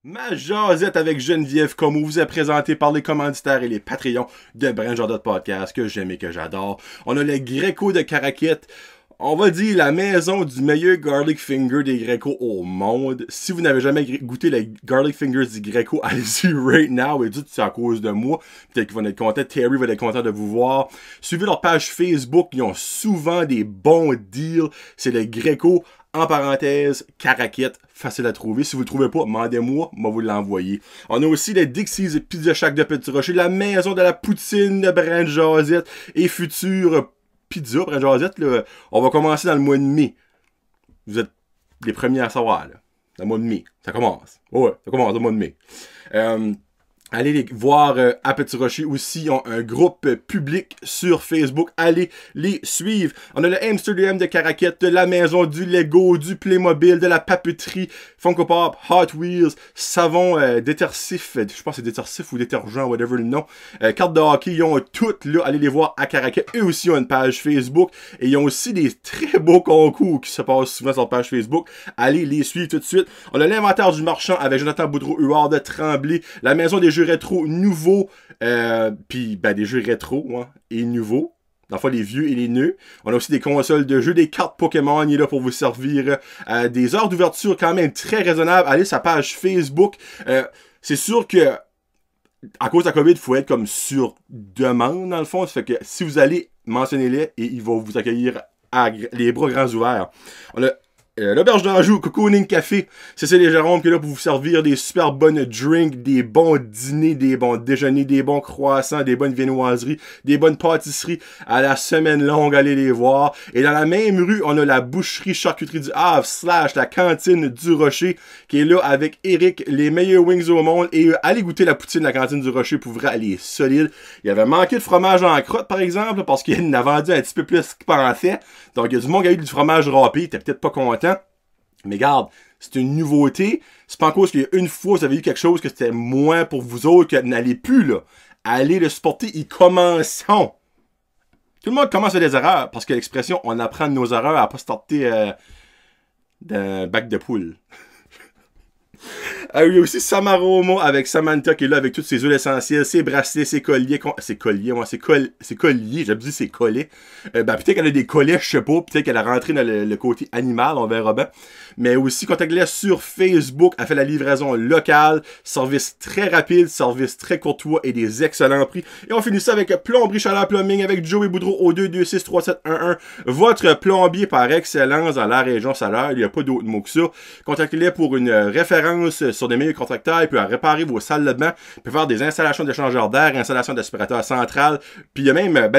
Ma jasette avec Geneviève Comeau vous est présentée par les commanditaires et les Patreons de Brand Jardin Podcast que j'aime et que j'adore. On a le Greco de Caraquette. On va dire la maison du meilleur garlic finger des Greco au monde. Si vous n'avez jamais goûté les garlic fingers du Greco, allez-y right now et dites que c'est à cause de moi. Peut-être qu'ils vont être contents. Terry va être content de vous voir. Suivez leur page Facebook. Ils ont souvent des bons deals. C'est le Greco, en parenthèse, Caraquette. Facile à trouver. Si vous ne le trouvez pas, demandez-moi, moi vous l'envoyer. On a aussi le Dixie's Pizza Shack de Petit Rocher, la maison de la poutine de Brand Jazette et future pizza, Brand Jazette, là. On va commencer dans le mois de mai. Vous êtes les premiers à savoir, là. Dans le mois de mai. Ça commence. Ouais, ça commence dans le mois de mai. Allez les voir à Petit Rocher aussi. Ils ont un groupe public sur Facebook. Allez les suivre. On a le Amsterdam de Caraquette, la maison du Lego, du Playmobil, de la papeterie, Funko Pop, Hot Wheels, savon détersif. Je pense que c'est détersif ou détergent, whatever le nom. Cartes de hockey, ils ont toutes là. Allez les voir à Caraquette. Eux aussi ont une page Facebook. Et ils ont aussi des très beaux concours qui se passent souvent sur leur page Facebook. Allez les suivre tout de suite. On a l'inventaire du marchand avec Jonathan Boudreau-Huard de Tremblay. La maison des jeux rétro nouveaux, puis des jeux rétro et nouveaux, dans le fond les vieux et les neufs. On a aussi des consoles de jeux, des cartes Pokémon, il est là pour vous servir, des heures d'ouverture quand même très raisonnables. Allez sur sa page Facebook. C'est sûr que à cause de la COVID, il faut être comme sur demande dans le fond. Ça fait que si vous allez, mentionnez-les et ils vont vous accueillir à les bras grands ouverts. On a l'Auberge d'Anjou, Cocooning Café, c'est les Jérôme qui est là pour vous servir des super bonnes drinks, des bons dîners, des bons déjeuners, des bons croissants, des bonnes viennoiseries, des bonnes pâtisseries à la semaine longue, allez les voir. Et dans la même rue, on a la boucherie charcuterie du Havre / la cantine du Rocher qui est là avec Eric, les meilleurs wings au monde. Et allez goûter la poutine de la cantine du Rocher pour vrai, elle est solide. Il y avait manqué de fromage en crotte par exemple parce qu'il en a vendu un petit peu plus qu'il pensait. Donc il y a du monde qui a eu du fromage râpé, il était peut-être pas content. Mais garde, c'est une nouveauté. C'est pas en cause qu'il y a une fois, vous avez eu quelque chose que c'était moins pour vous autres, que n'allez plus, là. Allez le supporter, ils commencent. Tout le monde commence à des erreurs, parce que l'expression, on apprend de nos erreurs à pas starter d'un bac de poule. Il y a aussi Samaromo avec Samantha qui est là avec toutes ses huiles essentielles, ses bracelets, ses colliers. C'est collier, j'avais dit c'est collet. Peut-être qu'elle a des collets, je sais pas. Peut-être qu'elle a rentré dans le côté animal, on verra bien. Mais aussi, contactez-la sur Facebook. Elle fait la livraison locale. Service très rapide, service très courtois et des excellents prix. Et on finit ça avec Plomberie Chaleur Plumbing avec Joey Boudreau au 2263711. Votre plombier par excellence dans la région Salaire. Il n'y a pas d'autre mot que ça. Contactez-les pour une référence sur des meilleurs contracteurs. Il peut réparer vos salles de bain. Il peut faire des installations d'échangeurs d'air, installations d'aspirateur central. Puis il y a même,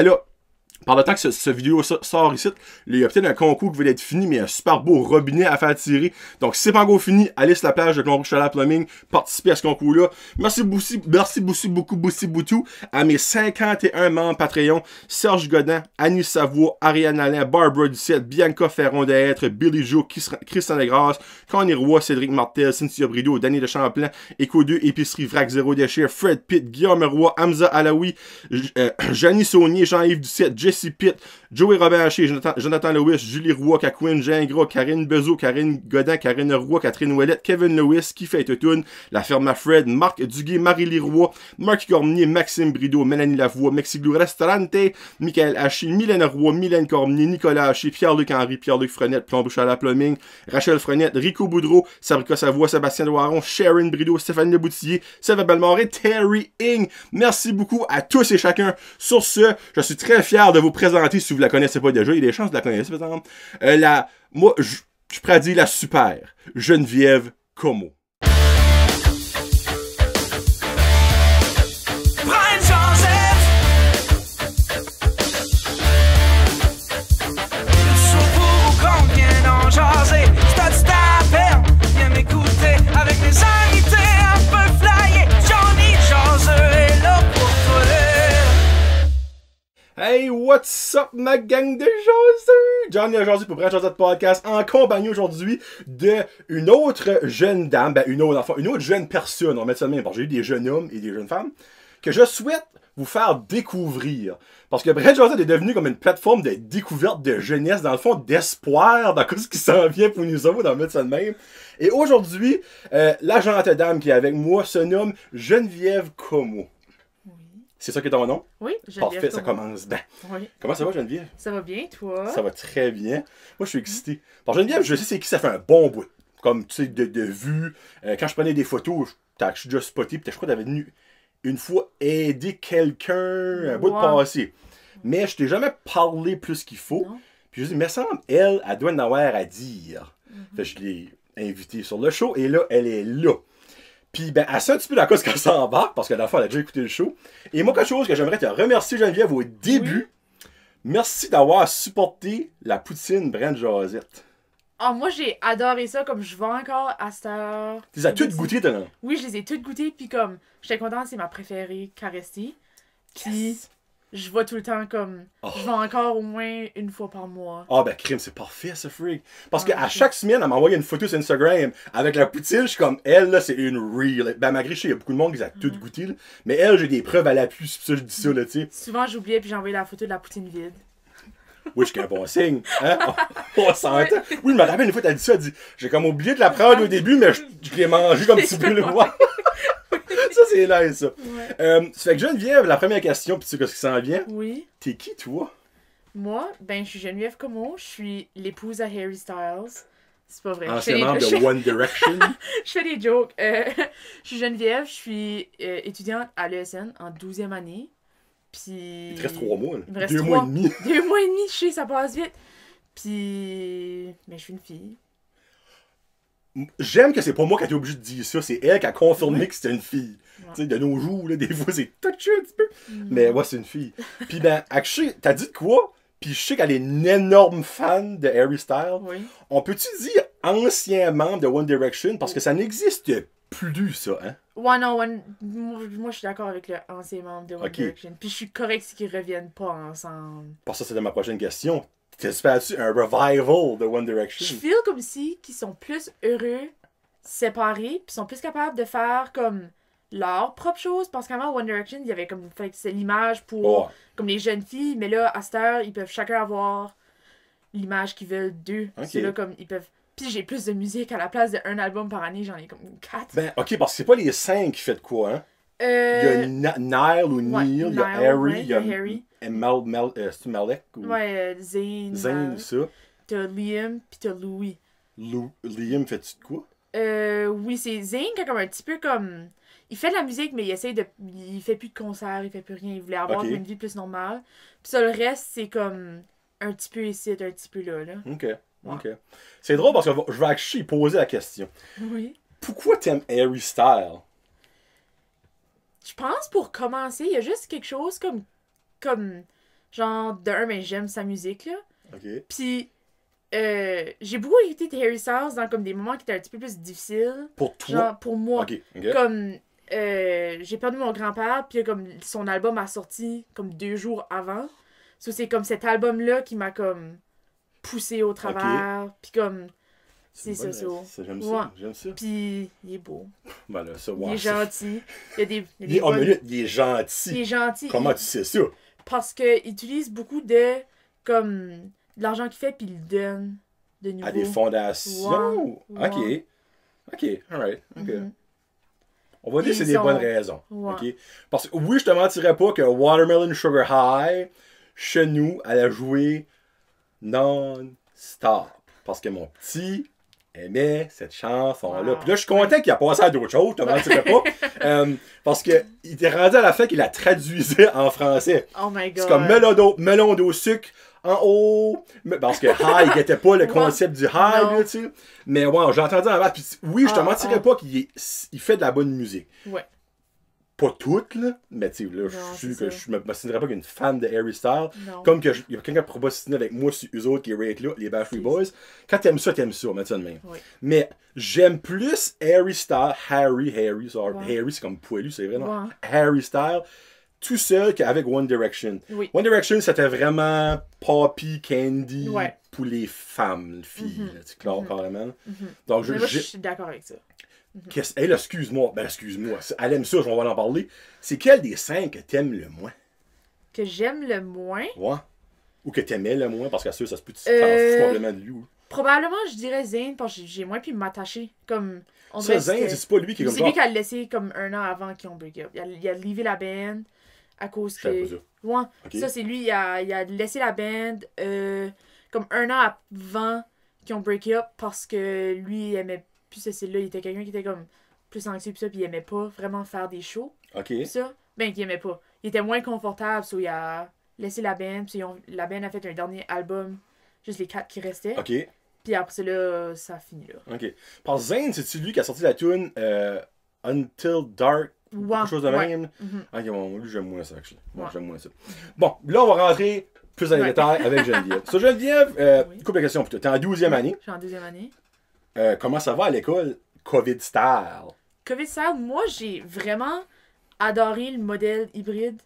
par le temps que ce vidéo sort ici, il y a peut-être un concours qui va être fini, mais un super beau robinet à faire tirer. Donc, si c'est pas encore fini, allez sur la plage de Plomberie Chaleur Plumbing, participez à ce concours-là. Merci beaucoup à mes 51 membres Patreon, Serge Godin, Annie Savoie, Ariane Alain, Barbara Ducette, Bianca Ferron-D'être, Billy Joe, Christian Legras, Connie Roy, Cédric Martel, Cynthia Brideau, Danny de Champlain, Eco 2, Épicerie Vrac 0 Déchet, Fred Pitt, Guillaume Roy, Hamza Alaoui, Janie Saunier, Jean-Yves Ducette, Jesse Pitt, Joey Robert Haché, Jonathan Lewis, Julie Roy, Cacouine, Gingras, Karine Bezo, Karine Godin, Karine Roy, Catherine Ouellette, Kevin Lewis, Qui fait Toutoun, La Ferme à Fred, Marc Duguay, Marie-Lie Roy, Marc Cormier, Maxime Brideau, Mélanie Lavoie, Mexiglou Restaurante, Michael Haché, Mylène Roy, Mylène Cormier, Nicolas Haché, Pierre-Luc Henry, Pierre-Luc Frenette, Plomberie Chaleur Plumbing, Rachel Frenette, Rico Boudreau, Sabrica Savoie, Sébastien Doiron, Sharon Brideau, Stéphane Leboutillier, Sylvain Bellemare et Terry Ing. Merci beaucoup à tous et chacun. Sur ce, je suis très fier de vous présenter, si vous la connaissez pas déjà, il y a des chances de la connaître, par exemple. Moi, je suis prêt à dire la super Geneviève Comeau. Hey, what's up, ma gang de jaseux? Johnny a jasé pour Brand Jardin Podcast en compagnie aujourd'hui d'une autre jeune dame, une autre jeune personne, on va mettre ça de même, parce que j'ai eu des jeunes hommes et des jeunes femmes. que je souhaite vous faire découvrir. Parce que Brent Josette est devenu comme une plateforme de découverte de jeunesse, dans le fond, d'espoir dans ce qui s'en vient pour nous autres, on va mettre ça de même. Et aujourd'hui, la gentille dame qui est avec moi se nomme Geneviève Como. Oui. C'est ça qui est ton nom? Oui, Geneviève. Parfait, ça commence bien. Oui. Comment ça va, Geneviève? Ça va bien, toi? Ça va très bien. Moi, je suis excité. Parce que Geneviève, je sais c'est qui, ça fait un bon bout. Comme, tu sais, de vue. Quand je prenais des photos, je suis déjà spoté, puis je crois que t'avais venu une fois aider quelqu'un un bout de passé. Mais je t'ai jamais parlé plus qu'il faut. Non. Puis je dis, il me semble, elle doit en avoir à dire. Fait que je l'ai invitée sur le show, et là, elle est là. Puis, ben, elle sait un petit peu la cause qu'elle s'embarque, parce que la fois, elle a déjà écouté le show. Et moi, quelque chose que j'aimerais te remercier, Geneviève, au début. Oui. Merci d'avoir supporté la poutine Brent Josette. Ah, moi, j'ai adoré ça, comme je vais encore à cette heure. Tu les as toutes goûtées, toi, non? Oui, je les ai toutes goûtées, puis comme, j'étais contente, c'est ma préférée, Caresti. Puis, je vais tout le temps comme, je vais encore au moins une fois par mois. Ah, ben, crime, c'est parfait, ce freak. Parce qu'à chaque semaine, elle m'envoie une photo sur Instagram avec la poutine, je suis comme, elle, là, c'est une real. Ben, malgré que il y a beaucoup de monde qui les a toutes goûtées, là. Mais elle, j'ai des preuves à l'appui, c'est pour ça que je dis ça, là, tu sais. Souvent, j'oubliais, puis j'ai envoyé la photo de la poutine vide. Oui, c'est un bon signe. Hein? On s'entend. Oui, je me rappelle une fois, t'as dit ça, elle dit, j'ai comme oublié de la prendre au début, mais je l'ai mangé comme tu peux le voir. Ça, c'est nice, ça. Ouais. Ça fait que Geneviève, la première question, puis tu sais ce qui s'en vient? Oui. T'es qui, toi? Moi, ben, je suis Geneviève Como, je suis l'épouse à Harry Styles. C'est pas vrai. Ancien membre de One Direction. Je fais des jokes. Je suis Geneviève, je suis étudiante à l'ESN en 12e année. Puis... Il te reste 3 mois, là. Il me reste 2 mois et demi. 2 mois et demi, je sais, ça passe vite. Puis... Mais je suis une fille. J'aime que c'est pas moi qui a été obligé de dire ça, c'est elle qui a confirmé que c'était une fille. Ouais. Tu sais, de nos jours, là, des fois, c'est touché un petit peu. Mais ouais, c'est une fille. Puis ben, t'as dit de quoi? Puis je sais qu'elle est une énorme fan de Harry Styles. Oui. On peut-tu dire ancien membre de One Direction? Parce que ça n'existe plus, ça, hein? Ouais, non, moi je suis d'accord avec le ancien membre de One Direction. Puis je suis correct si qu'ils reviennent pas ensemble. Pour ça, c'était ma prochaine question. T'espères-tu un revival de One Direction? Je feel comme si qu'ils sont plus heureux, séparés, puis sont plus capables de faire comme leur propre chose. Parce qu'avant One Direction, il y avait comme c'est l'image pour comme les jeunes filles, mais là, à cette heure, ils peuvent chacun avoir l'image qu'ils veulent d'eux. C'est là comme ils peuvent. Puis j'ai plus de musique à la place d'un album par année, j'en ai comme 4. Ben, ok, parce que c'est pas les 5 qui fait de quoi, hein? Il y a Nile ou Neil, il y a Harry, il y a Harry. C'est-tu Malek? Ou... Ouais, Zayn. Zayn, ça. T'as Liam, pis t'as Louis. Liam, fait-tu de quoi? Oui, c'est Zayn qui est comme un petit peu comme... Il fait de la musique, mais il essaye de... Il fait plus de concerts, il fait plus rien. Il voulait avoir une vie plus normale. Puis ça, le reste, c'est comme un petit peu ici, un petit peu là. Ok. Ok. C'est drôle parce que je vais actually poser la question. Oui. Pourquoi t'aimes Harry Styles? Je pense pour commencer, il y a juste quelque chose comme genre d'un, mais j'aime sa musique là. Ok. Puis j'ai beaucoup écouté Harry Styles dans comme des moments qui étaient un petit peu plus difficiles. Pour toi? Genre pour moi. Ok. Comme j'ai perdu mon grand-père, puis comme son album a sorti comme 2 jours avant. So, c'est comme cet album là qui m'a comme poussé au travers. Puis comme c'est ça. J'aime ça. J'aime ça. Puis il est beau. Ben là, ça, il est gentil. Il y a des il est gentil. Il est gentil. Comment tu sais ça? Parce qu'il utilise beaucoup de l'argent qu'il fait puis il le donne de nouveau. À des fondations? Ouais. Ok, alright. Ok. On va dire que c'est des bonnes raisons. Ok. Parce que oui, je te mentirais pas que Watermelon Sugar High, chez nous, elle a joué non-stop. Parce que mon petit aimait cette chanson-là. Puis là, je suis content qu'il a passé à d'autres choses, je te mentirais pas. Parce qu'il était rendu à la fin qu'il la traduisait en français. Oh my God. C'est comme melon d'eau sucre en haut. Parce que high, il n'était pas le concept du high, là, tu sais. Mais ouais, j'ai entendu en bas. Puis oui, je te mentirais pas qu'il fait de la bonne musique. Ouais. Pas toutes, là, mais tu sais, là, je me considérais pas qu'une fan de Harry Styles. Non. Comme que il y a quelqu'un qui pourra pas signer avec moi sur eux autres qui est là, les Backstreet Boys. Quand t'aimes ça, on met ça de même. Oui. Mais j'aime plus Harry Styles, Harry, Harry, c'est comme poilu, c'est vrai, non? Ouais. Harry Styles, tout seul qu'avec One Direction. Oui. One Direction, c'était vraiment Poppy, Candy pour les femmes, les filles, tu carrément. Donc, Donc, je suis d'accord avec ça. Hey, là, excuse-moi. Ben, excuse-moi. Elle aime ça, on va en parler. C'est quel des 5 que t'aimes le moins? Que j'aime le moins? Ouais. Ou que t'aimais le moins, parce qu'à ça se peut que tu penses complètement de lui. Ou... Probablement, je dirais Zayn, parce que j'ai moins pu m'attacher. Comme, ça, Zayn, c'est pas lui qui est comme ça. C'est lui qui a laissé comme un an avant qu'ils ont break up. Il a levé la band à cause que... Ça. Ouais, okay. Ça, c'est lui, il a laissé la band comme un an avant qu'ils ont break up parce que lui, il aimait plus ce style-là. Il était quelqu'un qui était comme plus anxieux pis ça, pis il aimait pas vraiment faire des shows. Ok. Ça, ben, qu'il aimait pas. Il était moins confortable, so il a laissé la band, pis la band a fait un dernier album, juste les 4 qui restaient. Ok. Puis après ça, là, ça a fini là. Ok. Par Zayn, c'est-tu lui qui a sorti la tune Until Dark? Quelque chose de même? Ok, bon, lui, j'aime moins ça, actually. Bon, j'aime moins ça. Bon, là, on va rentrer plus dans les détails avec Geneviève. So, Geneviève, couple de questions plutôt. T'es en 12e année. Je suis en 2e année. Comment ça va à l'école? COVID style. COVID style, moi, j'ai vraiment adoré le modèle hybride.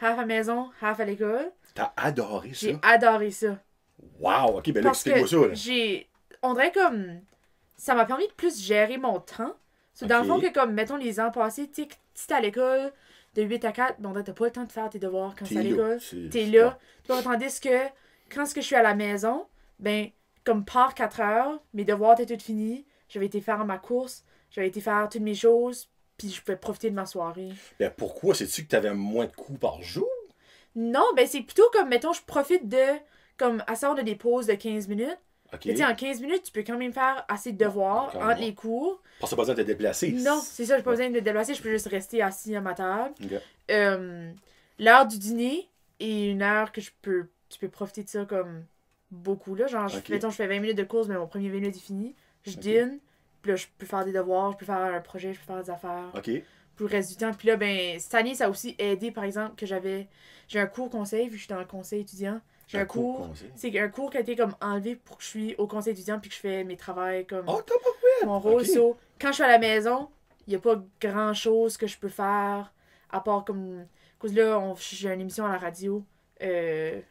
Half à la maison, half à l'école. T'as adoré ça? J'ai adoré ça. Wow, ok, ben là, explique-moi ça. Là. On dirait comme... Ça m'a permis de plus gérer mon temps. So, dans le fond, que comme, mettons, les ans passés, tu sais, si t'es à l'école de 8 à 4, bon, t'as pas le temps de faire tes devoirs quand t'es à l'école. T'es là. Tandis que, quand je suis à la maison, ben, comme par 4 heures, mes devoirs étaient tous finis. J'avais été faire ma course. J'avais été faire toutes mes choses. Puis je pouvais profiter de ma soirée. Ben, pourquoi? C'est-tu que t'avais moins de coups par jour? Non, ben, c'est plutôt comme, mettons, je profite de... Comme, à sortir de des pauses de 15 minutes. Okay. Mais tu sais, en 15 minutes, tu peux quand même faire assez de devoirs entre les cours. Parce que t'as pas besoin de te déplacer. Non, c'est ça, j'ai pas besoin de me déplacer, je peux juste rester assis à ma table. Okay. L'heure du dîner est une heure que tu peux profiter de ça comme beaucoup. Là. Genre, mettons, je fais 20 minutes de course, mais mon premier 20 minutes est fini. Je dîne, puis là, je peux faire des devoirs, je peux faire un projet, je peux faire des affaires. Pour le reste du temps. Puis là, ben, cette année, ça a aussi aidé, par exemple, que j'ai un cours conseil, vu que je suis dans le conseil étudiant. J'ai un cours. C'est un cours qui a été comme enlevé pour que je suis au conseil étudiant puis que je fais mes travaux comme mon rôle. So, quand je suis à la maison, il n'y a pas grand chose que je peux faire à part comme. Cause là, j'ai une émission à la radio. C'est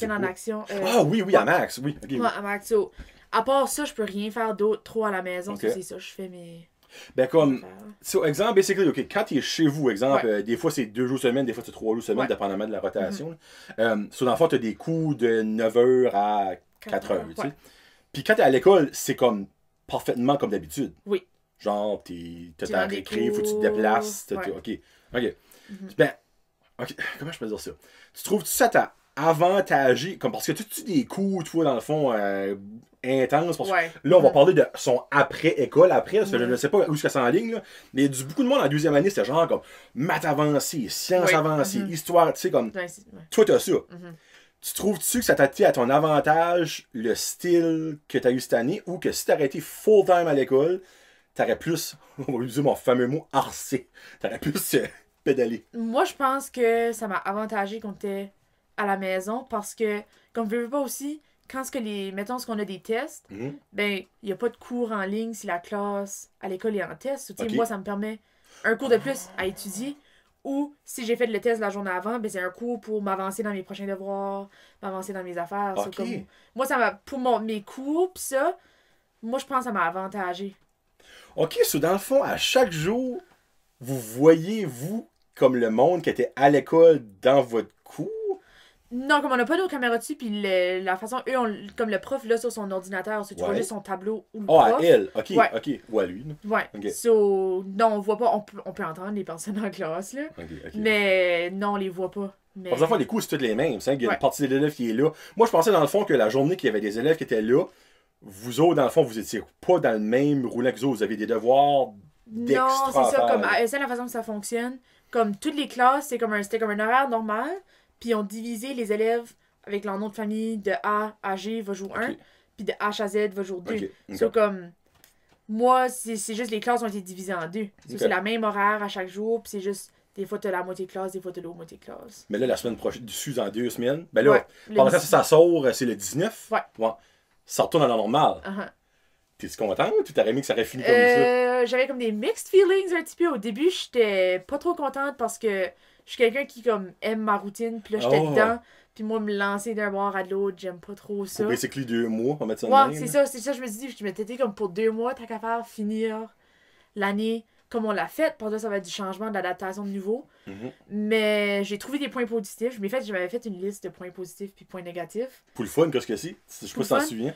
en action. Oui, à Max, oui. Okay, à Max. So, à part ça, je peux rien faire d'autre trop à la maison. So, c'est ça, je fais mes. Ben comme, exemple, basically, ok, quand tu es chez vous, exemple, des fois c'est 2 jours semaine, des fois c'est 3 jours semaine, dépendamment de la rotation. Dans le fond, tu as des coups de 9h à 4h, tu sais. Puis quand tu es à l'école, c'est comme parfaitement comme d'habitude. Oui. Genre, t'as ta récré, faut que tu te déplaces. Ok. Ben, ok, comment je peux dire ça? Tu trouves-tu ça t'a avantagé, comme parce que tu des coups, tu vois, dans le fond, intense. Parce que là, on va parler de son après-école, après, parce que je ne sais pas où ça s'enligne, là. Mais il y a beaucoup de monde en 2e année, c'était genre comme maths avancées, sciences avancées, histoire, tu sais, comme. Toi, t'as ça. Tu trouves-tu que ça t'a été à ton avantage le style que t'as eu cette année, ou que si t'aurais été full-time à l'école, t'aurais plus, on va utiliser mon fameux mot, arcé. T'aurais plus pédalé. Moi, je pense que ça m'a avantagé qu'on était à la maison parce que, comme je veux pas aussi, quand mettons qu'on a des tests, ben, il n'y a pas de cours en ligne si la classe à l'école est en test. Moi, ça me permet un cours de plus à étudier. Ou si j'ai fait le test la journée avant, ben, c'est un cours pour m'avancer dans mes prochains devoirs, m'avancer dans mes affaires. Comme, moi, ça m'a pour mes cours, pis ça, moi, je pense que ça m'a avantagé. Ok, dans le fond, à chaque jour, vous voyez, vous, comme le monde qui était à l'école dans votre cours? Non, comme on n'a pas nos caméras dessus, puis la façon, comme le prof, là, sur son ordinateur, tu vois juste son tableau ou le prof. Ah, elle, ok, ou à lui. Ouais. So, non, on voit pas, on peut entendre les personnes en classe, là. Mais non, on les voit pas. Mais... Parce que les cours, c'est tous les mêmes. Il y a une partie de l'élève qui est là. Moi, je pensais, dans le fond, que la journée qu'il y avait des élèves qui étaient là, vous autres, dans le fond, vous étiez pas dans le même roulant que vous autres. Vous avez des devoirs d'extra. Non, c'est ça, c'est la façon que ça fonctionne. Comme toutes les classes, c'était comme un horaire normal. Puis ils ont divisé les élèves avec leur nom de famille de A à G va jour 1, puis de H à Z va jour 2. So, comme, moi, c'est juste les classes ont été divisées en 2. So, c'est la même horaire à chaque jour, puis c'est juste, des fois t'as la moitié de classe, des fois t'as l'autre moitié de classe. Mais là, la semaine prochaine, dans 2 semaines, ben là, pendant ça sort, c'est le 19. Ouais. Ça retourne à la normale. T'es-tu contente ou t'aurais aimé que ça aurait fini comme ça? J'avais comme des mixed feelings un petit peu. Au début, j'étais pas trop contente parce que je suis quelqu'un qui comme aime ma routine, puis là j'étais dedans, puis moi me lancer d'un bord à de l'autre, j'aime pas trop ça. Pour basically 2 mois, on va mettre ça de même. C'est ça, je me suis dit, je m'étais dit comme pour 2 mois, t'as qu'à faire finir l'année comme on l'a fait. Pour ça, ça va être du changement, de l'adaptation de nouveau. Mais j'ai trouvé des points positifs. J'avais fait une liste de points positifs puis points négatifs. Pour le fun, qu'est-ce que c'est? Je sais pas si t'en souviens.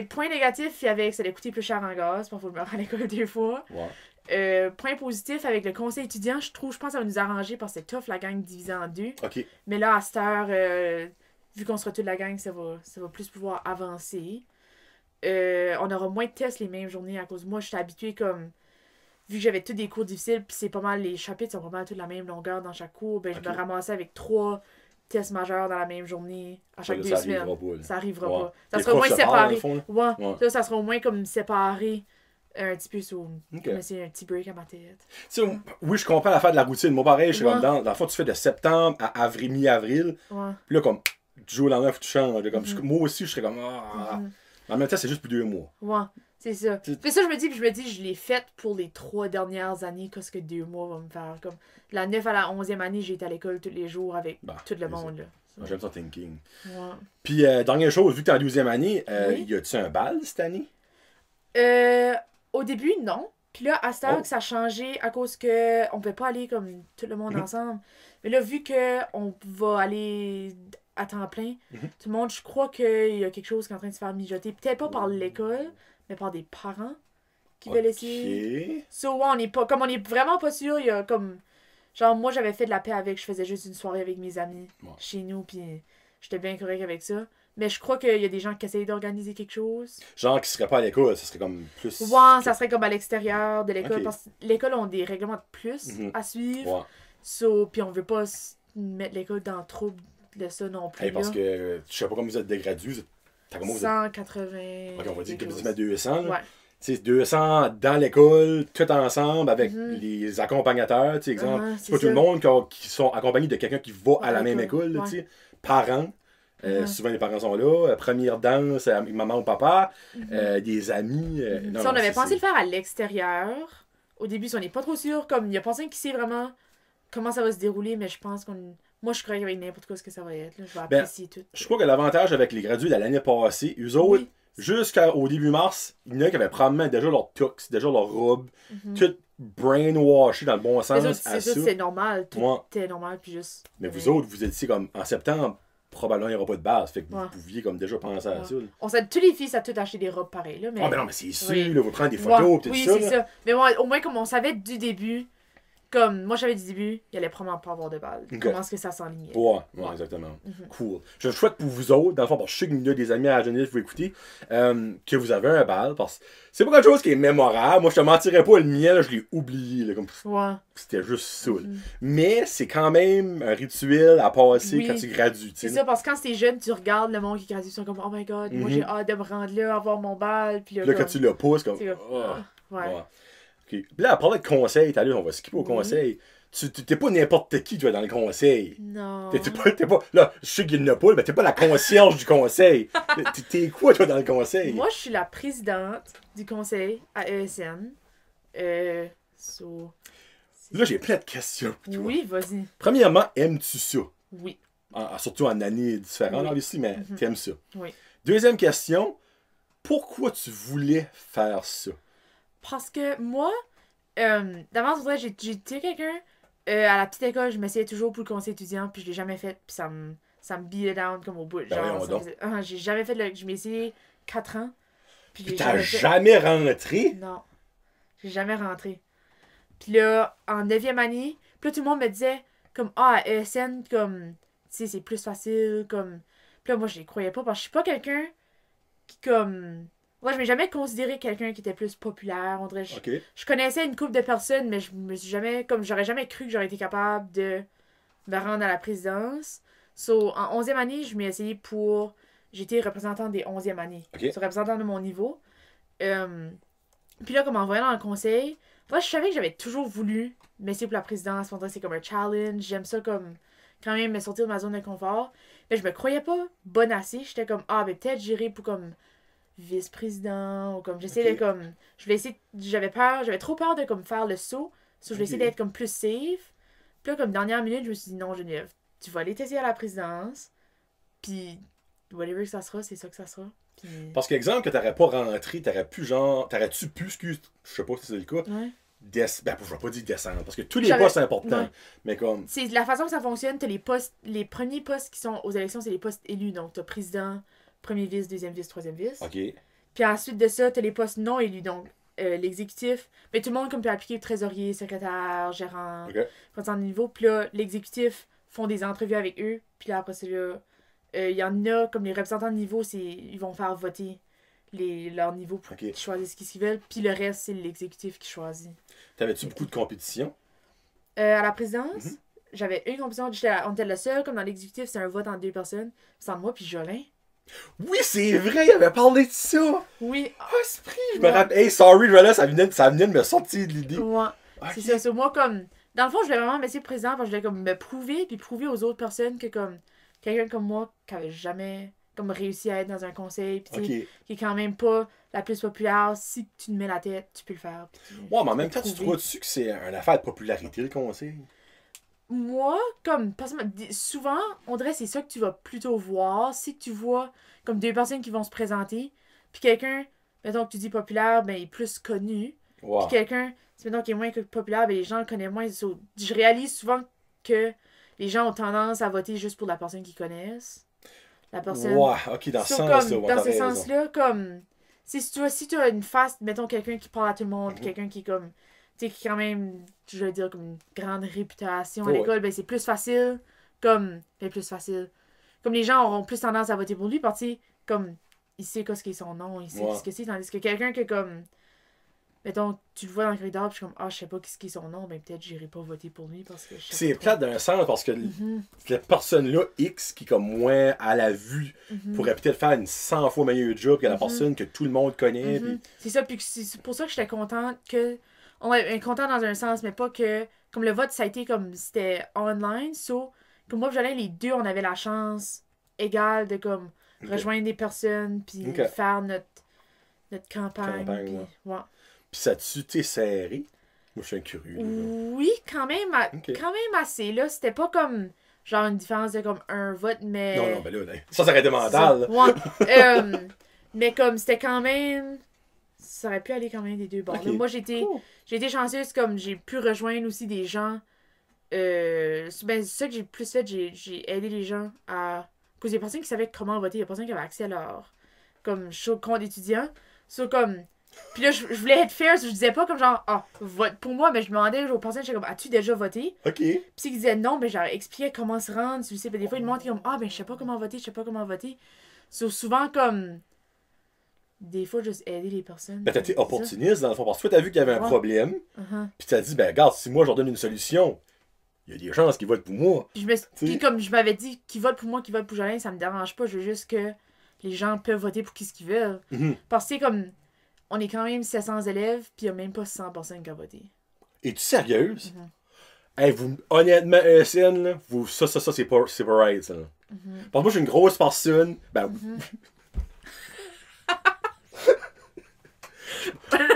Point négatif, il y avait que ça allait coûter plus cher en gaz. Parce qu'il faut le mettre à l'école 2 fois. Point positif, avec le conseil étudiant, je pense que ça va nous arranger parce que c'est tough la gang divisée en 2. Mais là, à cette heure, vu qu'on sera toute la gang, ça va plus pouvoir avancer. On aura moins de tests les mêmes journées à cause de moi. J'étais habituée comme. Vu que j'avais tous des cours difficiles, puis c'est pas mal, les chapitres sont pas mal tous de la même longueur dans chaque cours, ben je me ramassais avec 3 tests majeurs dans la même journée, à chaque 2 semaines. Ça arrivera pas. Ça sera au moins séparé. Ça sera au moins comme séparé un petit peu sur. Mais c'est un petit break à ma tête. Oui, je comprends l'affaire de la routine. Moi, pareil, je suis comme dans le fond, tu fais de septembre à avril, mi-avril. Puis là, comme, du jour au lendemain, faut que tu changes. Comme, moi aussi, je serais comme. En même temps, c'est juste pour 2 mois. C'est ça. Puis ça, je me dis, je l'ai faite pour les 3 dernières années, qu'est-ce que 2 mois va me faire. Comme, la 9 à la 11e année, j'ai été à l'école tous les jours avec tout le monde. Là. J'aime ça thinking. Puis, dernière chose, vu que t'es en 12e année, y a-tu un bal cette année? Au début, non. Puis là, à cette heure que ça a changé à cause que on peut pas aller comme tout le monde ensemble. Mais là, vu que on va aller à temps plein, tout le monde, je crois qu'il y a quelque chose qui est en train de se faire mijoter. Peut-être pas par l'école, mais par des parents qui veulent essayer. On est vraiment pas sûr, il y a comme. Genre, moi, j'avais fait de la paix avec, je faisais juste une soirée avec mes amis chez nous, puis j'étais bien correct avec ça. Mais je crois qu'il y a des gens qui essayent d'organiser quelque chose. Genre qui seraient pas à l'école, ça serait comme plus. Ça serait comme à l'extérieur de l'école, parce que l'école ont des règlements de plus à suivre. Puis on veut pas mettre l'école dans le trouble de ça non plus. Parce que je sais pas comment vous êtes dégradus. 180. Ok, on va dire que tu mets 200. Là. C'est 200 dans l'école, tout ensemble, avec les accompagnateurs, tu exemple. C'est pas tout le monde qui sont accompagnés de quelqu'un qui va à la même école, là, parents. Souvent les parents sont là, première danse avec maman ou papa, des amis. On avait pensé le faire à l'extérieur. Au début, on n'est pas trop sûr. Comme il n'y a personne qui sait vraiment comment ça va se dérouler, mais je pense qu'on. Moi, je crois qu'avec n'importe quoi ce que ça va être. Là. Je vais apprécier tout. Je crois que l'avantage avec les gradués de l'année passée, eux autres, jusqu'au début mars, il y en a qui avaient probablement déjà leur tux, déjà leur robe, tout brainwashé dans le bon sens. C'est ça, c'est normal. Tout était normal, puis juste. Mais vous autres, vous étiez comme en septembre, probablement il n'y aura pas de base. Fait que vous pouviez comme déjà penser à ça. On sait, tous les filles, ça a tout acheté des robes pareilles. Là, mais... mais non, mais c'est sûr, là, vous prenez des photos, tout ça. Oui, c'est ça. Mais au moins, comme on savait du début. Comme, moi, j'avais du début, il allait probablement pas avoir de balle. Comment est-ce que ça s'enlignait? Ouais, exactement. Cool. Je souhaite pour vous autres, dans le fond, parce que je sais qu'il y a des amis à la Genève, vous écoutez, que vous avez un bal, parce que c'est pas quelque chose qui est mémorable. Moi, je te mentirais pas, le mien, là, je l'ai oublié. Là, comme... C'était juste saoul. Mais c'est quand même un rituel à passer quand tu gradues. C'est ça, parce que quand t'es jeune, tu regardes le monde qui gradue, ils sont comme, oh my god, moi j'ai hâte de me rendre là, avoir mon bal. Puis là, quand tu le pousses, comme. Okay. Là, à parler de conseils, t'as lu, on va skipper au conseil. T'es pas n'importe qui, toi, dans le conseil. Non. T'es pas. Là, je sais qu'il y en a pas, mais t'es pas la concierge du conseil. T'es quoi, toi, dans le conseil? Moi, je suis la présidente du conseil à ESN. Là, j'ai plein de questions pour toi. Oui, vas-y. Premièrement, aimes-tu ça? Oui. Surtout en années différentes, ici, mais t'aimes ça. Oui. Deuxième question, pourquoi tu voulais faire ça? Parce que moi, d'avance, j'ai été quelqu'un, à la petite école, je m'essayais toujours pour le conseil étudiant, puis je l'ai jamais fait, puis ça me beat down comme au bout. J'ai jamais fait je m'ai essayé 4 ans. Puis t'as jamais rentré? Non. J'ai jamais rentré. Puis là, en 9e année, puis là, tout le monde me disait, comme, à ESN, comme, tu sais, c'est plus facile, comme. Puis là, moi, je les croyais pas, parce que je suis pas quelqu'un qui, comme. Moi, je m'ai jamais considéré quelqu'un qui était plus populaire. On dirait, je connaissais une couple de personnes, mais je me suis jamais. Comme j'aurais jamais cru que j'aurais été capable de me rendre à la présidence. En 11e année, je m'ai essayé pour. J'étais représentante des 11e années. Représentante de mon niveau. Puis là, comme en voyant dans le conseil, moi, je savais que j'avais toujours voulu m'essayer pour la présidence. On dirait que c'est comme un challenge. J'aime ça comme. Quand même me sortir de ma zone de confort. Mais je me croyais pas bonne assez. J'étais comme, mais peut-être j'irai pour comme. Vice-président ou comme j'essayais de comme j'avais trop peur de comme faire le saut, je vais essayer d'être comme plus safe. Puis là, comme dernière minute, je me suis dit non, Geneviève, tu vas aller t'essayer à la présidence, puis whatever que ça sera, c'est ça que ça sera. Puis... Parce qu'exemple, que t'aurais pas rentré, t'aurais-tu pu, excuse, je sais pas si c'est le cas, Ouais. ben, je vais pas dire descendre, parce que tous les postes sont importants, ouais. mais comme... C'est la façon que ça fonctionne, t'as les premiers postes qui sont aux élections, c'est les postes élus, donc t'as président, premier vice, deuxième vice, troisième vice. OK. Puis ensuite de ça, t'as les postes non élus, donc l'exécutif, mais tout le monde comme peut appliquer trésorier, secrétaire, gérant, président de niveau, puis là, l'exécutif font des entrevues avec eux, puis là, après c'est là, il y en a, comme les représentants de niveau, ils vont faire voter leur niveau pour qu'ils choisissent ce qu'ils veulent, puis le reste, c'est l'exécutif qui choisit. T'avais-tu beaucoup de compétition? À la présidence, j'avais une compétition, on était le seul, comme dans l'exécutif, c'est un vote en 2 personnes, c'est entre moi puis Jolin. Oui, c'est vrai, il avait parlé de ça! Oui. Ah, esprit! Je me rappelle. Hey, sorry, là, ça venait de me sortir de l'idée. Ouais. Okay. C'est ça, moi, comme. Dans le fond, je voulais vraiment m'essayer président parce que je voulais comme me prouver, puis prouver aux autres personnes que, comme, quelqu'un comme moi, qui avait jamais, comme, réussi à être dans un conseil, puis qui est quand même pas la plus populaire, si tu te mets la tête, tu peux le faire. Ouais, mais en même temps, tu trouves-tu que c'est une affaire de popularité, le conseil? Moi, comme, souvent, on dirait que c'est ça que tu vas plutôt voir. Si tu vois, comme, 2 personnes qui vont se présenter, puis quelqu'un, mettons que tu dis populaire, ben, il est plus connu. Wow. Puis quelqu'un, mettons qu'il est moins populaire, ben, les gens le connaissent moins. Je réalise souvent que les gens ont tendance à voter juste pour la personne qu'ils connaissent. La personne... Ouais, ok, dans ce sens-là. Dans ce sens-là, comme... Si tu as une face, mettons quelqu'un qui parle à tout le monde, quelqu'un qui est comme... Tu sais, qui quand même, je veux dire, comme une grande réputation à l'école, ben c'est plus facile, comme... Ben plus facile. Comme les gens auront plus tendance à voter pour lui, parce que, comme, il sait qu'est-ce qu'est son nom, il sait ce que c'est, tandis que quelqu'un qui est comme... Mettons, tu le vois dans le corridor, puis je suis comme, ah, je sais pas qu'est-ce qui est son nom, ben peut-être j'irai pas voter pour lui parce que je sais c'est plate d'un sens parce que cette personne-là, X, qui comme moins à la vue, pourrait peut-être faire une 100 fois meilleur job que la personne que tout le monde connaît. Puis... C'est ça, puis c'est pour ça que j'étais contente que. On est content dans un sens, mais pas que. Comme le vote, ça a été comme c'était online, comme moi, j'allais les deux, on avait la chance égale de comme rejoindre des personnes, puis faire notre campagne. Puis, Puis ça tue, t'es serré? Moi, je suis un curieux. Oui, quand même assez. Là, c'était pas comme, genre, une différence de comme un vote, mais... Non, ben là, ça aurait été mental. Mais comme, c'était quand même... Ça aurait pu aller quand même des deux bords. Moi, j'ai été chanceuse, comme, j'ai pu rejoindre aussi des gens. Ben, c'est ça que j'ai plus fait, j'ai aidé les gens à... Parce qu'il y a personne qui savait comment voter, il y a personne qui avait accès à leur... Comme, compte étudiant. Comme... Puis là, je voulais être fair, je disais pas comme genre, vote pour moi, mais je demandais aux personnes, j'étais comme, as-tu déjà voté? OK. Puis s'ils disaient non, ben, j'expliquais comment se rendre, tu sais, des fois, ils me montraient comme, ben, je sais pas comment voter. Souvent, comme, des fois, juste aider les personnes. Ben, t'as été opportuniste, dans le fond, parce que toi, t'as vu qu'il y avait un problème, puis t'as dit, ben, regarde, si moi, je leur donne une solution, il y a des chances qu'ils votent pour moi. Puis comme je m'avais dit, qu'ils votent pour moi, qu'ils votent pour Jolin, ça me dérange pas, je veux juste que les gens peuvent voter pour qui ce qu'ils veulent. Parce que c'est comme... On est quand même 700 élèves, puis il n'y a même pas 100 personnes qui ont voté. Es-tu sérieuse? Hey, honnêtement, ESN, là, ça, c'est pas right, ça. Parce que moi, je suis une grosse personne. Ben,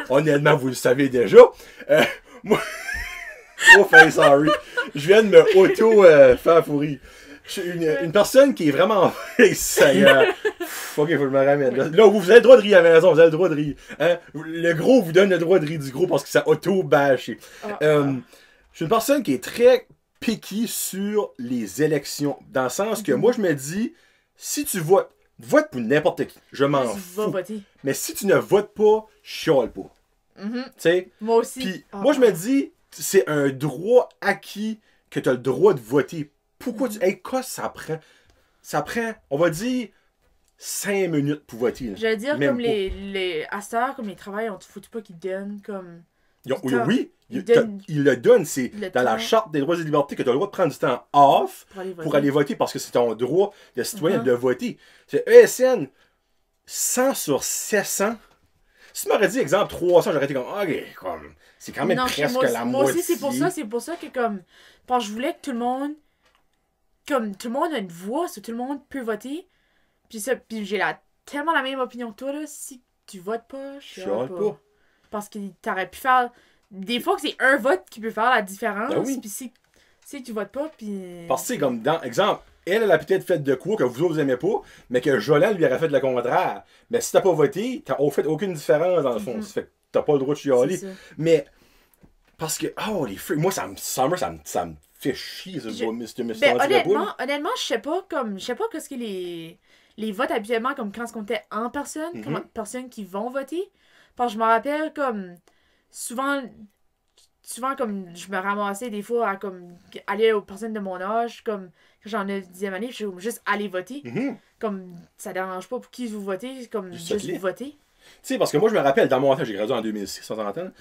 honnêtement, vous le savez déjà. Moi, sorry. Je viens de me faire fourrir. Je suis une personne qui est vraiment... ça y est. Ok, faut que je me ramène. Là, vous avez le droit de rire à la maison, vous avez le droit de rire. Hein? Le gros vous donne le droit de rire du gros parce que ça auto-bâche. Je suis une personne qui est très picky sur les élections. Dans le sens que moi, je me dis, si tu vote pour n'importe qui. Je m'en fous. Mais si tu ne votes pas, je chiale pas. Tu sais? Moi aussi. Puis, moi, je me dis, c'est un droit acquis que tu as le droit de voter. Pourquoi tu... Hey, quoi ça prend? Ça prend, on va dire, 5 minutes pour voter. Je veux dire, même comme les asters, comme les travails, on te fout pas qu'ils donnent comme... Oui, ils le donnent. C'est dans la Charte des droits et libertés que tu as le droit de prendre du temps off pour aller voter parce que c'est ton droit de citoyen de voter. C'est ESN, 100 sur 700. Si tu m'aurais dit, exemple, 300, j'aurais été comme, ok, comme, c'est quand même presque la moitié. Moi aussi, c'est pour ça que, comme, parce que je voulais que tout le monde, comme, tout le monde a une voix, tout le monde peut voter. Puis j'ai tellement la même opinion que toi, là, si tu votes pas, je chiale pas. Parce que t'aurais pu faire, des fois que c'est un vote qui peut faire la différence, puis si tu votes pas, puis... Parce que c'est comme, dans exemple, elle a peut-être fait de quoi que vous autres vous aimez pas, mais que Jolan lui aurait fait le contraire. Mais si t'as pas voté, t'as fait aucune différence dans le fond. Ça fait que t'as pas le droit de chialer. Mais, parce que, oh, les freaks, moi, Summer, ça me fait chier, ce honnêtement, je sais pas qu'est-ce que les votes habituellement, comme quand on était en personne, comme personnes qui vont voter. Parce que je me rappelle, comme, souvent, comme, je me ramassais des fois à, comme, aller aux personnes de mon âge, comme, quand j'en ai 10e année, je suis juste aller voter. Comme, ça dérange pas pour qui vous votez, comme, juste vous voter. Tu sais, parce que moi, je me rappelle, dans mon temps, j'ai gradué en 2006, on s'entend,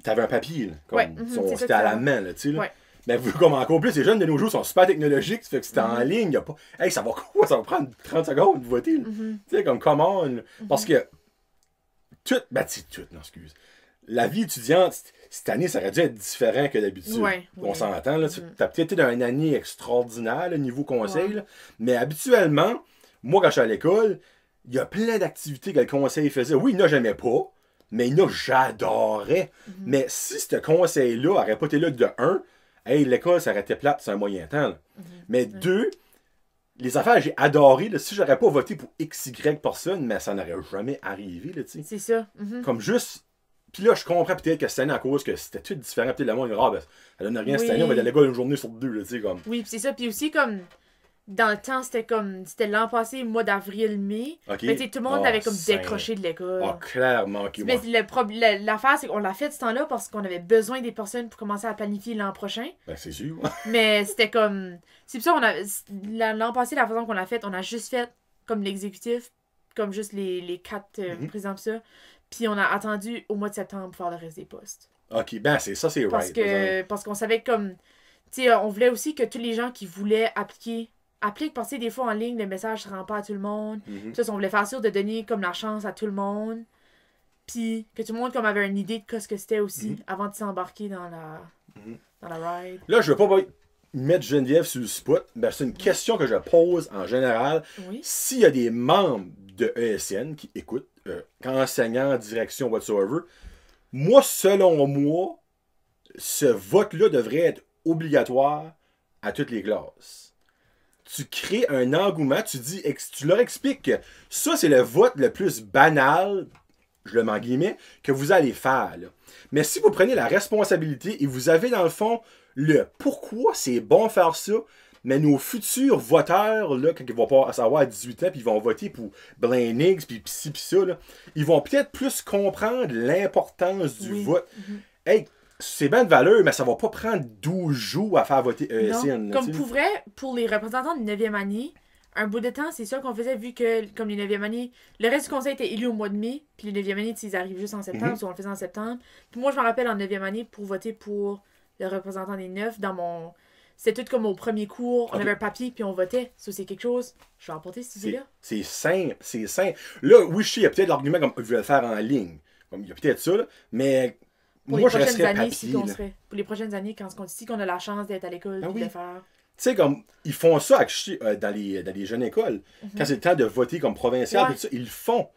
t'avais un papier, là, comme, c'était à la main, là, tu sais, là. Ouais. Mais comme encore plus, les jeunes de nos jours sont super technologiques, ça fait que c'était en ligne, y a pas... Hey, ça va quoi? Ça va prendre 30 secondes de voter, tu sais, comme, comment? Parce que, non, excuse. La vie étudiante, cette année, ça aurait dû être différent que d'habitude. On s'entend, là. T'as peut-être été une année extraordinaire, le niveau conseil, là, mais habituellement, moi, quand je suis à l'école, il y a plein d'activités que le conseil faisait. Oui, il y en a j'aimais pas, mais il y en a j'adorais. Mais si ce conseil-là n'aurait pas été là de 1, hey, l'école, ça aurait été plate, c'est un moyen temps. Mais 2, les affaires, j'ai adoré. Là, si j'aurais pas voté pour XY personne, mais ça n'aurait jamais arrivé. Là, c'est ça. Comme juste. Puis là, je comprends peut-être que cette année, à cause que c'était tout différent, peut-être le monde, ben, ça donne rien cette année, on va aller à l'école une journée sur 2. Là, comme. Oui, c'est ça. Puis aussi, comme. Dans le temps, c'était l'an passé, mois d'avril-mai. Mais tout le monde avait comme décroché de l'école. Ah, clairement. Mais l'affaire, c'est qu'on l'a fait ce temps-là parce qu'on avait besoin des personnes pour commencer à planifier l'an prochain. Ben, c'est sûr. Mais c'était comme... C'est pour ça l'an passé, la façon qu'on l'a fait, on a juste fait comme l'exécutif, comme juste les 4 présidents pis ça. Puis on a attendu au mois de septembre pour faire le reste des postes. OK, ben c'est Parce qu'on savait comme... Tu sais, on voulait aussi que tous les gens qui voulaient appliquent parce que des fois en ligne, le message ne se rend pas à tout le monde. Ça, on voulait faire sûr de donner comme la chance à tout le monde. Puis que tout le monde comme avait une idée de ce que c'était aussi avant de s'embarquer dans la ride. Là, je veux pas mettre Geneviève sur le spot. Ben, c'est une question que je pose en général. S'il y a des membres de ESN qui écoutent, enseignants, direction, whatsoever, moi, selon moi, ce vote-là devrait être obligatoire à toutes les classes. Tu crées un engouement, tu leur expliques que ça, c'est le vote le plus banal, je le mets en guillemets, que vous allez faire. Là. Mais si vous prenez la responsabilité et vous avez dans le fond le pourquoi c'est bon faire ça, mais nos futurs voteurs, là, quand ils vont pas savoir à 18 ans, puis ils vont voter pour Blaine Higgs, puis ci, puis ça, là, ils vont peut-être plus comprendre l'importance du vote. Hey, c'est bien de valeur, mais ça va pas prendre 12 jours à faire voter ESN. Non. Comme pour vrai, pour les représentants de 9e année, un bout de temps, c'est sûr qu'on faisait, vu que, comme les 9e année, le reste du conseil était élu au mois de mai, puis les 9e année, ils arrivent juste en septembre, soit on le faisait en septembre. Puis moi, je me rappelle en 9e année, pour voter pour le représentant des 9, dans mon... C'était tout comme au premier cours, on avait un papier, puis on votait. Ça, c'est quelque chose. Je vais apporter cette idée-là. C'est simple, c'est simple. Là, oui, je sais, il y a peut-être l'argument comme je vais le faire en ligne. Comme, il y a peut-être ça, là, mais... Pour moi, je resterais papier. Pour les prochaines années, quand on a la chance d'être à l'école et de le faire. Tu sais, comme, ils font ça dans les jeunes écoles. Quand c'est le temps de voter comme provincial, tout ça, ils le font.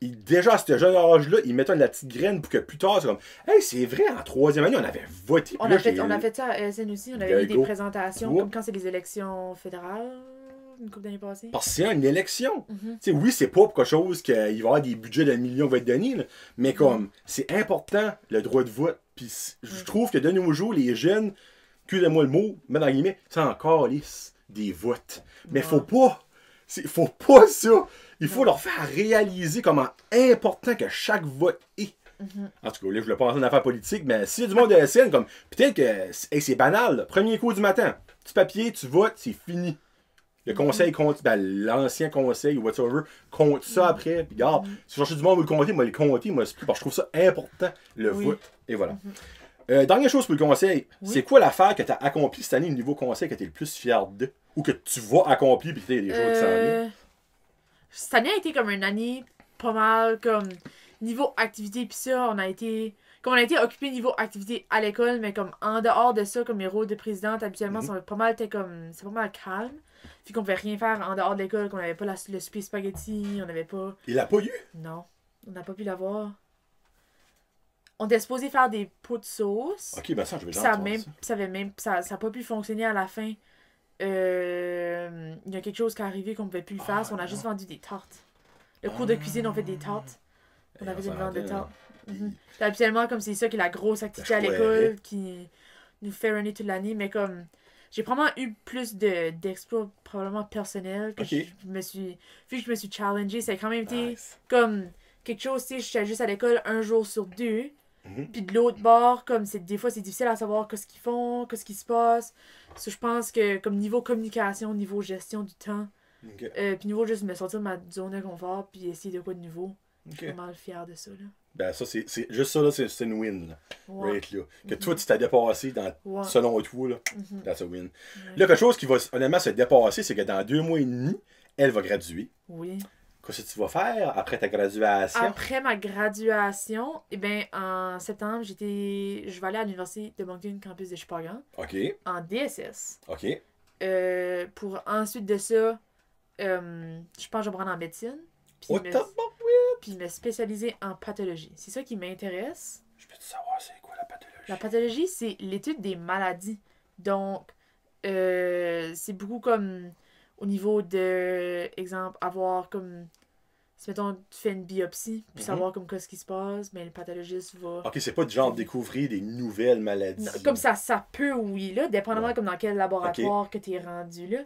Déjà, à ce jeune âge-là, ils mettent la petite graine pour que plus tard, c'est comme, hey, c'est vrai, en 3e année, on avait voté. On a fait ça à ESN aussi. On avait eu des présentations, comme quand c'est les élections fédérales. Une couple d'années passées. Parce que c'est une élection. Oui, c'est pas pour quelque chose qu'il va y avoir des budgets de millions qui vont être donnés, là, mais comme, c'est important, le droit de vote. Puis je trouve que de nos jours, les jeunes, excusez-moi le mot, mais dans les guillemets, c'est encore lisse des votes. Mais faut pas ça. Il faut leur faire réaliser comment important que chaque vote est. En tout cas, là, je voulais pas rentrer dans l'affaire politique, mais s'il y a du monde de SN, comme, peut-être que c'est banal. Là. Premier coup du matin, petit papier, tu votes, c'est fini. Le conseil compte, l'ancien conseil ou whatever, compte ça après. Puis regarde, si je cherche du monde pour le compter, moi le compter, moi c'est plus parce que je trouve ça important, le vote. Et voilà. Dernière chose pour le conseil, c'est quoi l'affaire que tu as accomplie cette année au niveau conseil que tu es le plus fier de? Ou que tu vas accomplir puis que tu as des choses qui s'en viennent? Cette année a été comme une année pas mal, comme niveau activité puis ça, on a été occupé niveau activité à l'école, mais comme en dehors de ça, comme les rôles de présidente, habituellement, c'est pas mal calme. Puis qu'on pouvait rien faire en dehors de l'école, qu'on n'avait pas le souper spaghetti, on n'avait pas... Il l'a pas eu? Non, on n'a pas pu l'avoir. On était supposé faire des pots de sauce. Ok, ben ça, je vais ça n'a pas pu fonctionner à la fin. il y a quelque chose qui est arrivé qu'on ne pouvait plus le faire. On a juste vendu des tartes. Le cours de cuisine, on fait des tartes. On avait une vente de tartes. Habituellement, comme c'est ça qui est la grosse activité à l'école qui nous fait runner toute l'année, mais comme j'ai probablement eu plus d'exploits probablement personnels que vu que je me suis challengée, ça a quand même été comme quelque chose, tu sais, j'étais juste à l'école un jour sur deux, puis de l'autre bord, comme des fois c'est difficile à savoir qu'est-ce qu'ils font, qu'est-ce qui se passe. So, je pense que comme niveau communication, niveau gestion du temps, puis niveau juste me sortir de ma zone de confort, puis essayer de quoi de nouveau. Je suis vraiment fière de ça, là. Ben ça, c'est juste ça, là, c'est une win, là. Right, là. Que toi, tu t'as dépassé selon toi, là. That's a win. Là, quelque chose qui va honnêtement se dépasser, c'est que dans 2 mois et demi, elle va graduer. Oui. Qu'est-ce que tu vas faire après ta graduation? Après ma graduation, eh bien, en septembre, je vais aller à l'Université de Moncton, campus de Shippagan. OK. En DSS. OK. Pour ensuite de ça, je pense que je vais me rendre en médecine. Puis me spécialiser en pathologie. C'est ça qui m'intéresse. Je peux te savoir c'est quoi la pathologie? La pathologie, c'est l'étude des maladies. Donc, c'est beaucoup comme au niveau de, exemple, avoir comme, si mettons, tu fais une biopsie, puis savoir comme qu'est-ce qui se passe, mais le pathologiste va... Ok, c'est pas du genre découvrir des nouvelles maladies. Non, comme ça peut, oui, là, dépendamment comme dans quel laboratoire que tu es rendu, là.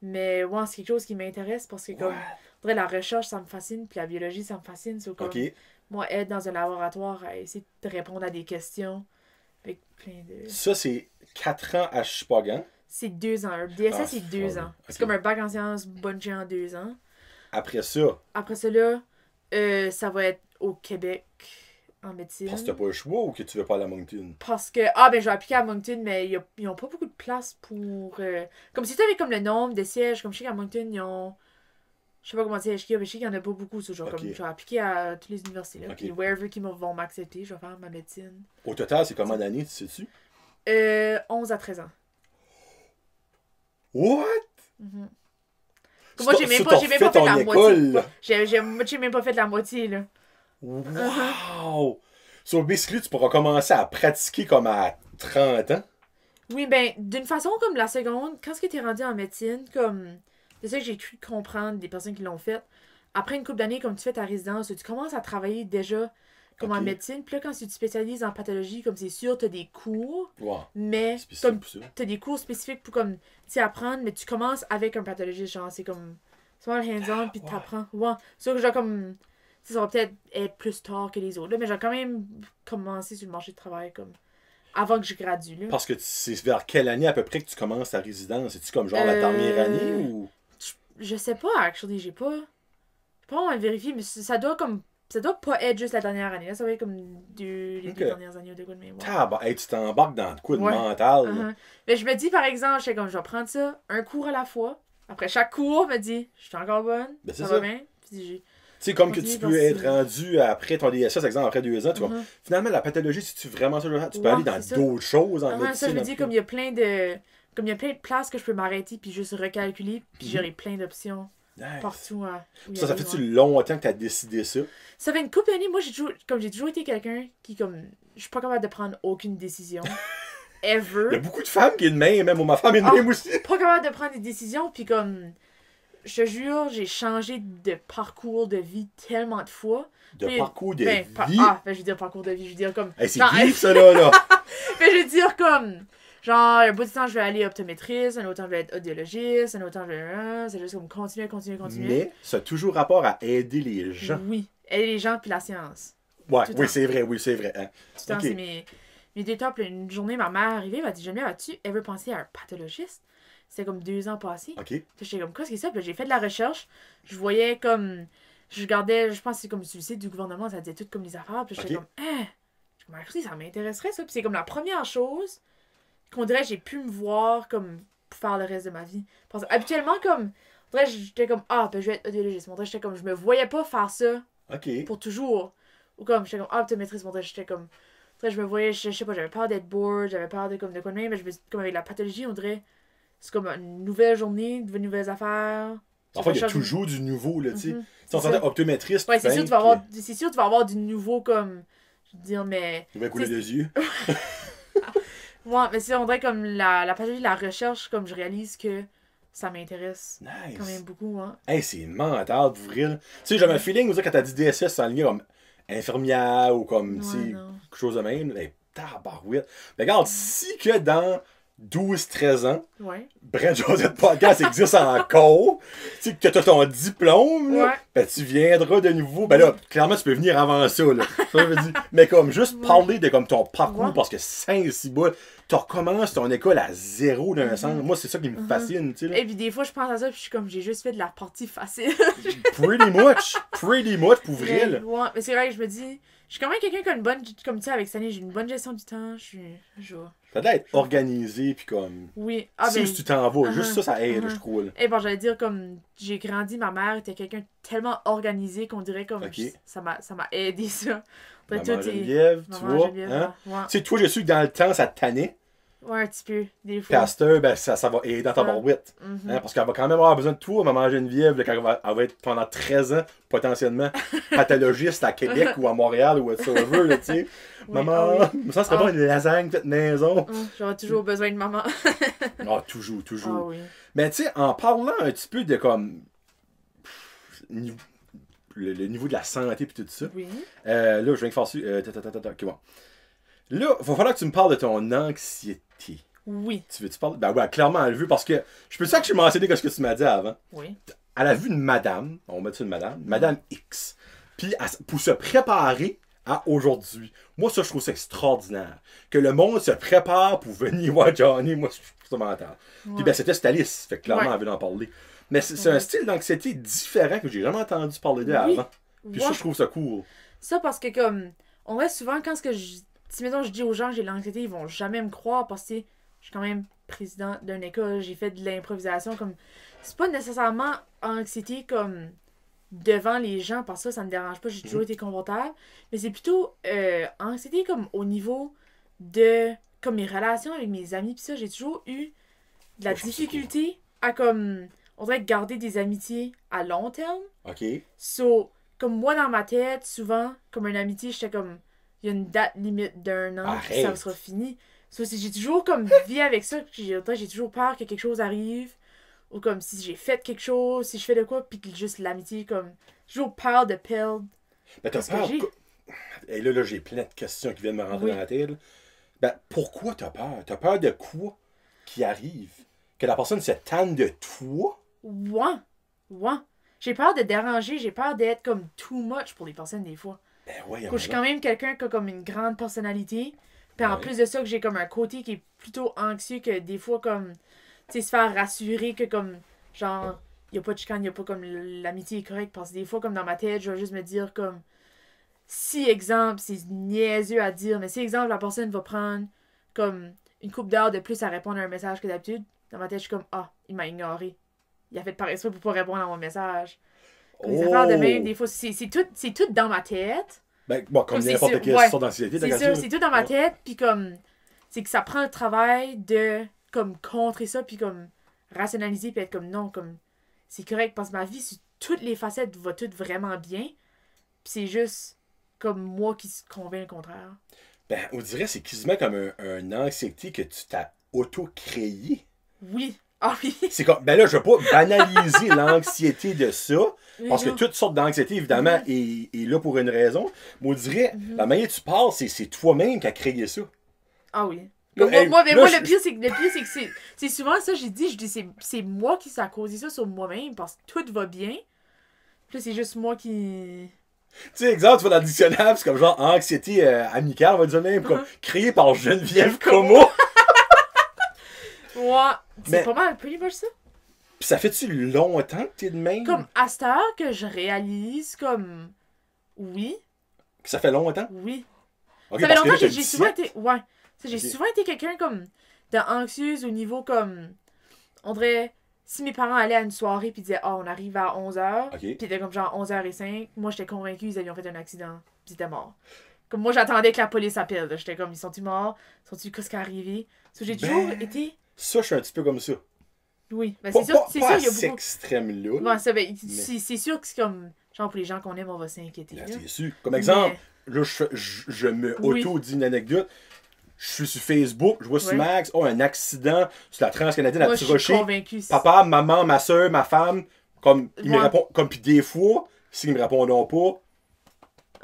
Mais ouais, c'est quelque chose qui m'intéresse parce que comme... La recherche, ça me fascine, puis la biologie, ça me fascine. So, comme, moi, être dans un laboratoire à essayer de répondre à des questions avec plein de... Ça, c'est 4 ans à Shippagan? C'est 2 ans. Un DSS, c'est 2 ans. C'est comme un bac en sciences bungee en 2 ans. Après ça? Après ça, là, ça va être au Québec, en médecine. Parce que t'as pas le choix ou que tu veux pas aller à Moncton? Parce que, je vais appliquer à Moncton, mais ils ont pas beaucoup de place pour... Comme si tu avais comme le nombre de sièges, comme je sais qu'à Moncton, ils ont... Je sais pas comment c'est HK, mais je sais qu'il y en a pas beaucoup. Genre, comme, je vais appliquer à toutes les universités. Là, puis wherever qui vont m'accepter, je vais faire ma médecine. Au total, c'est combien d'années, tu sais-tu? 11 à 13 ans. What? Moi, j'ai même pas fait la moitié. J'ai même pas fait la moitié, là. Wow! So, basically, tu pourras commencer à pratiquer comme à 30 ans? Oui, ben, d'une façon comme la seconde, quand tu es rendu en médecine, comme... C'est ça que j'ai cru comprendre des personnes qui l'ont fait. Après une couple d'années, comme tu fais ta résidence, tu commences à travailler déjà comme en médecine. Puis là, quand tu te spécialises en pathologie, comme c'est sûr, tu as des cours. Mais comme tu as des cours spécifiques pour comme apprendre, mais tu commences avec un pathologiste. Genre, c'est comme. C'est pas le hands-on, puis tu apprends. Ouais. C'est sûr que genre comme. Ça va peut-être être plus tard que les autres. Là, mais j'ai quand même commencé sur le marché de travail comme. Avant que je gradue. Là. Parce que c'est vers quelle année à peu près que tu commences ta résidence? C'est-tu comme genre la dernière année ou. Je sais pas, actually, j'ai pas vraiment vérifié, mais ça doit pas être juste la dernière année. Là, ça va être comme les 2 dernières années ou de quoi de mémoire. Tu t'embarques dans de quoi de mental. Mais je me dis, par exemple, je vais prendre ça un cours à la fois. Après chaque cours, je me dis, je suis encore bonne, ça va bien. Tu sais, comme que tu peux être rendu après ton DSS, exemple, après 2 ans, tu vois. Finalement, la pathologie, si tu vraiment ça, tu peux aller dans d'autres choses en médecine. Ça, je me dis, comme il y a plein de places que je peux m'arrêter puis juste recalculer, puis j'aurai plein d'options partout. Ça fait-tu longtemps que tu as décidé ça? Ça fait une couple d'années. Moi, j'ai toujours été quelqu'un qui, comme, je suis pas capable de prendre aucune décision. Ever. Il y a beaucoup de femmes qui est de même, ma femme est de même aussi. Pas capable de prendre des décisions, puis comme, je te jure, j'ai changé de parcours de vie tellement de fois. Parcours de vie? Je veux dire parcours de vie, je veux dire comme... c'est vif, ça, là! Mais je veux dire comme... Genre, un bout de temps, je vais aller optométriste, un autre temps, je vais être audiologiste, un autre temps, je vais... C'est juste comme continuer. Mais ça a toujours rapport à aider les gens. Oui, aider les gens puis la science. Oui, c'est vrai. Hein. Tout le temps, c'est mes 2 tops. Une journée, ma mère est arrivée, elle m'a dit, Geneviève, as-tu ever pensé à un pathologiste? C'était comme 2 ans passés. Puis j'étais comme, qu'est-ce que c'est ça? Puis j'ai fait de la recherche. Je voyais comme... Je regardais, je pense que c'est comme sur le site du gouvernement, ça disait tout comme les affaires. Puis j'étais comme, ça m'intéresserait ça. Puis c'est comme la première chose qu'on dirait j'ai pu me voir comme pour faire le reste de ma vie. Parce que habituellement, comme, on dirait j'étais comme, je vais être audiologiste. On dirait j'étais comme, je me voyais pas faire ça pour toujours. Ou comme, j'étais comme, optométriste. On dirait j'étais comme, je me voyais, je sais pas, j'avais peur d'être bored, j'avais peur de quoi de même, mais comme avec la pathologie, on dirait, c'est comme une nouvelle journée, de nouvelles affaires. En fait, il y a toujours du nouveau, là, tu sais. Si on s'entend optométriste, c'est sûr que tu vas avoir du nouveau, comme, je veux dire, mais... Il va couler des yeux. Ouais, mais c'est on dirait comme la pathologie de la recherche, comme je réalise que ça m'intéresse Nice. quand même beaucoup, hein. Hey, c'est mental, pour vrai. Tu sais, j'avais un feeling, quand t'as dit DSS, ça ligne comme infirmière ou comme, tu sais, quelque chose de même. Hey, tabarouette. Mais regarde, si que dans 12-13 ans, Ouais. Brent Josette Podcast existe encore, tu sais, que t'as ton diplôme, là, Ouais. ben tu viendras de nouveau. Ben là, clairement, tu peux venir avant ça, là. Ça veut dire, mais comme, juste parler de comme ton parcours, parce que 5-6 bouts, tu recommences ton école à zéro d'un sens. Moi, c'est ça qui me fascine, tu sais. Là. Et puis des fois, je pense à ça, puis je suis comme, j'ai juste fait de la partie facile. Pretty much, pour vrai, là. Ouais, mais c'est vrai que je me dis, je suis quand même quelqu'un qui a une bonne, comme tu sais, avec cette année, j'ai une bonne gestion du temps, je Ça doit être organisé, puis comme... Oui. si tu t'en vas, juste ça aide, je trouve. Là. Et bon, j'allais dire, comme, j'ai grandi, ma mère était quelqu'un de tellement organisé qu'on dirait comme, ça m'a aidé, ça. Maman Geneviève, tu vois, hein? Ouais. Tu sais, toi, je suis que dans le temps, ça te tannait. Ouais, un petit peu, des fois. Pasteur, ben, ça va aider dans ta barouette. Hein, parce qu'elle va quand même avoir besoin de toi, maman Geneviève, là, quand elle va être pendant 13 ans, potentiellement, pathologiste à Québec ou à Montréal ou whatsoever, là, tu sais. Maman, ça serait pas une lasagne faite maison. J'aurais toujours besoin de maman. Toujours. Ah oui. Mais tu sais, en parlant un petit peu de comme le niveau de la santé et tout ça, oui. Là, je viens de faire ça. Ok, bon. Là, il va falloir que tu me parles de ton anxiété. Oui. Tu veux-tu parler? Ben ouais, clairement, elle le veut parce que je peux dire que je suis mentionné ce que tu m'as dit avant. Oui. Elle a vu une madame, on met ça une madame, Madame X. Puis pour se préparer à aujourd'hui. Moi, ça, je trouve ça extraordinaire. Que le monde se prépare pour venir voir Johnny, moi, je trouve ça mental. Ouais. Puis ben, c'était Stalis, fait que clairement, elle veut en parler. Mais c'est un style d'anxiété différent que j'ai jamais entendu parler d'elle avant. Puis ça, je trouve ça cool. Ça, parce que comme, on voit souvent quand si mettons, je dis aux gens que j'ai de l'anxiété, ils vont jamais me croire parce que je suis quand même présidente d'une école, j'ai fait de l'improvisation, comme, c'est pas nécessairement anxiété comme devant les gens, parce que ça me dérange pas, j'ai toujours été confortable, mais c'est plutôt anxiété comme au niveau de comme mes relations avec mes amis, pis ça, j'ai toujours eu de la difficulté à comme, on dirait garder des amitiés à long terme. OK. So, comme moi dans ma tête, souvent, comme une amitié, j'étais comme, il y a une date limite d'1 an, puis ça sera fini. So, j'ai toujours comme vécu avec ça, j'ai toujours peur que quelque chose arrive, ou comme si j'ai fait quelque chose, si je fais de quoi, puis que juste l'amitié, comme, j'ai toujours peur de perdre. Mais t'as peur. Et là, j'ai plein de questions qui viennent me rentrer dans la tête. Ben, pourquoi t'as peur? T'as peur de quoi qui arrive? Que la personne se tanne de toi? Ouais. J'ai peur de déranger, j'ai peur d'être comme too much pour les personnes des fois. Ben ouais, je suis quand même quelqu'un qui a comme une grande personnalité. Puis en plus de ça, que j'ai comme un côté qui est plutôt anxieux, que des fois comme, tu sais, se faire rassurer que comme, genre, y a pas de chicane, y a pas comme l'amitié est correcte. Parce que des fois, comme dans ma tête, je vais juste me dire comme, si exemple, c'est niaiseux à dire, mais si exemple, la personne va prendre comme une couple d'heures de plus à répondre à un message que d'habitude, dans ma tête, je suis comme, il m'a ignoré. Il a fait par exprès pour pas répondre à mon message. Comme les affaires de même, des fois, c'est tout dans ma tête. Ben, bon, comme n'importe quelle sorte d'anxiété. C'est ça, c'est tout dans ma tête, puis comme, c'est que ça prend le travail de, comme, contrer ça, puis comme, rationaliser, puis être comme, non, comme, c'est correct, parce que ma vie, sur toutes les facettes, va tout vraiment bien, puis c'est juste, comme, moi qui se convainc le contraire. Ben, on dirait c'est quasiment comme un anxiété que tu t'as auto-créé. Oui. Ah oui. C'est comme, ben là, je veux pas banaliser l'anxiété de ça, parce que toutes sortes d'anxiété, évidemment, est là pour une raison. Mais on dirait, la manière dont tu parles, c'est toi-même qui as créé ça. Ah oui. Le pire, c'est que c'est souvent ça, je dis c'est moi qui s'est causé ça sur moi-même, parce que tout va bien. Puis là, c'est juste moi qui... Tu sais, exemple, tu vas dans le dictionnaire, c'est comme genre anxiété amicale, on va dire même, comme créé par Geneviève Como. Ouais, c'est pas mal, pretty much ça. Pis ça fait-tu longtemps que t'es de même? Comme, à cette heure que je réalise, comme, oui. Que ça fait longtemps? Oui. Okay, ça fait longtemps que j'ai souvent été, j'ai souvent été quelqu'un, comme, d'anxieuse au niveau, comme, on dirait, si mes parents allaient à une soirée pis disaient, on arrive à 11h, pis c'était comme genre 11h05, moi j'étais convaincue qu'ils avaient fait un accident, pis ils étaient morts. Comme moi j'attendais que la police appelle, j'étais comme, ils sont-ils morts? Sont-ils qu'est-ce qui est arrivé? J'ai toujours été... Ça, je suis un petit peu comme ça. Oui, ben c'est sûr, il y a beaucoup... extrême-là. Ouais, ça, ben, c'est sûr que c'est comme... Genre, pour les gens qu'on aime, on va s'inquiéter. C'est sûr. Comme exemple, là, je me auto-dis une anecdote. je suis sur Facebook, je vois sur Ouais. Max, oh, un accident sur la Transcanadienne à Moi, je Petit suis Rocher. convaincue. Papa, maman, ma soeur, ma femme, comme ils me Ouais. répondent, comme puis des fois, s'ils me répondent pas,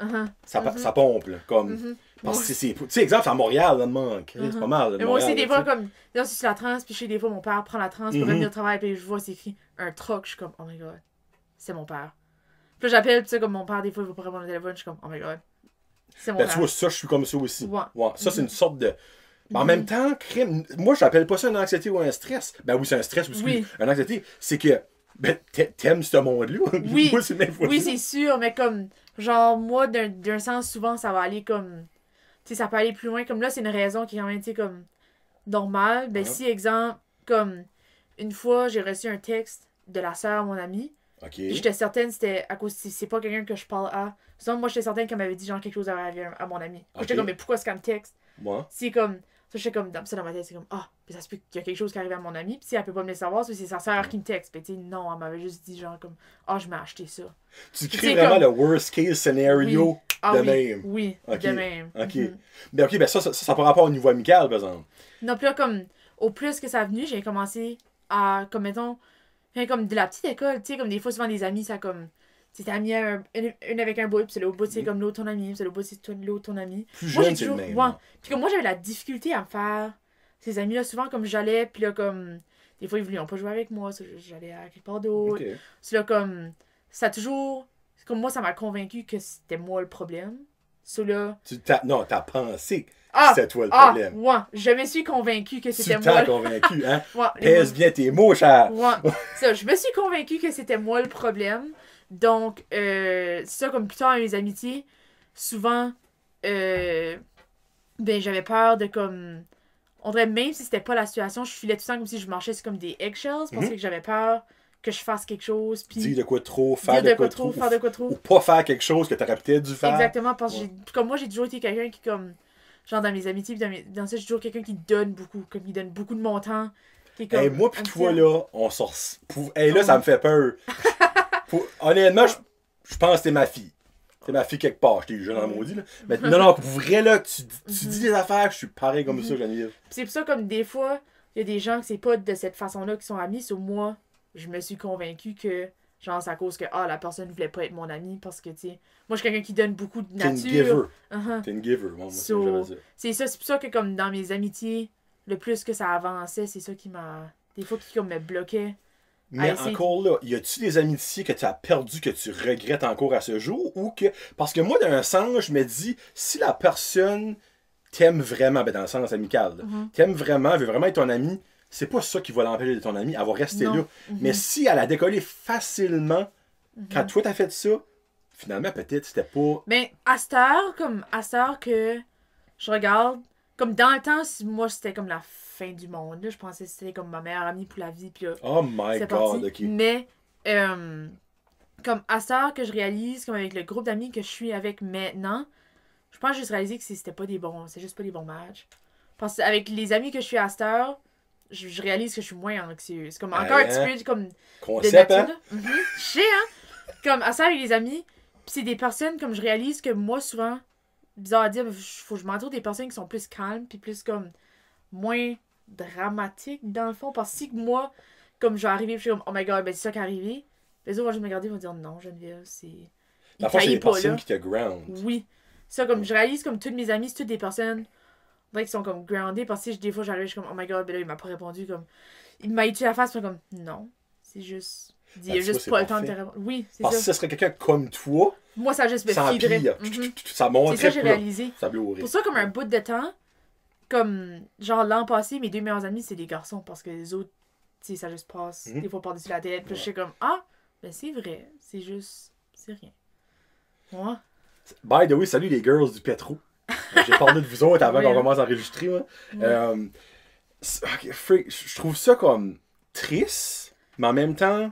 Uh-huh. ça pompe, là, comme. Mhm. Parce Moi que c'est. Tu sais, exemple, c'est à Montréal, là, de manque. C'est pas mal. là, de Mais moi aussi, Montréal, des là, fois, tu sais. comme, là, je suis sur la trans, puis je sais, des fois, mon père prend la trans pour revenir au travail, puis je vois, c'est écrit un truck, je suis comme, oh my god, c'est mon père. Puis là, j'appelle, puis tu sais, comme mon père, des fois, il va pas répondre au téléphone, je suis comme, oh my god, c'est mon Ben, père. tu vois, ça, je suis comme ça aussi. Ouais. Ça, c'est une sorte de. Mais en même temps, crime, moi, j'appelle pas ça une anxiété ou un stress. Ben oui, c'est un stress aussi. Oui. Une anxiété, c'est que. Ben, t'aimes ce monde-là. Oui, Moi, c'est même pas oui, ça. c'est sûr, mais comme, genre, moi, d'un sens, souvent, ça va aller comme, tu sais, ça peut aller plus loin. Comme là, c'est une raison qui est quand même, tu sais, comme, normale. Ben, Ouais. si, exemple, comme, une fois, j'ai reçu un texte de la sœur de mon ami, Ok. puis j'étais certaine c'était à cause, c'est pas quelqu'un que je parle à. Sinon, moi, j'étais certaine qu'elle m'avait dit, genre, quelque chose à mon ami. Ok. J'étais comme, mais pourquoi est-ce qu'elle me texte? Moi. C'est comme, ça, j'étais comme, dans ma tête, c'est comme, ah, puis ça se peut qu'il y a quelque chose qui arrive à mon ami, puis si elle peut pas me le savoir, c'est sa sœur qui me texte. Puis tu sais, non, elle m'avait juste dit, genre, comme, ah, je m'ai acheté ça. Tu C'est crées vraiment comme- le worst case scenario Oui. Ah de oui, même. oui, Ok. de même. Ok. Mhm. Ben, ok, ben ça par rapport au niveau amical, par exemple. Non, puis là, comme, au plus que ça a venu, j'ai commencé à, comme, mettons, comme de la petite école, tu sais, comme des fois, souvent, des amis, ça, comme, tu sais, t'es ami à une avec un bout, puis c'est l'autre bout, c'est comme l'autre ton ami, puis c'est l'autre bout, c'est l'autre ton ami. Plus Moi, jeune, j'ai c'est le toujours, même. ouais. hein. Puis comme moi, j'avais la difficulté à me faire ces amis-là, souvent, comme j'allais, puis là, comme, des fois, ils voulaient pas jouer avec moi, ça, j'allais à quelque part d'autre. Ok. C'est là, comme, ça a toujours, comme moi, ça m'a convaincu que c'était moi le problème. Là, Non, t'as pensé que ah, c'était toi le problème. ouais, je me suis convaincu que c'était Tu moi. t'as convaincu, hein? Ouais, Pèse bien tes mots, cher. ouais. Ça, je me suis convaincu que c'était moi le problème. Donc, c'est ça, comme plus tard dans mes amitiés, souvent, ben, j'avais peur de comme. On dirait même si c'était pas la situation, je filais tout le temps comme si je marchais sur comme des eggshells parce que j'avais peur que je fasse quelque chose. Puis Dire de quoi trop, faire dire de quoi trop. faire de quoi trop. Ou pas faire quelque chose que t'aurais peut-être dû faire. Exactement, parce que Ouais. comme moi, j'ai toujours été quelqu'un qui, comme, genre dans mes amitiés, puis dans ça, j'ai toujours quelqu'un qui donne beaucoup, comme qui donne beaucoup de mon temps. Qui est comme, Hey, moi pis un toi, petit- là, on sort. Hey, là, ça me fait peur. Honnêtement, je pense que t'es ma fille. T'es ma fille quelque part. Je t'ai jeune en maudit, là. Mais non, pour vrai, là, tu dis des affaires, je suis pareil comme ça, Geneviève. Puis c'est pour ça, comme des fois, il y a des gens que c'est pas de cette façon-là qui sont amis. Sur moi, je me suis convaincue que, genre, c'est à cause que, la personne voulait pas être mon ami parce que, tu sais, moi, je suis quelqu'un qui donne beaucoup de T'es une nature. giver. Uh-huh. T'es une giver, moi, c'est So, ce que j'allais dire. c'est ça, c'est pour ça que, comme dans mes amitiés, le plus que ça avançait, c'est ça qui m'a. Des fois, qui, comme, me bloquait. Mais essayer de- encore là, y a-tu des amitiés que tu as perdues que tu regrettes encore à ce jour ou que. Parce que moi, d'un sens, je me dis, si la personne t'aime vraiment, ben dans le sens amical, là, t'aime vraiment, veut vraiment être ton ami, c'est pas ça qui va l'empêcher d'être ton ami, elle va rester Non. là. Mais si elle a décollé facilement, quand toi t'as fait ça, finalement, peut-être c'était pas. Mais à cette heure que je regarde, comme dans le temps, moi, c'était comme la fin du monde. Là, je pensais que c'était comme ma meilleure amie pour la vie. Puis là, Oh my c'est god, parti. ok. Mais, comme à cette heure que je réalise, comme avec le groupe d'amis que je suis avec maintenant, je pense juste réaliser que c'était pas des bons, c'est juste pas des bons matchs. Parce qu'avec les amis que je suis à cette heure, je réalise que je suis moins anxieuse. Comme encore un petit peu comme de Concept, nature, hein? là. Je sais, hein? Comme à ça avec les amis, pis c'est des personnes, comme je réalise que moi, souvent, bizarre à dire, faut que je m'entoure des personnes qui sont plus calmes, puis plus comme moins dramatiques dans le fond. Parce que si moi, comme je vais arriver, puis je suis comme, oh my god, ben c'est ça qui est arrivé, les autres vont juste me regarder et vont dire, non, Geneviève, c'est. Dans le fond, c'est des pas, personnes là. qui te ground. Oui. Ça, comme je réalise, comme toutes mes amies, c'est toutes des personnes qui sont comme groundées, parce que des fois, j'arrive, je suis comme, oh my god, ben là, il m'a pas répondu, comme. Il m'a étudié la face, puis comme, non, c'est juste. Il a tu vois, juste c'est pas le temps de te parfait. répondre. Oui, c'est Parce que ça. ce serait quelqu'un comme toi, Moi, ça juste me ça fiderait. empire. Mhm. Ça montrait C'est ça que j'ai plus là. réalisé. Ça blurrait. Pour ça, comme un bout de temps, comme, genre l'an passé, mes deux meilleurs amis, c'est des garçons, parce que les autres, tu sais, ça juste passe des fois par-dessus la tête. Puis je suis comme, ben c'est vrai, c'est juste, c'est rien. Ouais. By the way, salut les girls du Petro. J'ai parlé de vous autres avant Oui, qu'on hein. commence à enregistrer. Moi. Freak, je trouve ça comme triste, mais en même temps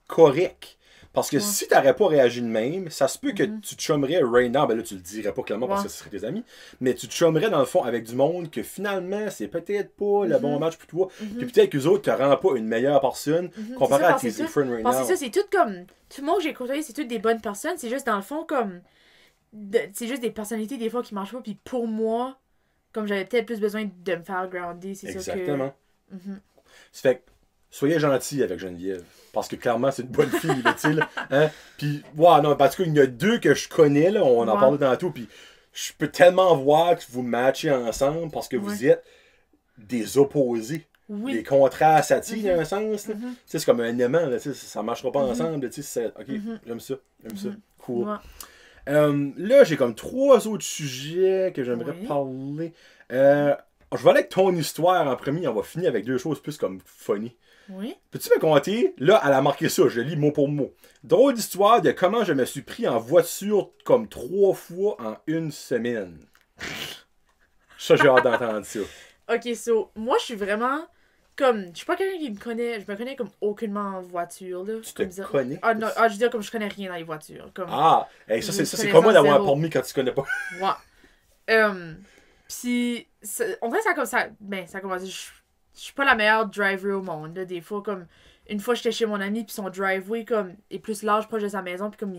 correct. Parce que si t'aurais pas réagi de même, ça se peut que tu te chummerais right now, ben là tu le dirais pas clairement parce que ce serait tes amis, mais tu te chummerais dans le fond avec du monde que finalement c'est peut-être pas le bon match pour toi. Puis peut-être que les autres te rendent pas une meilleure personne comparé C'est ça, à tes parce que friends right Parce now. que ça, c'est tout comme. Tout le monde que j'ai côtoyé, c'est toutes des bonnes personnes. C'est juste dans le fond comme. C'est juste des personnalités des fois qui marchent pas. Puis pour moi, comme j'avais peut-être plus besoin de me faire grounder, c'est ça que... Exactement. Mhm. Ça fait que, soyez gentils avec Geneviève. Parce que clairement, c'est une bonne fille, là, tu sais, là. Hein? Puis, ouais, non, parce qu'il y en a deux que je connais, là, on en parlait tantôt, puis je peux tellement voir que vous matchez ensemble parce que vous êtes des opposés. Oui. Des contrats s'attirent, dans un sens, là. Tu sais, c'est comme un aimant, là, tu sais, ça marchera pas ensemble, tu sais, ok, j'aime ça, cool. Ouais. Là, j'ai comme 3 autres sujets que j'aimerais parler. Je vais aller avec ton histoire en premier. On va finir avec 2 choses plus comme funny. Oui. Peux-tu me conter? Là, elle a marqué ça. Je lis mot pour mot. Drôle d'histoire de comment je me suis pris en voiture comme 3 fois en 1 semaine. Ça, j'ai hâte d'entendre ça. Ok, so, moi, je suis vraiment... Comme, je suis pas quelqu'un qui me connaît... Je me connais comme aucunement en voiture, là. Tu te connais? Ah, non, je veux dire, comme je connais rien dans les voitures. Comme, hey, ça, c'est comment d'avoir un permis quand tu connais pas? Ouais. Pis, on dirait que ça comme ça... Ben, ça commence... Je suis pas la meilleure driver au monde, là. Des fois, comme... Une fois, j'étais chez mon ami, puis son driveway, comme, est plus large, proche de sa maison, puis comme,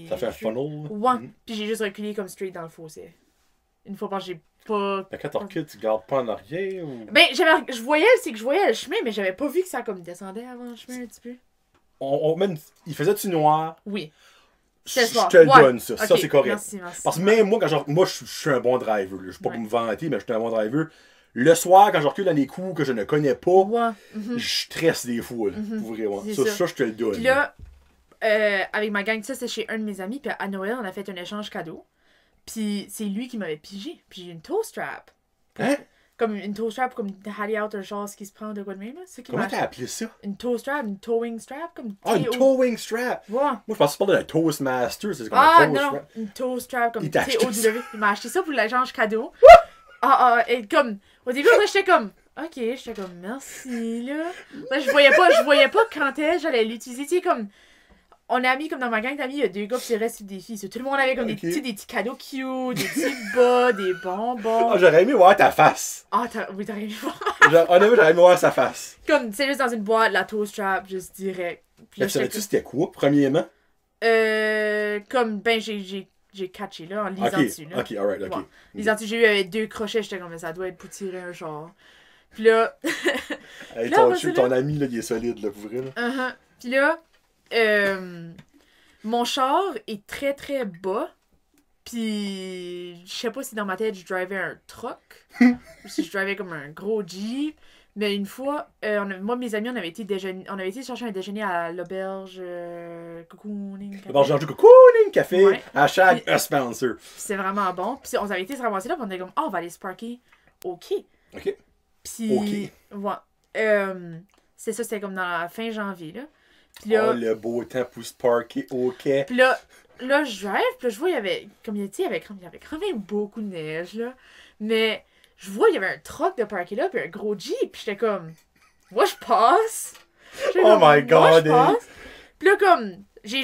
ça fait un funnel, là? Ouais. Puis j'ai juste reculé, comme, straight dans le fossé. Une fois, parce que j'ai pas... Mais quand tu recules, tu gardes pas en arrière, ou... Ben, je voyais le chemin, mais j'avais pas vu que ça, comme, descendait avant le chemin, un petit peu. Il faisait-tu noir? Oui. Je te le donne, ça. Okay. Ça, c'est correct. Merci. Parce que même moi, moi, je suis un bon driver. Là. Je suis pas pour me vanter, mais je suis un bon driver. Le soir, quand je recule dans des coups que je ne connais pas, je stresse des fois. Pour vrai, ça, je te le donne. Puis là, avec ma gang, ça, c'était chez un de mes amis. Puis à Noël, on a fait un échange cadeau. Puis c'est lui qui m'avait pigé. Puis j'ai une toe strap. Hein? Comme une toe strap, comme Hattie Out, un genre qui se prend de quoi de même. Comment t'as appelé ça? Une toe strap, une towing strap. Comme une towing strap? Ouais. Moi, je pensais que tu parlais d'un Toastmaster. C'est comme un toe non, strap. une toe strap, comme T-O-W. Il m'a acheté ça pour l'échange cadeau. Et comme, au début, j'étais comme, ok, j'étais comme, merci, là. Là, je voyais pas quand j'allais l'utiliser. Tu sais, comme, on a mis, comme dans ma gang d'amis, il y a 2 gars, puis le reste, c'est des filles. Tout le monde avait comme des petits cadeaux cute, des petits bas, des bonbons. J'aurais aimé voir ta face. Oui, t'aurais aimé voir. Honnêtement, j'aurais aimé voir sa face. Comme, tu sais, juste dans une boîte, la toe strap, juste direct. Puis savais-tu c'était quoi, premièrement? Comme, ben, j'ai catché, là, en lisant dessus, là. Ok, alright, ok. Lisant dessus, j'ai eu 2 crochets, j'étais comme, mais ça doit être pour tirer un genre. Puis là... hey, ton ami, là, il est solide, là, pour vrai, là. Puis là, mon char est très, très bas. Puis, je sais pas si dans ma tête, je drivais un truck. Ou si je drivais comme un gros Jeep. Mais une fois, moi et mes amis, on avait été chercher un déjeuner à l'auberge Cocooning Café. L'auberge Cocooning Café, ouais. hashtag a sponsor. C'est vraiment bon. Puis on avait été se ramasser là, puis on était comme, on va aller se parker au quai. Ok. Puis, ouais. C'est ça, c'était comme dans la fin janvier, là. Puis là, le beau temps pour se parker au quai. Puis là, je drive, puis là, je vois, il y avait quand même beaucoup de neige, là. Mais... Je vois, il y avait un truck de parké là, puis un gros Jeep, puis j'étais comme, moi je passe. Oh my god! Moi je passe. Puis là, comme, j'ai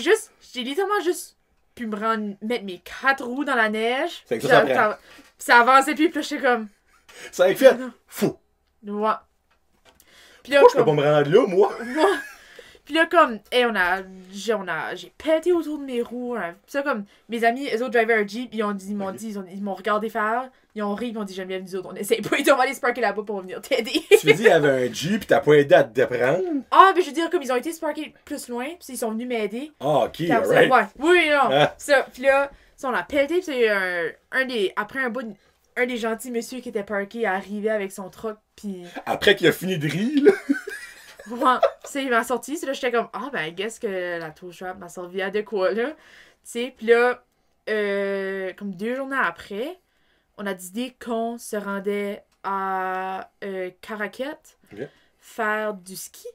littéralement juste pu mettre mes 4 roues dans la neige. C'est que ça avançait, puis là, j'étais comme. Ça a fait fou! Ouais. Puis là, pourquoi je peux pas me rendre là, moi? Puis là, comme, j'ai pété autour de mes roues. Hein. Puis ça, comme, mes amis, eux autres drivaient un Jeep, ils m'ont regardé faire, ils ont ri, ils m'ont dit, j'aime bien, nous autres, on essaye pas, ils ont allé se parker là-bas pour venir t'aider. Tu veux dire, il y avait un Jeep, pis t'as pas aidé à te prendre? Ah, mais je veux dire, comme, ils ont été se parker plus loin, puis ils sont venus m'aider. Ah, ok, alright. Ouais, oui, non. Ça, puis là, on a pété, puis c'est après un bout, un des gentils messieurs qui était parké arrivé avec son truck, puis... Après qu'il a fini de rire, là. Ouais, il m'a sorti, c'est là, j'étais comme, ben, I guess que la toe strap m'a servi à de quoi, là. Tu sais, pis là, comme 2 journées après, on a décidé qu'on se rendait à Caraquette faire du ski.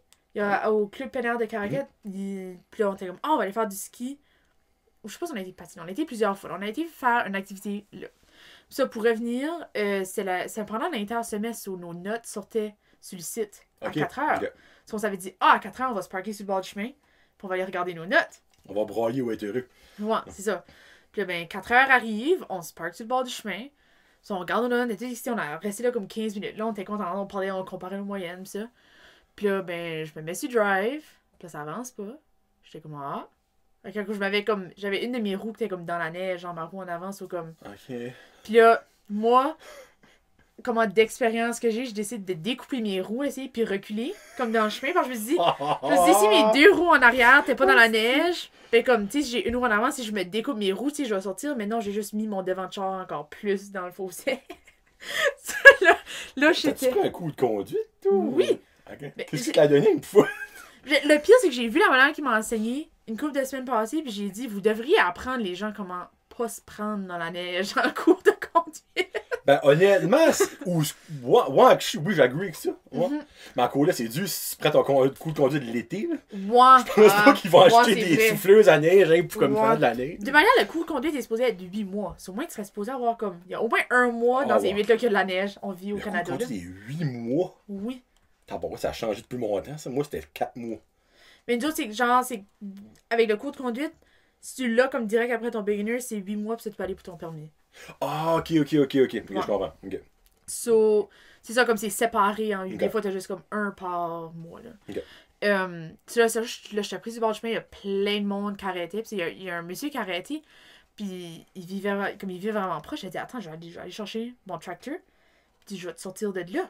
Au club plein air de Caraquette, puis là, on était comme, on va aller faire du ski. Ou je sais pas si on a été patiner, on a été plusieurs fois. On a été faire une activité là. Puis ça, pour revenir, c'est pendant l'intersemestre où nos notes sortaient sur le site à 4 heures. So, on s'avait dit, à 4 heures, on va se parker sur le bord du chemin, puis on va aller regarder nos notes. On va broyer ou être heureux. Ouais, c'est ça. Puis là, ben, 4 heures arrivent, on se parque sur le bord du chemin. So, on regarde nos notes, on a resté là comme 15 minutes. Là, on était contents, on comparait nos moyennes, pis ça. Puis là, ben, je me mets sur drive, puis là, ça avance pas. J'étais comme, Fait que j'avais une de mes roues qui était comme dans la neige, genre ma roue en avance ou comme. Ok. Puis là, moi, comment d'expérience que j'ai, je décide de découper mes roues, essayer, puis reculer, comme dans le chemin, parce que je me suis dit, si mes 2 roues en arrière, t'es pas dans la neige, fait comme, tu sais, si j'ai une roue en avant, si je me découpe mes roues, tu sais, je vais sortir, mais non, j'ai juste mis mon devant de char encore plus dans le fossé. là j'étais... T'as-tu pris un coup de conduite, toi? Oui! Okay. Qu'est-ce que tu l'as donné une fois? Le pire, c'est que j'ai vu la manière qui m'a enseigné une couple de semaines passées, puis j'ai dit, vous devriez apprendre les gens comment pas se prendre dans la neige en cours de conduite. Ben, honnêtement, oui, j'agree avec ça. Ouais. Mais encore là, c'est dur si tu prends ton coup de conduite de l'été. Je pense pas qu'ils vont acheter des souffleuses à neige pour comme faire de la neige. De manière, le coup de conduite est supposé être de 8 mois. C'est au moins que tu serais supposé avoir comme. Il y a au moins 1 mois dans ces 8 là qu'il y a de la neige. On vit au Canada. Le coup de conduite, c'est 8 mois. Oui. Bon, ça a changé depuis longtemps, ça. Moi, c'était 4 mois. Mais nous autres, c'est que genre, avec le coup de conduite, si tu l'as comme direct après ton beginner, c'est 8 mois puis tu peux aller pour ton permis. Ah, ok. Je comprends. Ok. So, c'est ça, comme c'est séparé en 8. Des fois, t'as juste comme 1 par mois, là. Ok. Là, j'étais pris du bord du chemin, il y a plein de monde qui arrêtait. Puis il y a un monsieur qui a arrêté. Puis il vivait vraiment proche. J'ai dit, attends, je vais aller chercher mon tracteur. Puis je vais te sortir de là.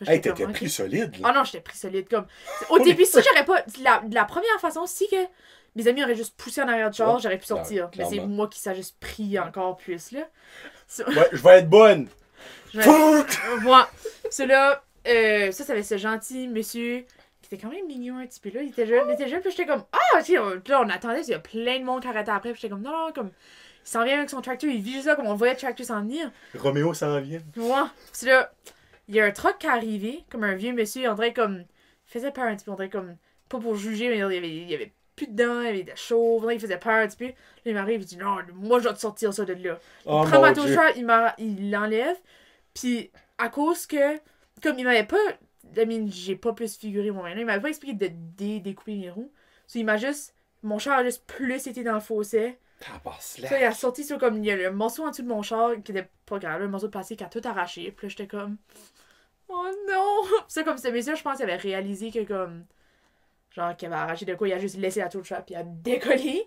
Hey, t'étais pris solide, là. Ah non, j'étais pris solide. Comme... Au début, si j'aurais pas. La première façon, si que mes amis auraient juste poussé en arrière du char, j'aurais pu sortir. Mais c'est moi qui s'est juste pris encore plus, là. Ouais, je vais être bonne. Moi. Cela, ça avait ce gentil monsieur qui était quand même mignon un petit peu, là. Il était jeune, puis j'étais comme, ah, tu sais, là, on attendait, il y a plein de monde qui arrêtait après, puis j'étais comme, non, comme. Il s'en vient avec son tracteur, il vit juste là, comme on voyait le tracteur s'en venir. Roméo s'en vient. Moi. Puis là, il y a un truck qui est arrivé, comme un vieux monsieur, on dirait comme. Il faisait peur un petit peu, on dirait comme. Pas pour juger, mais il y avait plus de dents, il y avait de chauve, il faisait peur un petit peu. Là, il m'arrive, il dit non, moi je vais te sortir ça de là. Il prend ma tow strap, il l'enlève, puis à cause que. Comme il m'avait pas. J'ai pas plus figuré moi-même, il m'avait pas expliqué de découper mes roues. So, il m'a juste. Mon char a juste plus été dans le fossé. Ça, il a sorti sur comme. Il y a le morceau en dessous de mon char qui était pas grave, le morceau de plastique qui a tout arraché. Puis là, j'étais comme. Oh non! Ça, comme ce monsieur, je pense qu'il avait réalisé que comme. Genre, qu'il avait arraché de quoi, il a juste laissé la tow trap, puis il a décollé.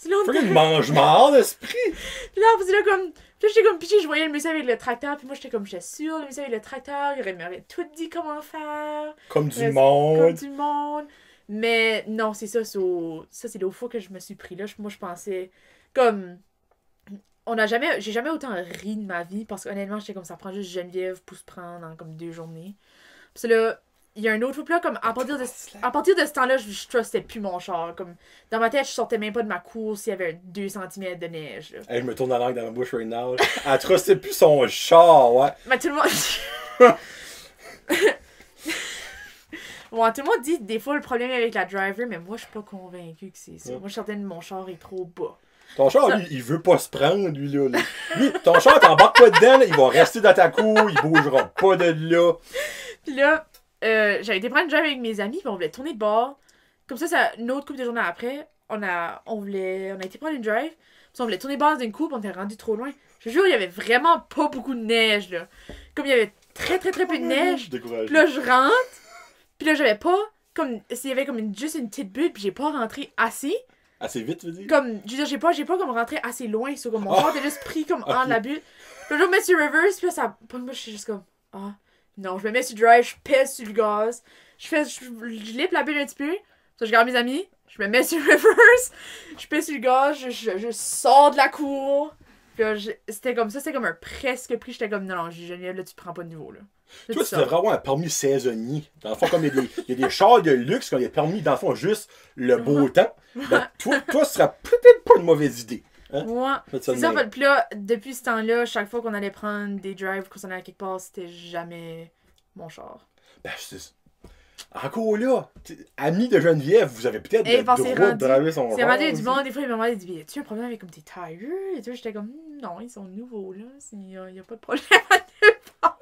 Il mange mort d'esprit! Puis là, comme. Puis j'étais comme piché, je voyais le monsieur avec le tracteur, puis moi j'étais comme, j'étais sûre, le monsieur avec le tracteur, il m'aurait tout dit comment faire. Comme du monde. Mais non, c'est ça, ça c'est l'autre fois que je me suis pris là. Moi je pensais, comme. J'ai jamais autant ri de ma vie, parce qu'honnêtement, j'étais comme, ça prend juste Geneviève pour se prendre en comme 2 journées. Puis là, il y a un autre là, comme, à partir de ce temps-là, je trustais plus mon char. Comme, dans ma tête, je sortais même pas de ma course s'il y avait 2 cm de neige. Là. Hey, je me tourne la langue dans ma bouche right now. Elle trustait plus son char, ouais. Mais tout le monde. Bon, tout le monde dit des fois le problème avec la driver, mais moi je suis pas convaincue que c'est ça. Moi je suis certaine que mon char est trop bas. Ton char, lui, il veut pas se prendre, lui, là. Lui, ton char, t'embarques pas dedans, là, il va rester dans ta cour, il bougera pas de là. Puis là, j'avais été prendre une drive avec mes amis, puis on voulait tourner de bord. Comme ça, une autre couple de journées après, on a été prendre une drive, puis on voulait tourner de bord d'une coupe, on était rendu trop loin. Je te jure, il y avait vraiment pas beaucoup de neige, là. Comme il y avait très très très peu de neige. Puis là, je rentre, puis là, j'avais pas, comme, il y avait comme juste une petite bulle, puis j'ai pas rentré assez. Assez vite, tu veux dire? Comme, je veux dire, j'ai pas comme rentré assez loin, sur comme mon corps était juste pris comme en la bulle. Puis là, je me mets sur reverse, puis là, ça. Moi, je suis juste comme, ah, non, je me mets sur drive, je pèse sur le gaz, je lippe la bulle un petit peu, ça, je garde mes amis, je me mets sur reverse, je pèse sur le gaz, je sors de la cour. Puis là, c'était comme ça, c'était comme un presque prix, j'étais comme, non, Geneviève, là, tu prends pas de niveau, là. Toi, tu devrais avoir un permis saisonnier. Dans le fond, comme il y a des chars de luxe qui ont des permis, dans le fond, juste le beau temps. Ben, toi, ce sera peut-être pas une mauvaise idée. Hein? Ouais. C'est ça, puis là, depuis ce temps-là, chaque fois qu'on allait prendre des drives, qu'on allait à quelque part, c'était jamais mon char. Ben, c'est... Encore là, ami de Geneviève, vous avez peut-être le droit de driver son char. C'est rendu du bon, des fois, il m'a dit, y a-tu un problème avec comme tes tires? Et tout, j'étais comme, non, ils sont nouveaux, là. Il y a pas de problème à nulle part.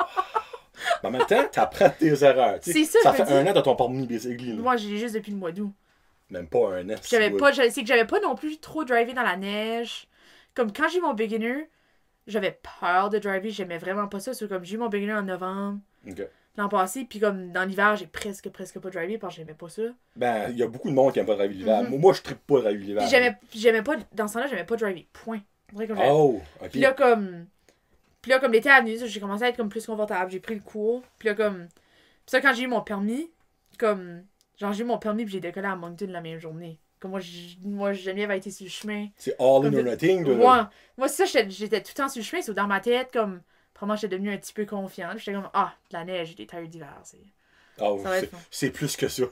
Mais en même temps, t'apprends tes erreurs. C'est ça, ça fait 1 an dans ton permis basically. Moi, j'ai juste depuis le mois d'août. Même pas 1 an. C'est que j'avais pas non plus trop drivé dans la neige. Comme quand j'ai eu mon beginner, j'avais peur de driver. J'aimais vraiment pas ça. C'est comme j'ai eu mon beginner en novembre. L'an passé. Puis comme dans l'hiver, j'ai presque pas drivé parce que j'aimais pas ça. Ben, il y a beaucoup de monde qui aime pas driver l'hiver. Moi, je trippe pas driver l'hiver. Puis j'aimais pas, dans ce temps-là, j'aimais pas driver. Point. Oh, ok. Puis là, comme. Puis là, comme l'été est venu, j'ai commencé à être comme plus confortable. J'ai pris le cours. Puis là, comme... Puis ça, quand j'ai eu mon permis, comme... Genre, j'ai eu mon permis puis j'ai décollé à Moncton la même journée. Comme moi Geneviève a été sur le chemin. C'est all in or nothing, là. Ouais. Moi, c'est ça, j'étais tout le temps sur le chemin. C'est dans ma tête, comme... Probablement, j'étais devenue un petit peu confiante. J'étais comme, de la neige, des tailles d'hiver, c'est plus que ça.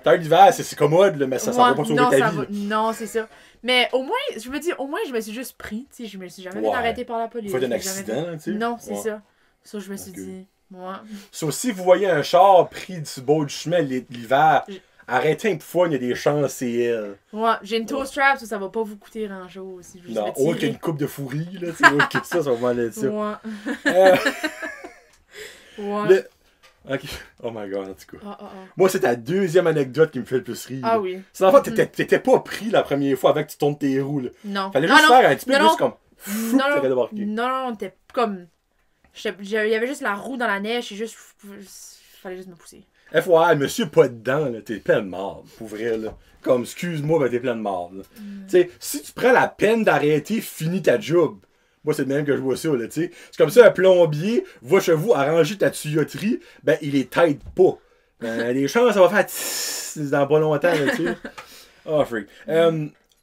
Taille d'hiver, c'est commode, là, mais ça va pas sauver ta vie. Non, c'est ça. Mais au moins, je me dis, je me suis juste pris. Tu sais, je me suis jamais fait arrêter par la police. Faut un accident, tu sais. Non, c'est ça. Ça, je me suis dit, moi. So, si vous voyez un char pris du bord du chemin l'hiver, arrêtez une fois, il y a des chances, c'est elle. Ouais, j'ai une toe strap, ça va pas vous coûter grand-chose. Si non, autre qu'une coupe de fourrie, là, tu sais, autre que ça va m'enlever de ça. Ouais. Ok. Oh my god, en tout cas. Moi, c'est ta deuxième anecdote qui me fait le plus rire. Ah oui. C'est en fait, t'étais pas pris la première fois avec que tu tournes tes roues, là. Non. Fallait juste faire un petit peu plus comme. Non, t'es comme. Il y avait juste la roue dans la neige, fallait juste me pousser. FYI, monsieur pas dedans, là, t'es plein de marde, pour vrai, là. Comme, excuse-moi, mais t'es plein de marde, là. Tu sais, si tu prends la peine d'arrêter, finis ta job. Moi, c'est le même que je vois ça, là, tu sais. C'est comme ça, un plombier va chez vous arranger ta tuyauterie, ben, il est t'aide pas. Les chances, ça va faire dans pas longtemps, là, tu sais. Oh, freak. Là,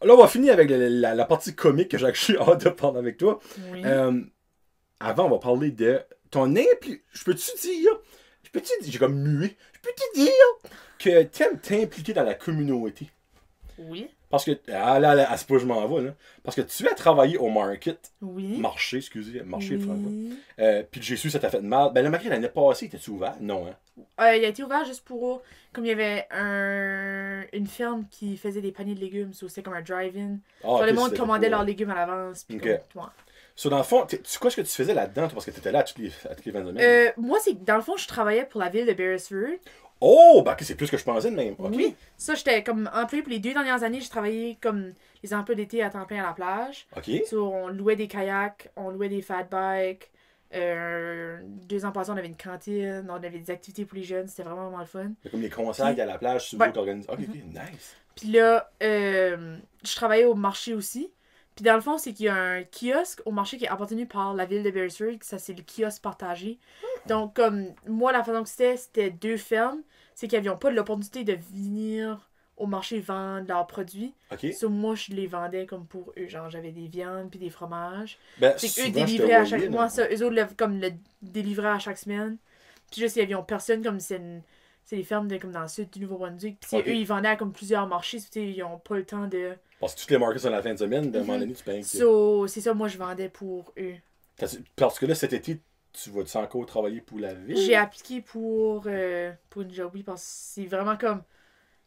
on va finir avec la partie comique que j'ai hâte de parler avec toi. Oui. Avant, on va parler de ton Je peux-tu dire, j'ai comme muet, je peux-tu dire que t'aimes t'impliquer dans la communauté? Oui. Parce que, là, à ce point, je m'en vais, là. Parce que tu as travaillé au market. Oui. Marché, oui. Franco. Puis j'ai su que ça t'a fait mal. Ben, le market l'année passée, était-tu ouvert? Non, hein? Il a été ouvert juste pour... Comme il y avait une ferme qui faisait des paniers de légumes, so c'était comme un drive-in. Genre, le monde commandait leurs légumes à l'avance. Puis comme, So, dans le fond, quoi ce que tu faisais là-dedans, toi, parce que tu étais là à toutes les 20 semaines? Moi, c'est dans le fond, je travaillais pour la ville de Beresford. Oh, ben, c'est plus que je pensais de même. Okay. Oui, ça, j'étais comme employé pour les 2 dernières années. J'ai travaillé comme les emplois d'été à temps plein à la plage. OK. So, on louait des kayaks, on louait des fat bikes. 2 ans passés, on avait une cantine, on avait des activités pour les jeunes. C'était vraiment le fun. Comme les concerts à la plage, souvent, t'organises. OK, nice. Puis là, je travaillais au marché aussi. Puis dans le fond, c'est qu'il y a un kiosque au marché qui est appartenu par la ville de Beresford. Ça, c'est le kiosque partagé. Donc, comme moi, la façon que c'était 2 fermes. C'est qu'ils n'avaient pas l'opportunité de venir au marché vendre leurs produits. OK. So, moi, je les vendais comme pour eux. Genre, j'avais des viandes puis des fromages. Ben, c'est qu'eux délivraient à chaque... Moi, ça, eux autres, le délivraient à chaque semaine. Puis juste, il y avait personne comme c'est les fermes comme dans le sud du Nouveau-Brunswick. Puis eux, ils vendaient à comme plusieurs marchés. Ils n'ont pas le temps de... Parce que toutes les markets sont à la fin de semaine, de moment donné, tu payes. So, c'est ça, moi, je vendais pour eux. Parce que là, cet été, tu vas-tu encore travailler pour la ville? J'ai appliqué pour une job, oui, parce que c'est vraiment comme...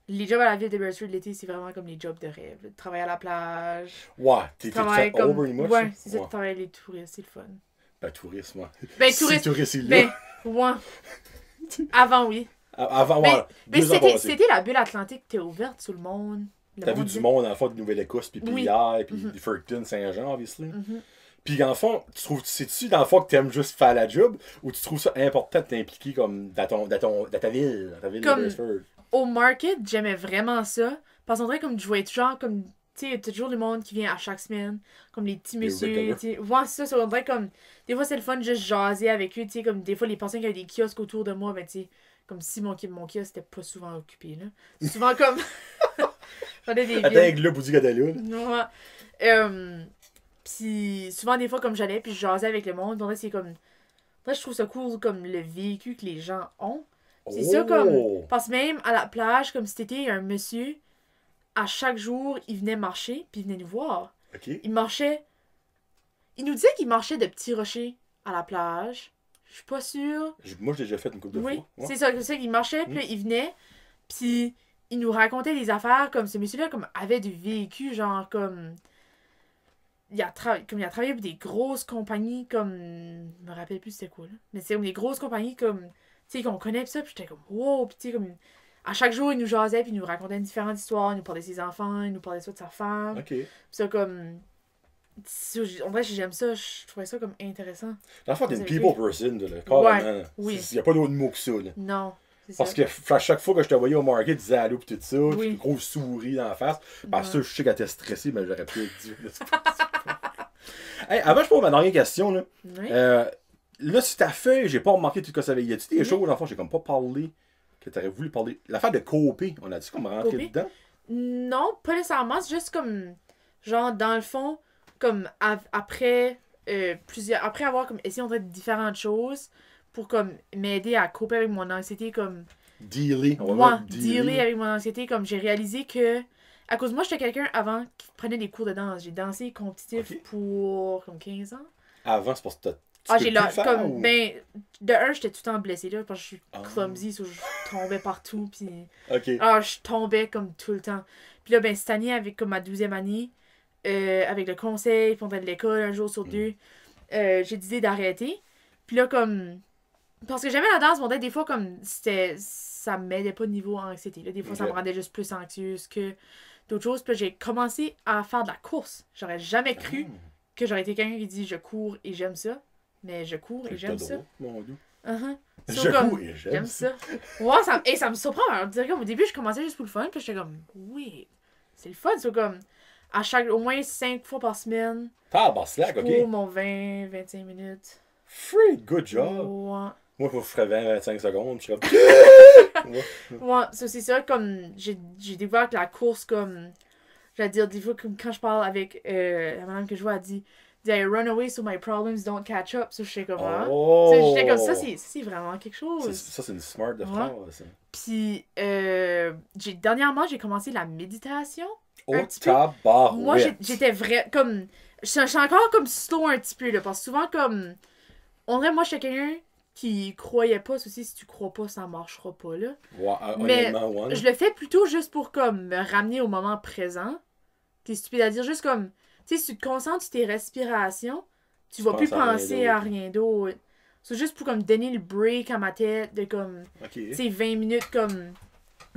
Les jobs à la ville de Beresford l'été, c'est vraiment comme les jobs de rêve. De travailler à la plage. Ouais, t'es fait comme... much. Ouais, c'est ça, de travailler avec les touristes, c'est le fun. Ben, tourisme, ouais. Ben, si tourisme, il est là. Ben, ouais. Avant, oui. Avant, ouais. Mais c'était la bulle atlantique qui était ouverte sur le monde. T'as vu du monde, en fait, de Nouvelle-Écosse, puis Pilière, puis Fredericton, Saint-Jean, obviously. Puis, en fond, c'est-tu dans le fond que t'aimes juste faire la job, ou tu trouves ça important de t'impliquer comme dans ta ville de Beresford? Au market, j'aimais vraiment ça. Parce qu'on dirait comme je voyais toujours comme... Tu sais, il y a toujours du monde qui vient à chaque semaine. Comme les petits messieurs. Ouais, c'est ça. On dirait comme... Des fois, c'est le fun de juste jaser avec eux. Tu sais, comme des fois, les personnes qui avaient des kiosques autour de moi, ben, tu sais, comme si mon kiosque était pas souvent occupé, là. Souvent comme... J'en ai des attends, là, pour dire que t'es là. Puis souvent, des fois, comme j'allais, puis je jasais avec le monde. On dirait c'est comme... Moi, je trouve ça cool, comme le vécu que les gens ont. C'est ça, comme... Parce que même à la plage, comme cet été, il y a un monsieur... À chaque jour, il venait marcher, puis il venait nous voir. Okay. Il marchait... Il nous disait qu'il marchait de petits rochers à la plage. Je suis pas sûre. Moi, je l'ai déjà fait une couple de fois. Oui, c'est ça. Il marchait, puis là, il venait, puis il nous racontait des affaires, comme ce monsieur-là comme avait du vécu, genre comme... Il a travaillé pour des grosses compagnies, comme... Je me rappelle plus c'était quoi, là. Mais c'est comme des grosses compagnies, comme... Tu sais, qu'on connaît, pis ça, puis j'étais comme... Wow! Puis tu sais, comme... À chaque jour, il nous jasait, puis il nous racontait différentes histoires. Il nous parlait de ses enfants, il nous parlait soit de sa femme. OK. Puis ça, comme... En vrai, j'aime ça. Je trouvais ça, comme, intéressant. Dans le fond, t'es une people person, là. Carrément. Ouais, oui. Il n'y a pas d'autre mot que ça, là. Non, c'est parce ça. Que à chaque fois que je te voyais au market, tu disais allô, pis tout ça. Oui. Puis gros souris dans la face. Parce que je sais qu'elle était stressée, mais j'aurais pu le dire. Hey, avant je pose ma dernière question, là. Oui. Là, sur ta feuille, j'ai pas remarqué tout ce que ça avait. Y a-tu des choses, dans le fond, j'ai comme pas parlé, que t'aurais voulu parler. L'affaire de coop, on a dit qu'on va rentrer dedans? Non, pas nécessairement. C'est juste comme, genre, dans le fond, comme après après avoir comme essayé de différentes choses pour comme m'aider à couper avec mon anxiété, comme Dealer. dealer avec mon anxiété, comme j'ai réalisé que à cause de moi j'étais quelqu'un avant qui prenait des cours de danse. J'ai dansé compétitif pour comme 15 ans. Avant, c'est parce que j'ai là comme ben de un j'étais tout le temps blessée là parce que je suis clumsy, so je tombais partout puis je tombais comme tout le temps. Puis là ben cette année avec comme ma 12e année avec le conseil pendant de l'école un jour sur deux, j'ai décidé d'arrêter. Puis là comme parce que j'aimais la danse, bon, des fois, comme, ça m'aidait pas niveau anxiété. Là. Des fois, ça me rendait juste plus anxieuse que d'autres choses. Puis j'ai commencé à faire de la course. J'aurais jamais cru que j'aurais été quelqu'un qui dit « je cours et j'aime ça ». Mais je cours et j'aime ça. Mon Dieu. Je cours et j'aime ça. Ouais, ça me surprend. Alors, au début, je commençais juste pour le fun. Puis j'étais comme « oui, c'est le fun ». C'est comme, au moins 5 fois par semaine, je cours mon 20-25 minutes. Free, good job. Ouais. Moi, il faut que je ferais 20-25 secondes. Je serais... ouais, c'est ça, comme, j'ai découvert que la course, comme, j'allais dire, des fois, comme quand je parle avec la madame que je vois, elle dit, I run away so my problems don't catch up. Ça, j'étais comme, j'étais comme, ça, c'est vraiment quelque chose. Ça, c'est une smart de phrase. Puis, dernièrement, j'ai commencé la méditation. Moi, j'étais comme, je suis encore comme slow un petit peu, là, parce que souvent, comme, on dirait, moi, j'étais quelqu'un qui croyait pas, aussi, si tu crois pas, ça marchera pas, là. Mais je le fais plutôt juste pour, comme, me ramener au moment présent. C'est stupide à dire, juste comme, tu sais, si tu te concentres sur tes respirations, tu vas plus penser à rien d'autre. C'est juste pour, comme, donner le break à ma tête de, comme, tu sais, 20 minutes, comme,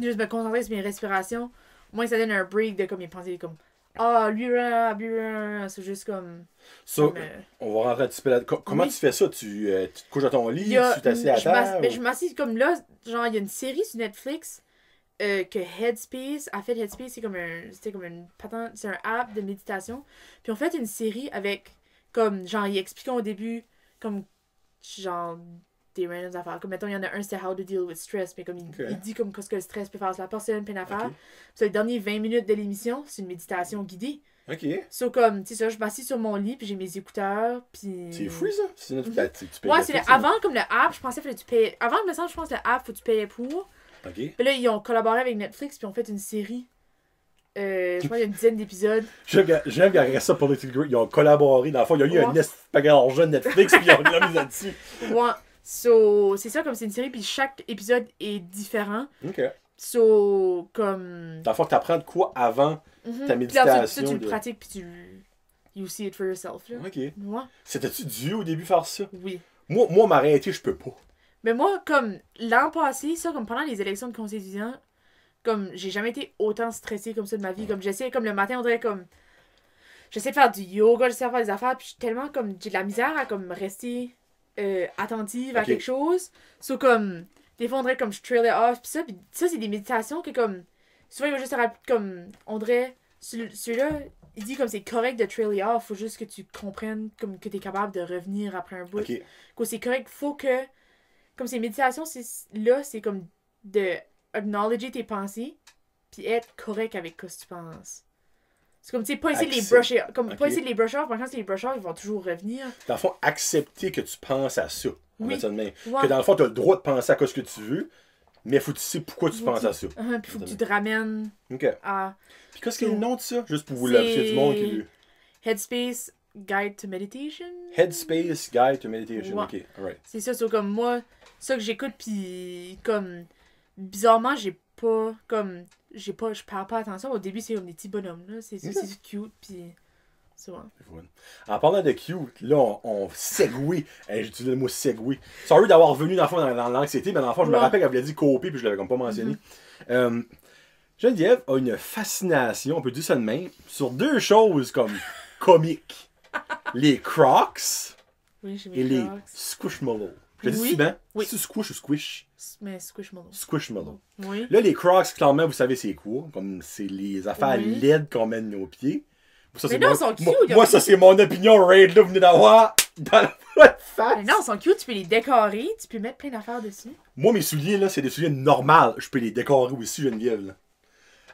juste me concentrer sur mes respirations. Au moins, ça donne un break de, comme, mes pensées, comme, c'est juste comme... on va rentrer un petit peu là. Comment tu fais ça? Tu te couches dans ton lit? Tu t'assieds à terre? Je m'assieds comme là, genre, il y a une série sur Netflix que Headspace a fait. Headspace, c'est comme une patente, c'est un app de méditation. Puis on fait une série avec, comme, genre, ils expliquent au début, comme, genre, des random affaires. Comme, mettons, il y en a un, c'est How to Deal with Stress. Mais comme, il dit comme ce que le stress peut faire sur la personne, plein d'affaires. Puis les derniers 20 minutes de l'émission, c'est une méditation guidée. So, comme, tu sais, ça, je m'assieds sur mon lit, puis j'ai mes écouteurs, puis... C'est free, ça? Sinon, tu payes. Ouais, c'est avant, comme le app, je pensais que tu payais... Avant, je pense que le app, faut que tu payais pour. Puis là, ils ont collaboré avec Netflix, puis ont fait une série. Je crois qu'il y a une dizaine d'épisodes. J'aime regarder ça pour les Group. Ils ont collaboré. Dans le fond, il y a eu un espagnol jeune Netflix, puis ils ont mis là-dessus. Ouais. So, c'est ça, comme c'est une série, puis chaque épisode est différent. So, comme... Dans le fond, tu apprends de quoi avant ta méditation. Puis tu le pratiques, puis you see it for yourself, là. Ouais. C'était-tu dur au début faire ça? Oui. Moi m'arrêter, je peux pas. Mais moi, comme, l'an passé, ça, comme pendant les élections de conseil étudiant, comme, j'ai jamais été autant stressée comme ça de ma vie. Comme, j'essaie, comme, le matin, on dirait, comme... J'essaie de faire du yoga, j'essaie de faire des affaires, puis je suis tellement, comme, j'ai de la misère à, comme, rester attentive à quelque chose. So, comme... Des fois, on dirait comme je trail it off, pis ça, c'est des méditations que comme... Souvent, il va juste te rappeler comme... On dirait... Celui-là, il dit comme c'est correct de trail it off, faut juste que tu comprennes comme que t'es capable de revenir après un bout. Que c'est correct, faut que... Comme ces méditations, c'est comme de acknowledger tes pensées, puis être correct avec ce que tu penses. C'est comme, tu sais, pas essayer de les brusher off. Comme, pas essayer de les brush off, par contre, si les brush off, ils vont toujours revenir. Dans le fond, accepter que tu penses à ça. Oui. Que dans le fond, tu as le droit de penser à ce que tu veux, mais faut que tu sais pourquoi tu penses à ça. Puis faut que tu te ramènes à... Puis qu'est-ce qu'il y a le nom de ça? Juste pour vous l'afficher du monde qui veut. Headspace Guide to Meditation. Headspace Guide to Meditation, ok, alright. C'est ça, c'est comme moi, ça que j'écoute, puis comme, bizarrement, je parle pas attention. Au début, c'est comme des petits bonhommes, là. C'est cute, puis... C'est vrai. En parlant de cute, là, on segue. J'utilise le mot segue. Sorry d'avoir venu dans l'anxiété, mais dans le fond, je me rappelle qu'elle avait dit copier, puis je l'avais comme pas mentionné. Geneviève a une fascination, on peut dire ça de même, sur deux choses comme comiques. Les Crocs et les Squishmallows. Je dis bien? C'est squish ou squish? Mais Squishmallow. Squishmallow. Oui. Là, les Crocs, clairement, vous savez c'est quoi? Comme c'est les affaires laides qu'on met de nos pieds. Ça, Mais non, ils sont cute. Moi, ça, c'est mon opinion. Raid, là, vous venez d'avoir dans la face. Mais non, ils sont cute. Tu peux les décorer. Tu peux mettre plein d'affaires dessus. Moi, mes souliers, là, c'est des souliers normaux. Je peux les décorer aussi, Geneviève, là.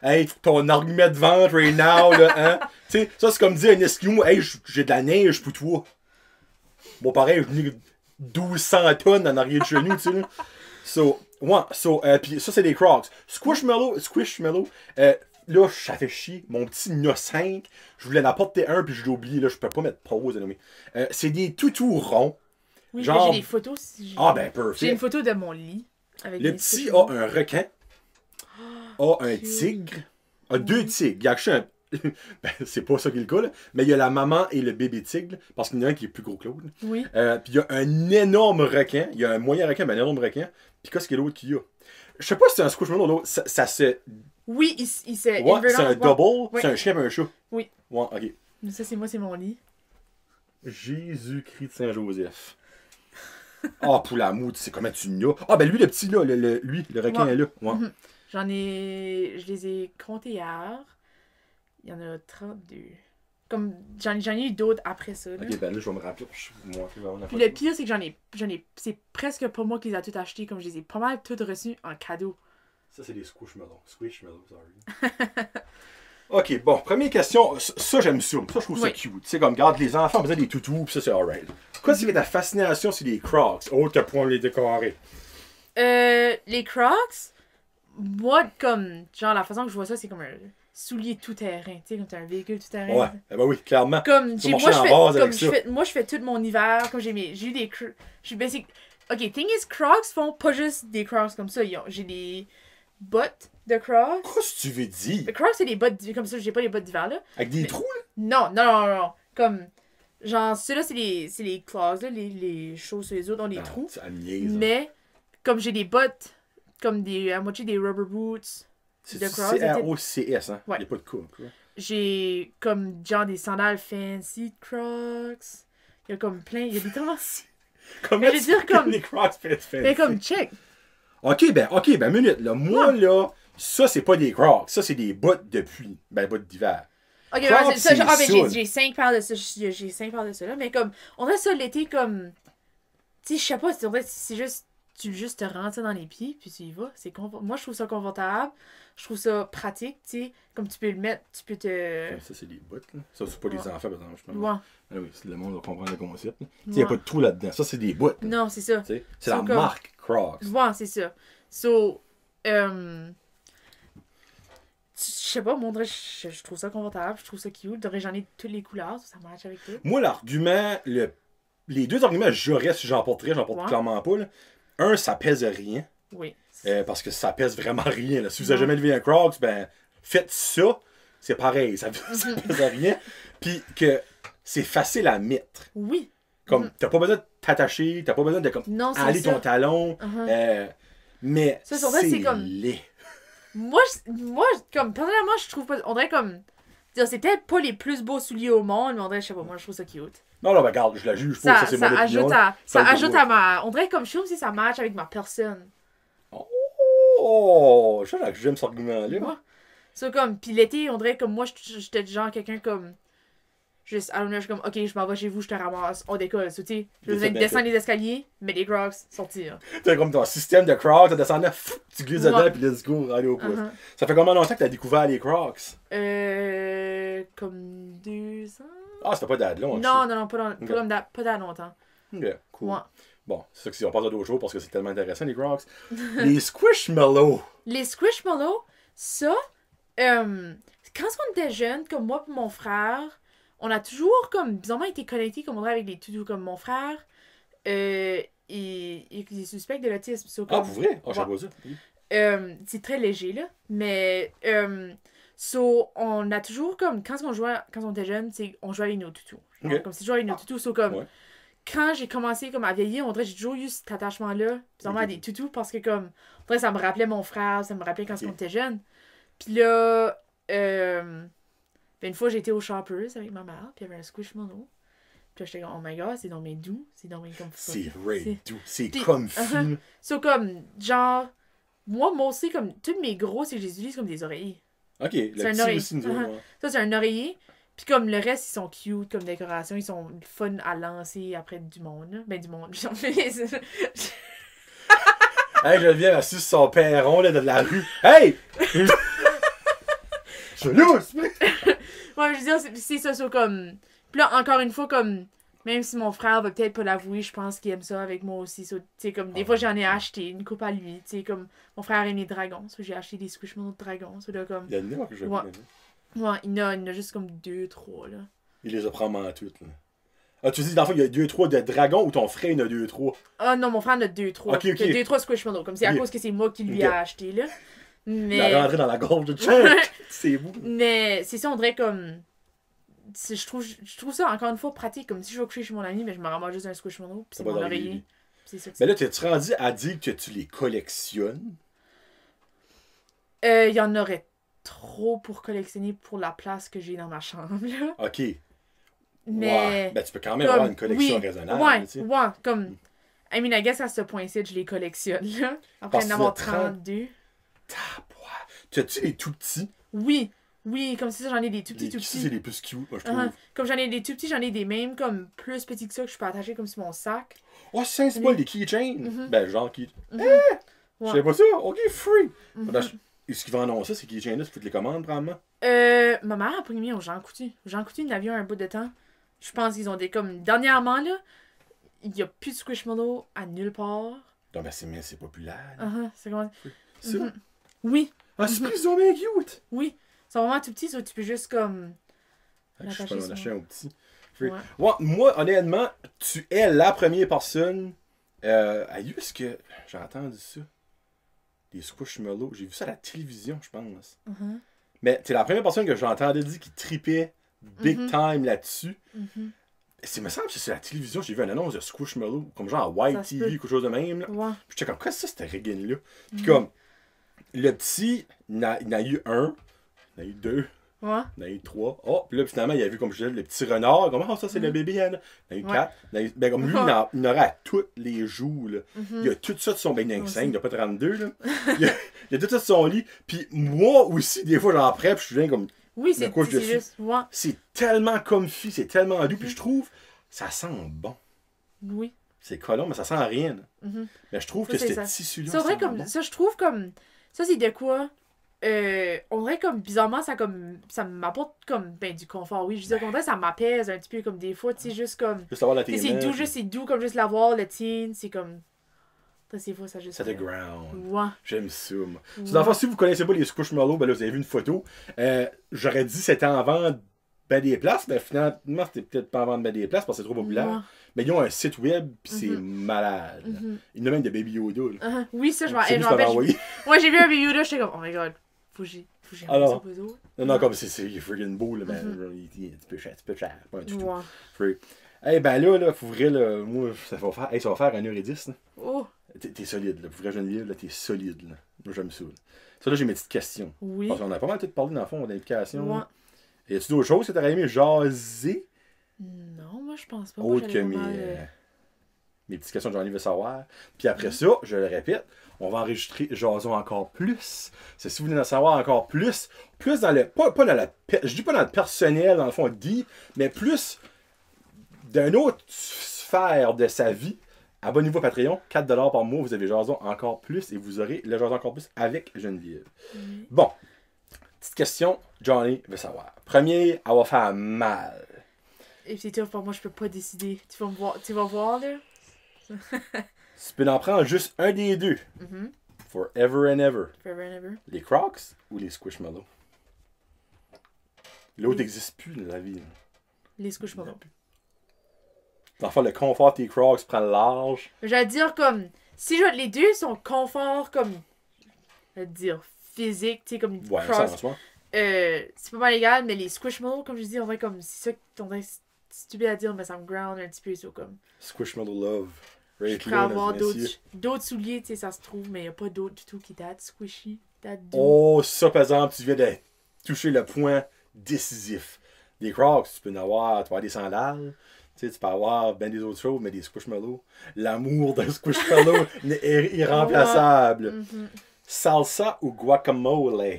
Hey, ton argument de vente right now, là, hein? Tu sais, ça, c'est comme dire un esquimau, hey, j'ai de la neige pour toi. Bon, pareil, je venais 1200 tonnes en arrière de chez nous, tu sais, là. Puis ça, c'est des Crocs. Squishmallow, là, ça fait chier. Mon petit No5, je voulais en apporter un, puis je l'ai oublié, là, je peux pas mettre pause, mais c'est des toutous ronds. Oui, genre... mais j'ai des photos. Ah, ben, parfait. J'ai une photo de mon lit. Avec le petit a un requin. A un tigre. A deux tigres. Il y a acheté un. Ben, c'est pas ça qui est le cas, là. Mais il y a la maman et le bébé tigre. Parce qu'il y en a un qui est plus gros que l'autre. Oui. Puis il y a un énorme requin. Il y a un moyen requin, mais un énorme requin. Puis qu'est-ce qu'il y a l'autre qu'il y a? Je sais pas si c'est un squishmallow ou l'autre. Ça se. Oui, il se. Ouais, c'est un double. Oui. C'est un chien et un chat. Oui. Ouais, ok. Ça, c'est moi, c'est mon lit. Jésus-Christ de Saint-Joseph. Ah, pour la moude, c'est comment tu n'as. Ah, ben lui, le petit, là, le requin est là. Ouais. Je les ai comptés hier. Il y en a 32. Comme, j'en ai eu d'autres après ça. Là. Ok, ben là, je vais me rappeler. Moi, puis le pire, c'est que j'en ai c'est presque pas moi qui les ai toutes achetées. Comme je les ai pas mal toutes reçues en cadeau. Ça, c'est des squishmallows. Sorry. Ok, bon, première question. Ça, j'aime ça. Ça, je trouve ça cute. Tu sais, comme, regarde, les enfants ont besoin des toutous, pis ça, c'est alright. Quoi, c'est ta fascination sur les Crocs? Autre point les décorer. Les Crocs, moi, comme, genre, la façon que je vois ça, c'est comme un soulier tout-terrain. Tu sais, comme t'as un véhicule tout-terrain. Ouais, ben oui, clairement. Comme, moi, je fais tout mon hiver. Comme j'ai eu des. Ok, thing is, Crocs font pas juste des Crocs comme ça. J'ai des bottes de Crocs. Qu'est-ce que tu veux dire? Les Crocs, c'est des bottes comme ça. J'ai pas les bottes d'hiver, là. Avec des trous, là? Non. Comme, genre, ceux-là, c'est les clogs, là. Les choses sur les autres ont des trous. Ça me niaise, mais, comme j'ai des bottes, comme à moitié des rubber boots de Crocs. C'est ROCS, hein? Ouais. Il n'y a pas de coup. J'ai, comme, genre, des sandales fancy de Crocs. Il y a comme plein, il y a des tendances. Comment tu dire comme les Crocs fancy? Mais comme, check. Ok, ben, minute, là. Moi, là, ça, c'est pas des Crocs. Ça, c'est des bottes de pluie. Ben, bottes d'hiver. Ok, ben, c'est ça. J'ai 5 paires de ça. J'ai 5 paires de ça, là. Mais comme, on a ça l'été, comme. Tu sais, je sais pas, c'est juste. Tu juste te rentres ça dans les pieds, puis tu y vas. Moi, je trouve ça confortable. Je trouve ça pratique, tu sais. Comme tu peux le mettre, tu peux te. Ça, c'est des bottes, là. Ça, c'est pas les enfants, par exemple. Ouais. Ah oui, si le monde va comprendre le concept. Tu sais, il n'y a pas de trou là-dedans. Ça, c'est des bottes. Là. Non, c'est ça. C'est la marque Crocs. Ouais, c'est ça. So, je sais pas, moi, je trouve ça confortable, je trouve ça cute. J'en ai toutes les couleurs, ça match avec tout. Moi, l'argument, les deux arguments, j'aurais si j'en porterais, j'en porte clairement pas. Là. Un, ça pèse rien. Oui. Parce que ça pèse vraiment rien. Là. Si vous avez jamais levé un Crocs, ben, faites ça. C'est pareil, ça pèse rien. Puis que c'est facile à mettre. Oui. Comme, t'as pas besoin de t'attacher, t'as pas besoin de aller ton talon. Mais c'est comme laid. Moi, comme, personnellement, je trouve pas. On dirait comme. C'est peut-être pas les plus beaux souliers au monde, mais on dirait, je sais pas, moi, je trouve ça cute. Non, ben, regarde, je la juge pas, ça c'est mon opinion. Ça ajoute à ma. On dirait comme, je trouve que ça match avec ma personne. Oh, je sais que j'aime cet argument-là. Ouais. C'est comme, pis l'été, on dirait comme, moi, j'étais du genre quelqu'un comme. Juste, I don't know, je suis comme, ok, je m'en vais chez vous, je te ramasse, on décolle, tu sais. Je veux descendre les escaliers, mais les Crocs, sortir. T'as comme ton système de Crocs, tu descends là, tu glisses dedans, puis let's go, allez au poste. Ça fait combien longtemps que t'as découvert les Crocs? Comme 2 ans. Ah, c'était pas d'ad long. Non, pas that longtemps. Ok, cool. Ouais. Bon, c'est ça que si on passe à d'autres choses parce que c'est tellement intéressant, les Crocs. Les Squishmallows. Les Squishmallows, ça, quand on était jeunes, comme moi et mon frère, on a toujours comme bizarrement été connectés comme on dirait avec les toutous comme mon frère. Il est suspect de l'autisme. So, pour vrai? Ah, je sais pas ça. C'est très léger, là. Mais, on a toujours comme, quand on était jeune, on jouait avec nos toutous. Okay. Comme si je jouais avec nos toutous. So, comme, quand j'ai commencé comme à vieillir, on dirait que j'ai toujours eu cet attachement-là. Bizarrement à des toutous parce que, comme, on dirait que ça me rappelait mon frère, ça me rappelait quand on était jeune. Puis là, une fois, j'étais au Shoppers avec ma mère, puis il y avait un Squishmallow. Puis là, j'étais comme, oh my god, c'est dans mes doux. C'est dans mes comme c'est vrai doux. C'est comme fou. So, comme, genre, moi aussi, comme, tous mes gros, c'est que je les utilise comme des oreillers. Ok, le petit aussi, nous Ça, c'est un oreiller. Puis comme le reste, ils sont cute comme décoration. Ils sont fun à lancer après du monde. Là. Ben, du monde. Hey, je viens assis sur son perron là, de la rue. Hey! Je suis lousse! Ouais, je veux dire, c'est ça, ça comme... Puis là, encore une fois, comme... Même si mon frère va peut-être pas l'avouer, je pense qu'il aime ça avec moi aussi. Tu sais, comme des fois, j'en ai acheté une coupe à lui. Tu sais, comme mon frère aime les dragons. So, j'ai acheté des Squishmallows de dragons. So, là, comme... Il y en a que je Ouais. connais. Ouais, il y en a juste comme 2, 3, là. Il les a probablement toutes. Là. Ah, tu dis, dans le fond, il y a 2-3 de dragons ou ton frère, il en a 2-3? Ah non, mon frère en a 2, 3. Ok. Il y a 2, 3 Squishmallows. Comme c'est à Ok. cause que c'est moi qui lui Ok. ai acheté, là. Il Mais... a rentré dans la gorge de Chuck. C'est beau. Mais c'est ça, on dirait comme... Je trouve ça, encore une fois, pratique. Comme si je vais coucher chez mon ami, mais je me ramasse juste un Squishmallow, puis c'est Ça va mon dans le oreiller. lit. C'est ça. Mais là, t'es-tu rendu à dire que tu les collectionnes? Il y en aurait trop pour collectionner pour la place que j'ai dans ma chambre, là. Ok. Mais... Ouais. Ben, tu peux quand même comme, avoir une collection oui, raisonnable. Ouais, tu sais. ouais, comme... I mean, I guess à ce point-ci, je les collectionne, là. Après Parce d'en avoir que le 30 32. T'as-tu les tout petits? Oui, oui, comme ça, j'en ai des tout petits, Les tout petits, petits. c'est les plus cute, moi, je trouve. Comme j'en ai des tout petits, j'en ai des mêmes comme plus petits que ça que je peux attacher comme sur mon sac. Oh, c'est pas des keychains. Ben, genre, Ouais. Je sais pas ça. Ok, free. Est-ce qu'ils vont annoncer ces keychains-là? Tu peux te les commandes, probablement? Ma mère a pris mis au Jean Coutu. Jean Coutu, il en avait un bout de temps. Je pense qu'ils ont des comme... Dernièrement, là, il n'y a plus de Squishmallow à nulle part. Non, mais c'est populaire. là. C'est comment... C'est vrai? Oui, Ah, c'est plus, ils sont bien cute. oui. Ils sont vraiment tout petits, ça, tu peux juste comme... Je suis pas L'attacher en acheter sur- un petit. Free. Ouais. Ouais, moi, honnêtement, tu es la première personne. Est-ce que j'ai entendu ça? Des Squishmallows. J'ai vu ça à la télévision, je pense. Mais t'es la première personne que j'ai entendu dire qui tripait big time là-dessus. Il me semble que c'est sur la télévision, j'ai vu une annonce de Squishmallow, comme genre à Ça White se TV, peut. quelque chose de même. Là. Ouais. Puis j'étais comme, quoi c'est ça, cette rigging-là? Puis comme, le petit, il en a eu un, il en a eu deux, Ouais. il en a eu trois. Oh, puis là, finalement, il a vu, comme je disais, le petit renard. Comme, oh, ça, c'est le bébé, Anna. Il en a eu quatre. Ben, comme lui, il en aurait à tous les joues, là. Il a tout ça de son bain d'insectes, il n'y a pas 32, là. il a tout ça de son lit. Puis moi aussi, des fois, j'en prends, puis je suis bien comme. Oui, me couche c'est dessus. juste... Ouais. C'est tellement comfy, c'est tellement doux, puis je trouve, ça sent bon. Oui. C'est collant, mais ça sent rien. Mais je trouve Ça, que c'est ce ça. tissu-là. Ça, on dirait sent comme... bon. Ça, je trouve comme... Ça, c'est de quoi... on dirait comme bizarrement ça comme ça m'apporte comme ben du confort, oui je veux dire comme ça m'apaise un petit peu comme des fois tu sais juste comme Juste avoir la tu sais, télé. c'est doux comme juste l'avoir le teen c'est comme des fois ça juste C'est the ground. ouais J'aime ça, moi. Dans le fond, si vous connaissez pas les Squishmallows, ben là, vous avez vu une photo. J'aurais dit que c'était en vente ben des places, mais finalement, c'était peut-être pas en vente ben des places parce que c'est trop populaire. Ouais. Mais ils ont un site web, pis c'est malade. Ils ont même de Baby Yoda. Là. oui ça je C'est lui qui m'avait envoyé. moi j'ai vu un vidéo là j'étais comme oh my god faut que j'ai Alors. ça aux autres. Non, comme il est friggin' beau, là, mais il est un petit peu cher, pas un toutou. Ouais. Free. Eh ben là, faut vrai, là, moi, ça va faire 1h10. Là. Oh T'es solide, là. Pour vrai, Geneviève, là, t'es solide, là. Moi, j'aime ça. Là. Ça, là, j'ai mes petites questions. oui Parce qu'on a pas mal tout parlé, dans le fond, d'implication. ouais. Y a-tu d'autres choses que t'aurais aimé jaser? Non moi je pense pas. Moi, Autre que j'allais mes, vraiment, mes petites questions que Johnny veut savoir. Puis après ça, je le répète, on va enregistrer Jason encore plus. C'est si vous voulez en savoir encore plus dans le. Pas dans la. Je dis pas dans le personnel, dans le fond, dit, mais plus d'une autre sphère de sa vie. Abonnez-vous à Patreon, 4$ par mois, vous avez Jason encore plus et vous aurez le Jason encore plus avec Geneviève. Bon, petite question, Johnny veut savoir. Premier, elle va faire mal. Et c'est tough pour moi, je peux pas décider. Tu vas voir là. Tu peux en prendre juste un des deux. Forever and ever. Forever and ever. Les Crocs ou les Squishmallows? L'autre n'existe plus dans la vie. Les Squishmallows. Dans le fond, le confort des Crocs prend le large. J'allais dire comme. Si je, les deux sont confort comme. Je vais dire physique, tu sais, comme Ouais, ça, cross. en soi. C'est pas mal égal, mais les Squishmallows, comme je dis, on dirait comme. C'est ça qu'on dirait stupide à dire, mais ça me ground un petit peu, ça comme. Squishmallow Love. Je Right pourrais là, avoir mesdames et messieurs. d'autres souliers, tu sais, ça se trouve, mais il n'y a pas d'autres du tout qui datent squishy, datent doux. Oh, ça, par exemple, tu viens de toucher le point décisif. Des Crocs, tu peux en avoir, tu peux avoir des sandales. Tu sais, tu peux avoir ben des autres choses, mais des Squishmallows. L'amour d'un Squishmallow est irremplaçable. Salsa ou guacamole?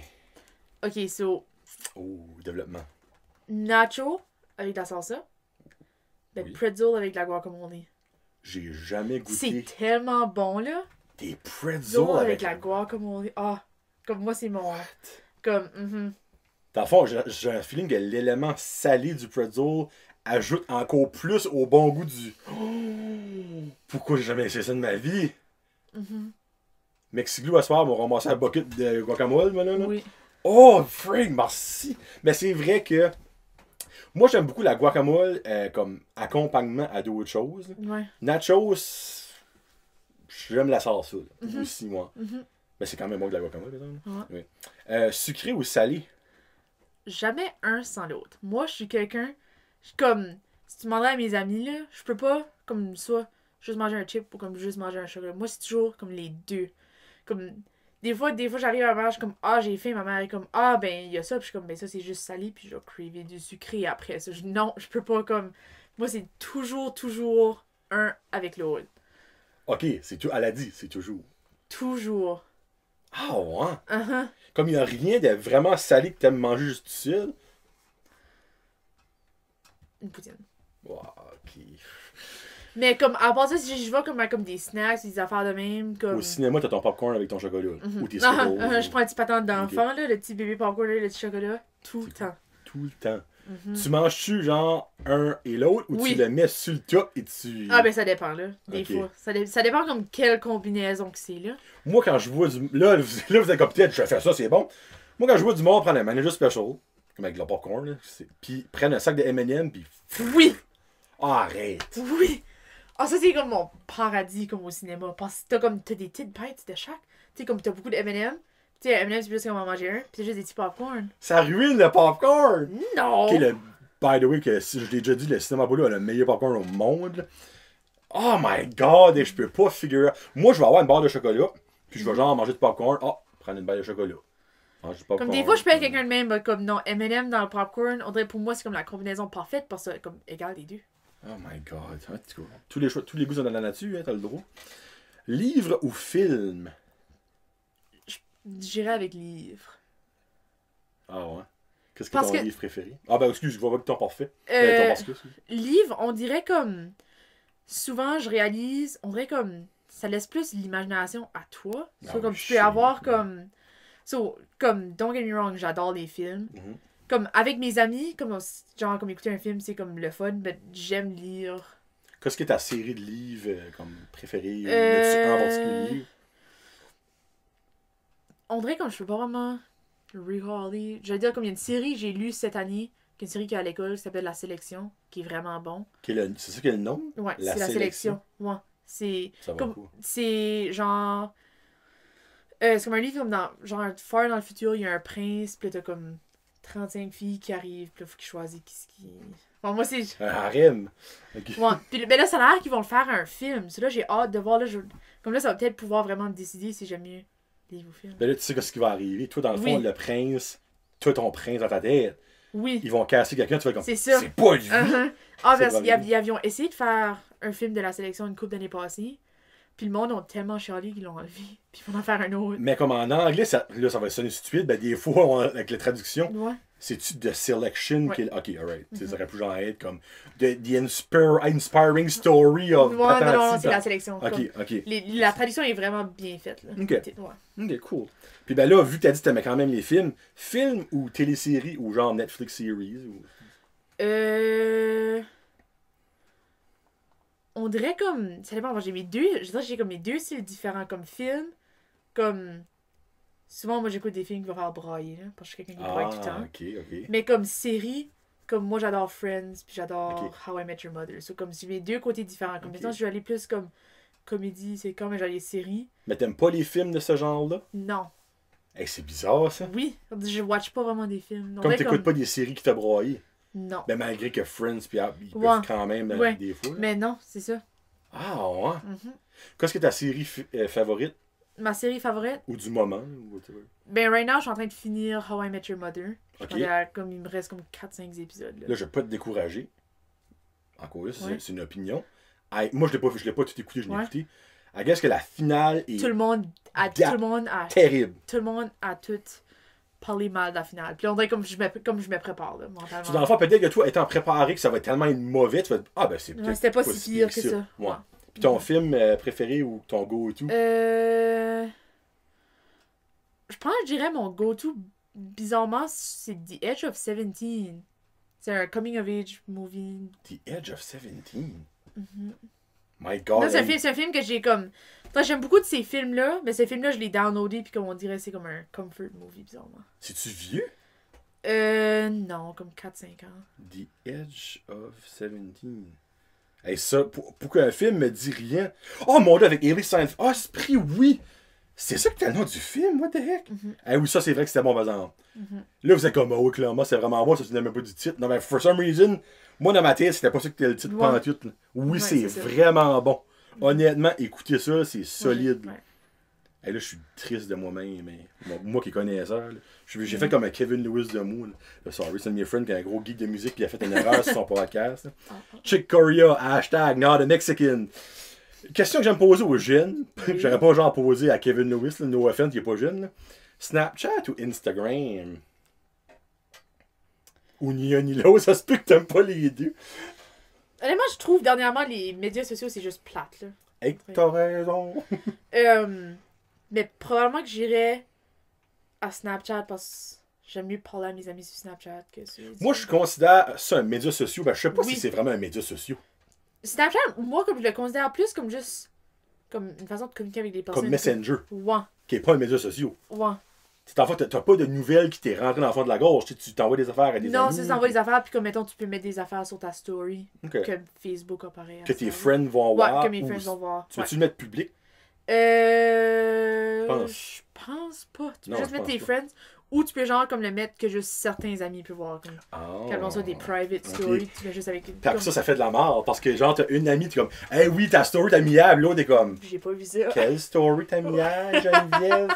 Ok, so. Oh, développement. nacho avec de la salsa. Le Oui. pretzel avec de la guacamole. J'ai jamais C'est goûté tellement bon, là. des Pretzel pretzels avec la guacamole. Ah, comme moi, c'est mon... Comme, Dans le fond, j'ai un feeling que l'élément salé du pretzel ajoute encore plus au bon goût du... Pourquoi j'ai jamais essayé ça de ma vie? Mexiglou, à ce soir, m'a ramassé la bucket de guacamole, moi, là. Oui. Oh, Frank, merci! Mais c'est vrai que moi, j'aime beaucoup la guacamole comme accompagnement à d'autres choses. Ouais. Nachos, j'aime la salsa, là, aussi, moi. Mais c'est quand même bon de la guacamole, par exemple. Ouais. Oui. Sucré ou salé? Jamais un sans l'autre. Moi, je suis quelqu'un... Comme, si tu demanderais à mes amis, là, je peux pas, comme, soit juste manger un chip ou comme juste manger un chocolat. Moi, c'est toujours comme les deux. Comme, des fois j'arrive à manger comme, ah, j'ai faim, ma mère est comme, ah, ben, il y a ça, puis je suis comme, ben, ça, c'est juste salé, puis je vais craver du sucré après ça. Non, je peux pas, comme, moi, c'est toujours un avec l'autre. Ok, c'est tout. Elle a dit, c'est toujours. Toujours. Ah ouais? Uh-huh. Comme il n'y a rien de vraiment salé que t'aimes manger juste tout seul. Une poutine. Wow, ok. Mais comme, à part ça, si je vais comme des snacks, des affaires de même, comme... Au cinéma, t'as ton popcorn avec ton chocolat. Ou tes Ah, Skittles. je prends un petit patin d'enfant, là, le petit bébé popcorn, là, le petit chocolat, tout le temps. Tout le temps. Tu manges-tu genre un et l'autre ou Oui. tu le mets sur le top et tu. Ah ben ça dépend là, des Ok. fois. Ça dépend comme quelle combinaison que c'est là. Moi, quand je vois du. Là, vous êtes comme peut-être, je fais ça, c'est bon. Moi, quand je vois du monde prendre un manager special, comme avec le popcorn, là, puis prennent un sac de M&M, puis. Oui! Arrête! Oui! Ah ça c'est comme mon paradis comme au cinéma. Parce que t'as des petites bites de chaque. Tu sais comme t'as beaucoup de M&M. Tu sais M&M c'est plus qu'on va en manger un. Puis c'est juste des petits popcorn. Ça ruine le popcorn! Non! Ok, by the way, que si je l'ai déjà dit, le cinéma Boulot a le meilleur popcorn au monde. Oh my god, et je peux pas figurer. Moi, je vais avoir une barre de chocolat, puis je vais genre manger du popcorn. Oh, prendre une barre de chocolat. Manger du popcorn. Comme des fois je peux être quelqu'un de même, bah, comme non, M&M dans le popcorn, on dirait pour moi c'est comme la combinaison parfaite parce que comme égal les deux. Oh my god. En tout cas, tous les goûts sont dans la nature, hein, t'as le droit. Livre ou film? J'irais avec livre. Ah ouais. Qu'est-ce que Parce ton que- livre préféré? Ah ben excuse, je vois pas que ton parfait. Ton parce que, excuse. Livre, on dirait comme. Souvent, je réalise, on dirait comme. Ça laisse plus l'imagination à toi. Ah So, comme oui, tu peux shit. avoir comme. So, comme, don't get me wrong, j'adore les films. Mhm. Comme, avec mes amis, comme, genre, comme écouter un film, c'est comme le fun, mais j'aime lire. Qu'est-ce que ta série de livres comme préférée? Ou Euh, y a-tu un en particulier? On dirait comme je peux pas vraiment recaller. Je veux dire, comme il y a une série que j'ai lue cette année, qui est une série qui est à l'école, qui s'appelle La Sélection, qui est vraiment bon. C'est ça qui est le nom? Ouais, La c'est La Sélection. Sélection. Ouais. C'est. Ça va Comme, pas. c'est genre. C'est comme un livre comme dans. Genre, far dans le futur, il y a un prince, pis là, t'as comme 35 filles qui arrivent, pis là, faut qu'ils choisissent qui. Bon, moi, c'est. Un harem. Ok. Ouais. Pis ben là, ça a l'air qu'ils vont le faire un film. C'est là, j'ai hâte de voir. Là, comme là, ça va peut-être pouvoir vraiment me décider si j'aime mieux livre ou film. Ben là, tu sais ce qui va arriver. Toi, dans le fond, Oui. le prince, toi, ton prince dans ta tête, Oui. ils vont casser quelqu'un, tu vas être comme. C'est ça. C'est pas lui! Uh-huh. Ah, C'est parce vraiment qu'ils avions essayé de faire un film de La Sélection une couple d'années passées. Puis le monde ont tellement chialé qu'ils l'ont enlevé. Puis ils vont en faire un autre. Mais comme en anglais, là, ça va sonner stupide, ben des fois, avec la traduction, Ouais. c'est-tu The Selection Ouais. qui est. Ok, alright. Ça aurait pu genre être comme The Inspiring Story of. Ouais, non, patati, c'est La Sélection. Ok, Comme, ok. la traduction est vraiment bien faite. Là. Ok. Ouais. Ok, cool. Puis ben là, vu que t'as dit que t'aimais quand même les films, films ou téléséries ou genre Netflix series ou. On dirait comme. Ça dépend. Moi, j'ai mes deux. Je dirais que j'ai comme mes deux styles différents comme film. Comme. Souvent, moi, j'écoute des films qui vont faire brailler, là. Parce que je suis quelqu'un qui braille tout le temps. ok, ok. Mais comme série, comme moi, j'adore Friends. Puis j'adore Ok. How I Met Your Mother. So, comme j'ai mes deux côtés différents. Comme Ok. maintenant, je vais aller plus comme comédie, c'est comme genre les séries. Mais t'aimes pas les films de ce genre-là? Non. Hey, c'est bizarre ça. Oui. Je watch pas vraiment des films. On Comme dirait t'écoutes pas des séries qui t'a broyé. Non. Ben malgré que Friends puis ils peuvent Ouais. quand même Ouais. des fois. là. Mais non, c'est ça. Ah ouais. Mhm. Qu'est-ce que ta série favorite Ma série favorite, ou du moment ou whatever? ben right now, je suis en train de finir How I Met Your Mother. Je Ok. pense qu'il y a comme il me reste comme 4-5 épisodes. Là. Là, je vais pas te décourager. Encore là, Ouais. c'est une opinion. Hey, moi, je l'ai pas vu, je l'ai pas tout écouté, je l'ai Ouais. écouté. I guess que la finale est Tout le monde a Da- tout le monde a terrible. tout le monde a tout parler mal de la finale. Puis on dirait comme je me prépare, là, mentalement. Dans le fond, peut-être que toi, étant préparé que ça va tellement être mauvais, tu vas te ah ben c'est peut-être c'était pas si pire que ça. Ouais. Puis ton film préféré ou ton go-to? Je pense que je dirais mon go-to, bizarrement, c'est The Edge of 17. C'est un coming-of-age movie. The Edge of 17? Mm-hmm. My God. Non, c'est un film que j'ai comme... Enfin, j'aime beaucoup de ces films-là, mais ces films-là, je les downloadés, puis comme on dirait, c'est comme un comfort movie, bizarrement. C'est-tu vieux? Non, comme 4-5 ans. The Edge of 17. Hey, ça, pour qu'un film me dit rien... Oh, mon Dieu, avec Hailey Steinfeld. Ah, Esprit, oui! C'est ça que t'as le nom du film, what the heck? Eh oui, ça, c'est vrai que c'était bon, par exemple. Là, vous êtes comme, oh, clairement, c'est vraiment bon, ça, tu n'aimes même pas du titre. Non, mais for some reason, moi, dans ma tête, c'était pas ça que c'était le titre pendant tout. Oui, ouais, c'est vraiment bon. Honnêtement, écoutez ça, c'est solide. Et là, je suis triste de moi-même, mais moi qui est connaisseur, j'ai fait comme un Kevin Lewis de moi. Sorry, c'est mes friends qui est un gros geek de musique, qui a fait une erreur sur son podcast. Chick Corea, hashtag not a Mexican. Question que j'aime poser aux jeunes, j'aurais pas genre posé à Kevin Lewis, là, no offense, il est pas jeune. Là. Snapchat ou Instagram? Ou ni un ni l'autre, ça se peut que t'aimes pas les deux. Honnêtement, je trouve dernièrement les médias sociaux c'est juste plate. Là. Hey, t'as raison. Mais probablement que j'irais à Snapchat parce que j'aime mieux parler à mes amis sur Snapchat que sur... Moi, je considère ça un média social. Ben, je sais pas si c'est vraiment un média social. Snapchat, moi, comme je le considère plus comme juste... Comme une façon de communiquer avec des personnes. Comme Messenger. Ouais. Qui est pas un média social. Ouais. En fait, t'as pas de nouvelles qui t'est rentré dans le fond de la gorge. Tu t'envoies des affaires à des amis. Non, c'est t'envoies des affaires, puis comme, mettons, tu peux mettre des affaires sur ta story. Okay. Que Facebook apparaît. Que tes friends vont voir. Ouais, que mes friends vont voir. Tu veux-tu le mettre public? Je pense pas. Tu peux juste mettre tes friends. Ou tu peux genre comme le mettre que juste certains amis peuvent voir. Comme, quand ça des private stories, tu fais juste avec... Puis après ça fait de la mort. Parce que genre, t'as une amie, t'es comme, hey oui, ta story t'as mis hier. L'autre est comme, j'ai pas vu ça. Quelle story t'as mis hier, Geneviève?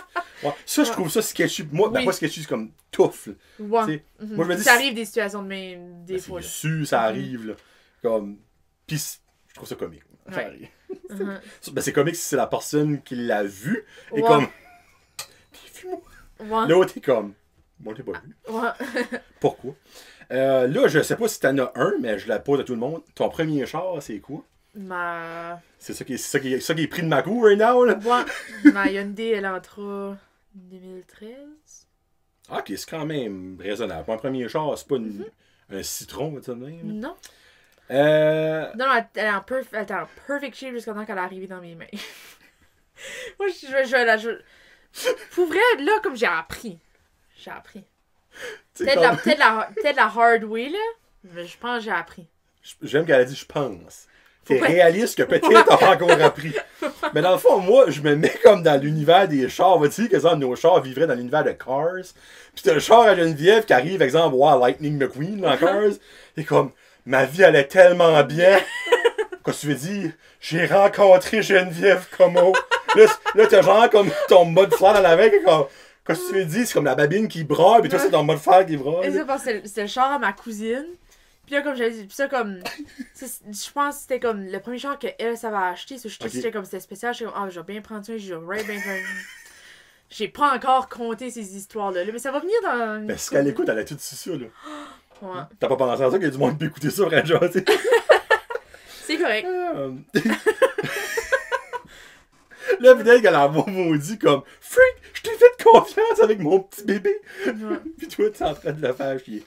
Ouais. Ça, je trouve ça sketchy. Moi, ben, pas sketchy, c'est comme tough. Ouais. Moi, je me dis, ça arrive des situations de même, des fois. C'est sûr, ça arrive. Là. Comme, pis je trouve ça comique. Ça arrive. Ben, c'est comique si c'est la personne qui l'a vu. Et comme, l'autre est comme, moi, t'ai pas vu. Pourquoi? Là, je sais pas si t'en as un, mais je la pose à tout le monde. Ton premier char, c'est quoi? C'est ça qui est pris de ma cour right now, là? Ma Hyundai Elantra 2013. Ah, ok, c'est quand même raisonnable. Pour un premier char, c'est pas un citron, on va dire même. Non. Non, elle était en perfect shape jusqu'à temps qu'elle est arrivée dans mes mains. Moi, pour vrai, là, comme j'ai appris. Peut-être la hard way, là. Mais je pense que j'ai appris. J'aime qu'elle a dit « je pense ». T'es réaliste que peut-être t'as pas encore appris. Mais dans le fond, moi, je me mets comme dans l'univers des chars. On va dire que exemple, nos chars vivraient dans l'univers de Cars. Puis t'as le char à Geneviève qui arrive, exemple, voir Lightning McQueen dans Cars. Et comme, ma vie allait tellement bien. Qu'est-ce que tu veux dire? J'ai rencontré Geneviève Como. Là, t'as genre comme ton mode flair dans la veille. Qu'est-ce que tu veux dire? C'est comme la babine qui braille. Puis toi, c'est ton mode flair qui braille. Et ça, parce que c'était le char à ma cousine. Puis là, comme j'avais dit, puis ça, comme. Je pense que c'était comme le premier char qu'elle, ça va acheter. J'étais comme, c'était spécial. J'étais comme, je vais bien prendre ça. Je vais bien prendre. J'ai pas encore compté ces histoires-là. Mais ça va venir dans. Mais ce qu'elle écoute, elle a tout su ça, là. Ouais. T'as pas pensé à ça qu'il y a du monde qui peut écouter ça, vrai, genre, tu sais? C'est correct. Là, peut-être qu'elle a maudit comme Freak, je t'ai fait confiance avec mon petit bébé. Puis toi, tu es en train de le faire chier.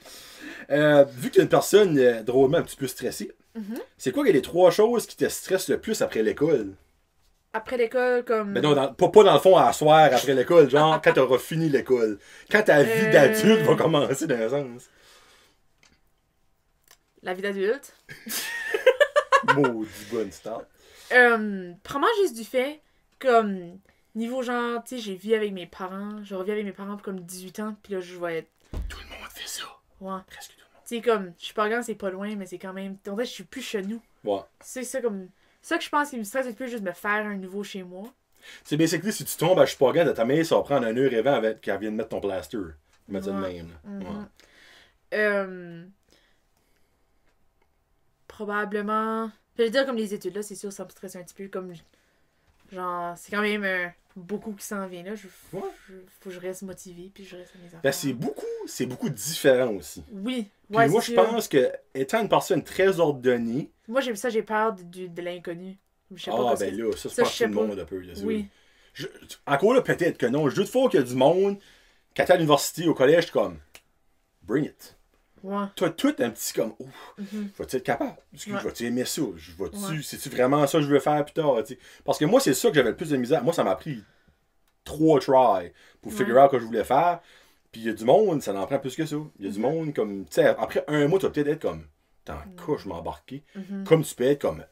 Vu que t'es une personne drôlement un petit peu stressée, c'est quoi les 3 choses qui te stressent le plus après l'école? Après l'école, comme. Mais non, pas dans le fond à soir après l'école, genre quand t'auras fini l'école. Quand ta vie d'adulte va commencer dans un sens. La vie d'adulte. Maudit bonne start. Probablement juste du fait, comme, niveau genre, tu sais, j'ai vécu avec mes parents. Je reviens avec mes parents pour comme 18 ans, puis là, je vais être. Tout le monde fait ça. Ouais. Presque tout le monde. Tu sais, comme, je suis pas grande, c'est pas loin, mais c'est quand même. En fait, je suis plus chez nous. Ouais. C'est ça, comme. Ça que je pense qui me stresse, c'est plus juste me faire un nouveau chez moi. C'est basically, si tu tombes à je suis pas grande de ta mère, ça va prendre un heure avant avec qu'elle vienne mettre ton plaster. Mettre ça de même. Ouais. Probablement. Je vais dire comme les études là, c'est sûr, ça me stresse un petit peu. Comme Genre, c'est quand même beaucoup qui s'en vient, là. Ouais. Faut que je reste motivée, puis je reste à mes affaires. Ben, c'est beaucoup différent aussi. Oui. Puis Ouais, moi, je pense que, étant une personne très ordonnée... Moi, j'ai peur de l'inconnu. Je sais pas ben là, ça, je ça, pense que tout le monde un peu. Là, oui. Encore là, peut-être que non. Juste fois qu'il y a du monde, quand t'es à l'université, au collège, je suis comme, bring it. Ouais. Toi, tout un petit comme, vas-tu être capable? Vas-tu aimer ça? C'est-tu vraiment ça que je veux faire plus tard? T'sais? Parce que moi, c'est ça que j'avais le plus de misère. Moi, ça m'a pris 3 tries pour figure out que je voulais faire. Puis il y a du monde, ça en prend plus que ça. Il y a du monde comme, tu sais, après un mois, tu vas peut-être être comme, t'en couche, je m'embarquer. Comme tu peux être comme,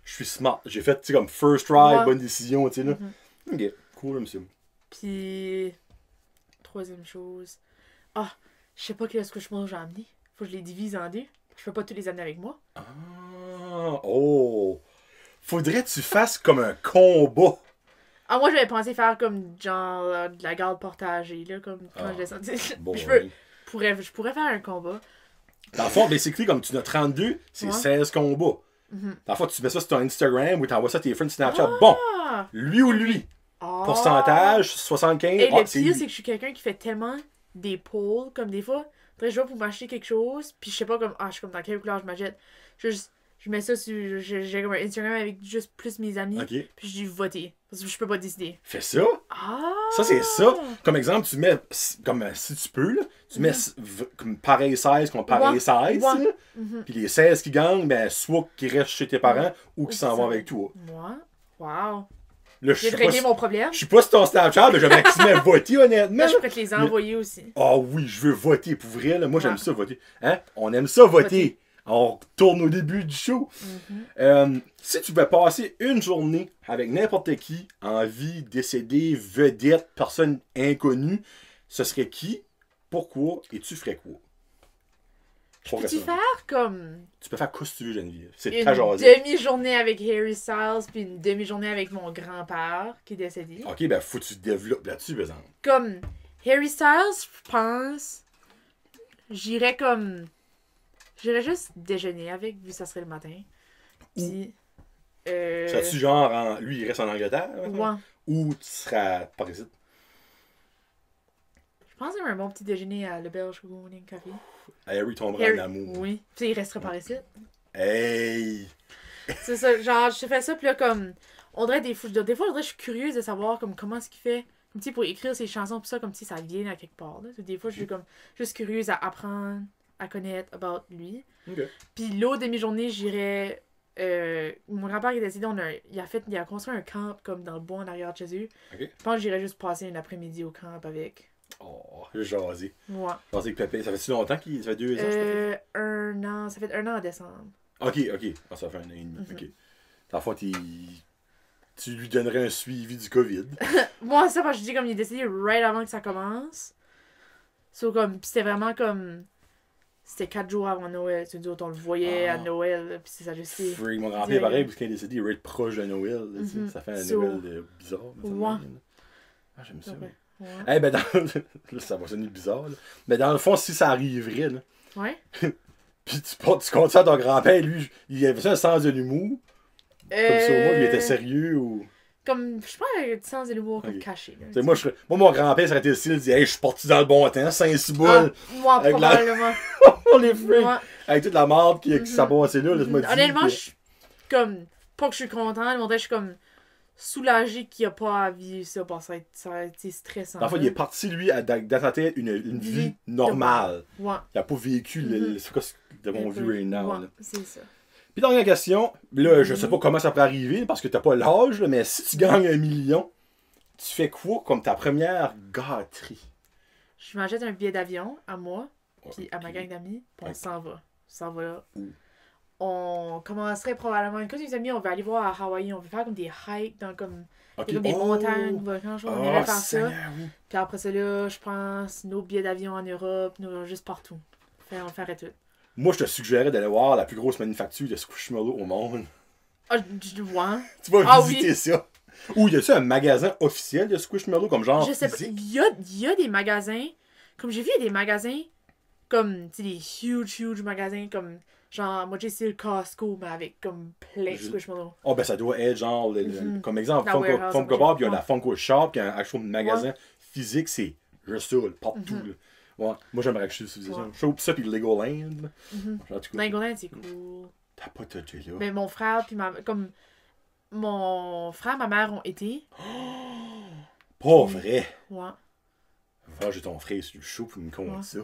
je suis smart. J'ai fait, tu sais, comme first try, bonne décision, tu sais, là. Ok, cool, monsieur. Puis, troisième chose. Ah, je sais pas quel accouchement j'ai amené. Faut que je les divise en deux. Je peux pas tous les amener avec moi. Ah, oh. Faudrait que tu fasses comme un combat. Ah, moi, j'avais pensé faire comme genre de la garde partagée, là, comme quand je descendais. Bon, je pourrais faire un combat. Dans le fond, basically, comme tu en as 32, c'est 16 combats. Dans le fond, tu mets ça sur ton Instagram ou tu envoies ça à tes friends Snapchat. Bon, lui ou lui. Pourcentage, 75. Et le pire, c'est que je suis quelqu'un qui fait tellement des polls, comme des fois, après je vais pour m'acheter quelque chose, puis je sais pas comme, je suis comme dans quelle couleur je m'achète. Je mets ça sur, j'ai comme un Instagram avec juste plus mes amis, puis je dis voter, parce que je peux pas décider. Fais ça. Ça, c'est ça. Comme exemple, tu mets, comme si tu peux, là, tu mets comme pareil 16 contre pareil 16. Puis les 16 qui gagnent, ben, soit qui restent chez tes parents ou qui s'en vont avec toi. Moi? Wow. Là, je vais régler mon problème. Je suis pas sur ton Snapchat, mais je vais maximiser voter, honnêtement. Là, je pourrais te les envoyer aussi. Ah oui, je veux voter. Pour vrai, là, moi, j'aime ça, voter. Hein? On aime ça, voter. On retourne au début du show. Si tu veux passer une journée avec n'importe qui, en vie, décédé, vedette, personne inconnue, ce serait qui, pourquoi et tu ferais quoi? Peux-tu faire comme... Tu peux faire quoi si tu veux, Geneviève. C'est une ta jasée. demi-journée avec Harry Styles, puis une demi-journée avec mon grand-père qui est décédé. Ok, ben faut que tu développes là-dessus, par exemple. Comme Harry Styles, je pense, j'irais juste déjeuner avec, vu que ça serait le matin. Puis... Serais-tu genre, lui, il reste en Angleterre? Ouais. Ou tu seras par ici? Je pense qu'il y a un bon petit déjeuner à Le Belge Morning Café. Harry tomberait en amour. Oui. Puis il restera par ici. Hey! C'est ça, genre, je fais ça, puis là, comme, on dirait des fois, je suis curieuse de savoir comme, comment est-ce qu'il fait, comme, tu sais, pour écrire ses chansons, pis ça, comme si ça vient à quelque part, là. Des fois, je suis comme, juste curieuse à apprendre, à connaître about lui. Okay. Puis l'autre demi-journée, j'irais, mon grand-père qui est décédé, il a construit un camp, comme, dans le bois en arrière de chez eux. Okay. Je pense que j'irais juste passer un après-midi au camp avec. Oh, j'ai jasé. Ouais. Jasé avec Pépé. Ça fait-tu longtemps ça fait 2 ans? Un an, ça fait 1 an en décembre. Ok. Ah, ça fait 1 an et demi. Ok. Dans le fond, tu lui donnerais un suivi du COVID. Moi, ça, parce que je dis comme il est décédé right avant que ça commence. Comme, pis c'était vraiment comme. C'était 4 jours avant Noël. Tu dis, on le voyait à Noël, pis c'est ça juste. Freak, mon grand-père, pareil, parce qu'il est décédé, il va être proche de Noël. Ça fait un Noël bizarre. Ouais. Ah, j'aime ça. Ouais. Eh ben, là, ça va sonner bizarre, là. Mais dans le fond, si ça arriverait, là. Ouais. Puis tu continues à ton grand-père, lui, il avait un sens de l'humour. Comme ça, moi, il était sérieux ou. Comme, je pense qu'il y a du sens de l'humour caché. Là, moi, mon grand-père, ça aurait été le style, il dit, hey, je suis parti dans le bon temps, 5-6 boules. Moi, probablement. On les frics. Avec toute la marde qui s'est passée là, je me dis. Honnêtement, je suis comme. Pas que je suis contente, mais je suis comme. Soulagé qu'il n'y a pas à vivre ça parce que ça a été stressant. Dans le fond, il est parti, lui, dans sa tête, une vie normale. Ouais. Il n'a pas vécu c'est quoi de mon vieux right now. Ouais, c'est ça. Puis dernière question, là, je sais pas comment ça peut arriver parce que t'as pas l'âge, là, mais si tu gagnes 1 million, tu fais quoi comme ta première gâterie? Je m'achète un billet d'avion à moi, puis à ma gang d'amis, puis on s'en va. On s'en va là. On commencerait probablement, une couple des amis, on va aller voir à Hawaï, on va faire comme des hikes dans comme, des montagnes, volcans, on irait faire ça. Oui. Puis après ça là, je pense, nos billets d'avion en Europe, juste partout. On ferait tout. Moi, je te suggérais d'aller voir la plus grosse manufacture de squishmallows au monde. Ah, je vois. Tu vas visiter ça. Ou y a-tu un magasin officiel de squishmallows comme genre. Je sais pas. Il y a des magasins. Comme j'ai vu, il y a des magasins comme, tu sais, des huge magasins comme. Genre, moi, j'ai essayé le Costco, mais avec comme plein de Squishmallows. Oh, ben ça doit être genre, comme exemple, Funko Pop, il y a la Funko Shop, qui est un actual magasin physique, c'est juste ça, partout. Là. Ouais. Moi, j'aimerais acheter ça. Ça, puis Legoland. Legoland, c'est cool. T'as pas touché là. Mais mon frère, puis mon frère et ma mère ont été. Pas vrai. Ouais. Va, j'ai ton frère sur le show pour me conter ça.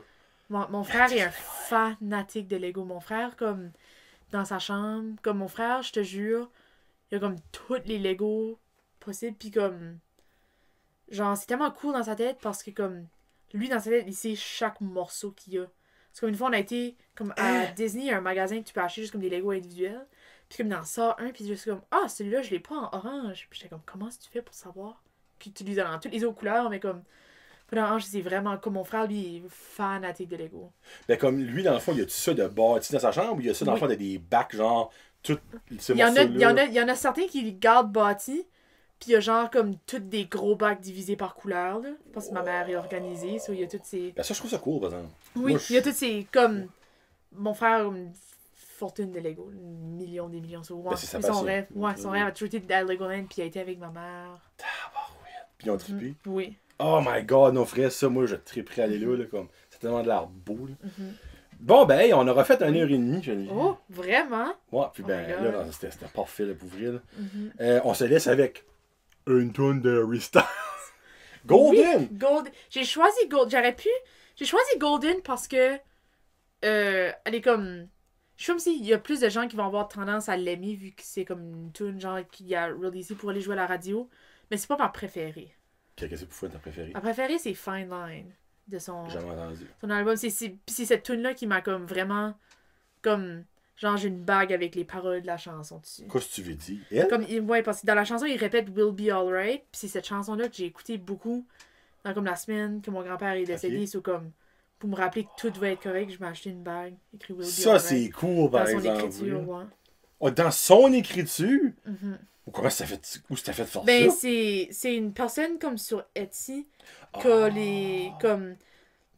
Mon frère est un fanatique de Lego. Mon frère, comme, dans sa chambre, comme mon frère, je te jure, il a comme tous les Lego possibles, puis comme, genre, c'est tellement cool dans sa tête, parce que comme, lui, dans sa tête, il sait chaque morceau qu'il y a. Parce qu'une fois, on a été, comme, à Disney, il y a un magasin que tu peux acheter juste comme des Lego individuels, puis comme, il en sort un, puis juste comme, ah, celui-là, je l'ai pas en orange. Puis j'étais comme, comment est-ce que tu fais pour savoir que tu les as dans toutes les autres couleurs, mais comme... Non, c'est vraiment comme mon frère, lui, il est fanatique de Lego. Ben, comme lui, dans le fond, il y a tout ça de bâti dans sa chambre ou il y a ça dans le fond, des bacs, genre, tout il y en a certains qui les gardent bâtis, puis il y a genre comme tous des gros bacs divisés par couleur, là. Parce que ma mère est organisée, so il y a toutes ces. Ben, ça, je trouve ça cool, par exemple. Oui, il y a toutes ces. Comme. Mon frère, une fortune de Lego, des millions. So, ouais, c'est son rêve. Ouais, son rêve a toujours été à Legoland, puis il a été avec ma mère. Puis ils ont trippé. Oui. Oh my god, nos frères, ça, moi, je triperais aller là, comme, c'est tellement de l'air beau, là. Bon, ben, hey, on aura fait 1h30, Geneviève. Oh, vraiment? Ouais, puis ben, là, c'était parfait, là, pour vrai, là. On se laisse avec une toune de Harry Styles. Golden! Oui, Golden. J'ai choisi Golden. J'ai choisi Golden parce que, elle est comme... Je suis comme s'il y a plus de gens qui vont avoir tendance à l'aimer, vu que c'est comme une tune, genre, qui a releasé pour aller jouer à la radio. Mais c'est pas ma préférée. Qu'est-ce que c'est ta préférée? Ma préférée, c'est Fine Line de son album. C'est cette tune-là qui m'a comme vraiment comme genre j'ai une bague avec les paroles de la chanson dessus. Qu'est-ce que tu veux dire? Comme, ouais, parce que dans la chanson, il répète We'll Be Alright. Puis c'est cette chanson-là que j'ai écoutée beaucoup dans comme la semaine que mon grand-père est décédé. So, comme, pour me rappeler que tout va être correct, je m'ai acheté une bague écrit We'll Be Alright. Ça, c'est cool, par exemple. Dans son écriture, ouais. Oh, dans son écriture? Comment ça fait... Où ça fait de faire ça? C'est une personne comme sur Etsy que les... Comme...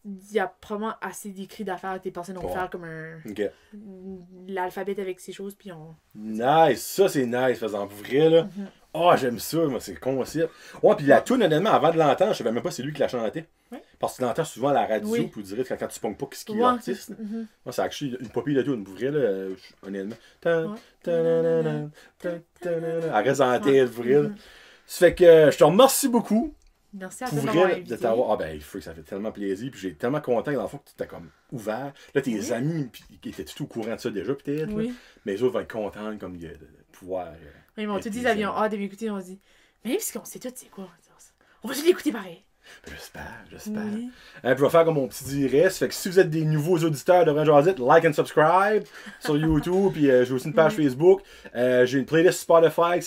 Il y a probablement assez d'écrits d'affaires que des personnes vont faire comme l'alphabet avec ces choses, puis on... Nice! Ça, c'est nice, par exemple. Vrai, là. Oh, j'aime ça, moi, c'est con aussi. Ouais, puis la tune, honnêtement, avant de l'entendre, je savais même pas c'est lui qui la chantait. Parce que tu l'entends souvent à la radio, pour dire que quand tu ponges pas qu'est-ce qu'il est artiste. Moi, c'est actually une popille de tune, pour vrai, là, honnêtement. Elle reste dans la tête, pour vrai. Ça fait que je te remercie beaucoup. Merci à toi de t'avoir Ah ben, il faut que ça fait tellement plaisir. Puis j'ai tellement content dans le fond que tu t'es comme ouvert. Là, tes amis qui étaient tout au courant de ça déjà, peut-être. Oui. Mais les autres vont être contents comme de pouvoir. Ils m'ont tout dit, ils avaient hâte de m'écouter. On se dit, mais parce qu'on sait tout, c'est quoi. On va juste l'écouter pareil. J'espère. Oui. Puis je vais faire comme mon petit direct. Fait que si vous êtes des nouveaux auditeurs de Brand Josette, like and subscribe sur YouTube. Puis j'ai aussi une page Facebook. J'ai une playlist Spotify qui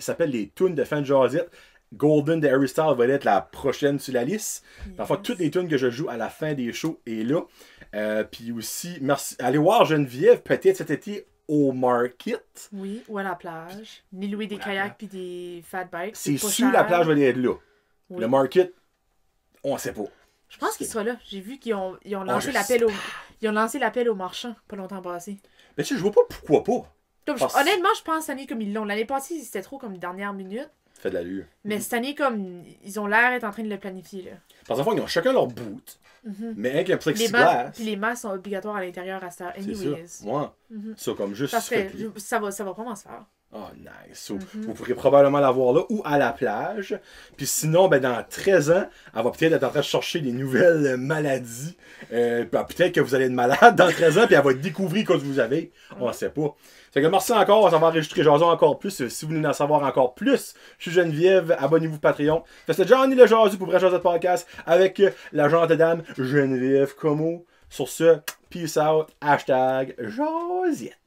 s'appelle Les Tunes de Fan Josette. Golden de Harry Styles va être la prochaine sur la liste. Parfois, toutes les tunes que je joue à la fin des shows est là. Puis aussi, merci. Allez voir Geneviève, peut-être cet été au Market. Oui, ou à la plage. Ni louer des kayaks puis des fat bikes. C'est sûr la plage va être là. Oui. Le Market, on sait pas. Je pense qu'il sera là. J'ai vu qu'ils ont lancé l'appel ils ont lancé l'appel aux marchands pas longtemps passé. Mais tu sais, je vois pas pourquoi pas. Honnêtement, je pense cette année comme ils l'ont. L'année passée, c'était trop comme dernière minute. Fait de l'allure. Mais cette année, comme, ils ont l'air d'être en train de le planifier, là. Parce qu'en fait, ils ont chacun leur boot. Mais avec un plexiglas. Puis les masques sont obligatoires à l'intérieur à cette heure, anyways. C'est ça. Ouais. Ça, comme juste... Ça va vraiment se faire. Oh, nice. So, vous pourrez probablement l'avoir là ou à la plage. Puis sinon, ben, dans 13 ans, elle va peut-être être en train de chercher des nouvelles maladies. Peut-être que vous allez être malade dans 13 ans, puis elle va découvrir que vous avez. On ne sait pas. Fait que merci encore, ça va enregistrer Jason encore plus. Si vous voulez en savoir encore plus, je suis Geneviève, abonnez-vous Patreon. C'était Johnny le Jasu pour Brand Josette Podcast avec la gente dame Geneviève Como. Sur ce, peace out, #Josette.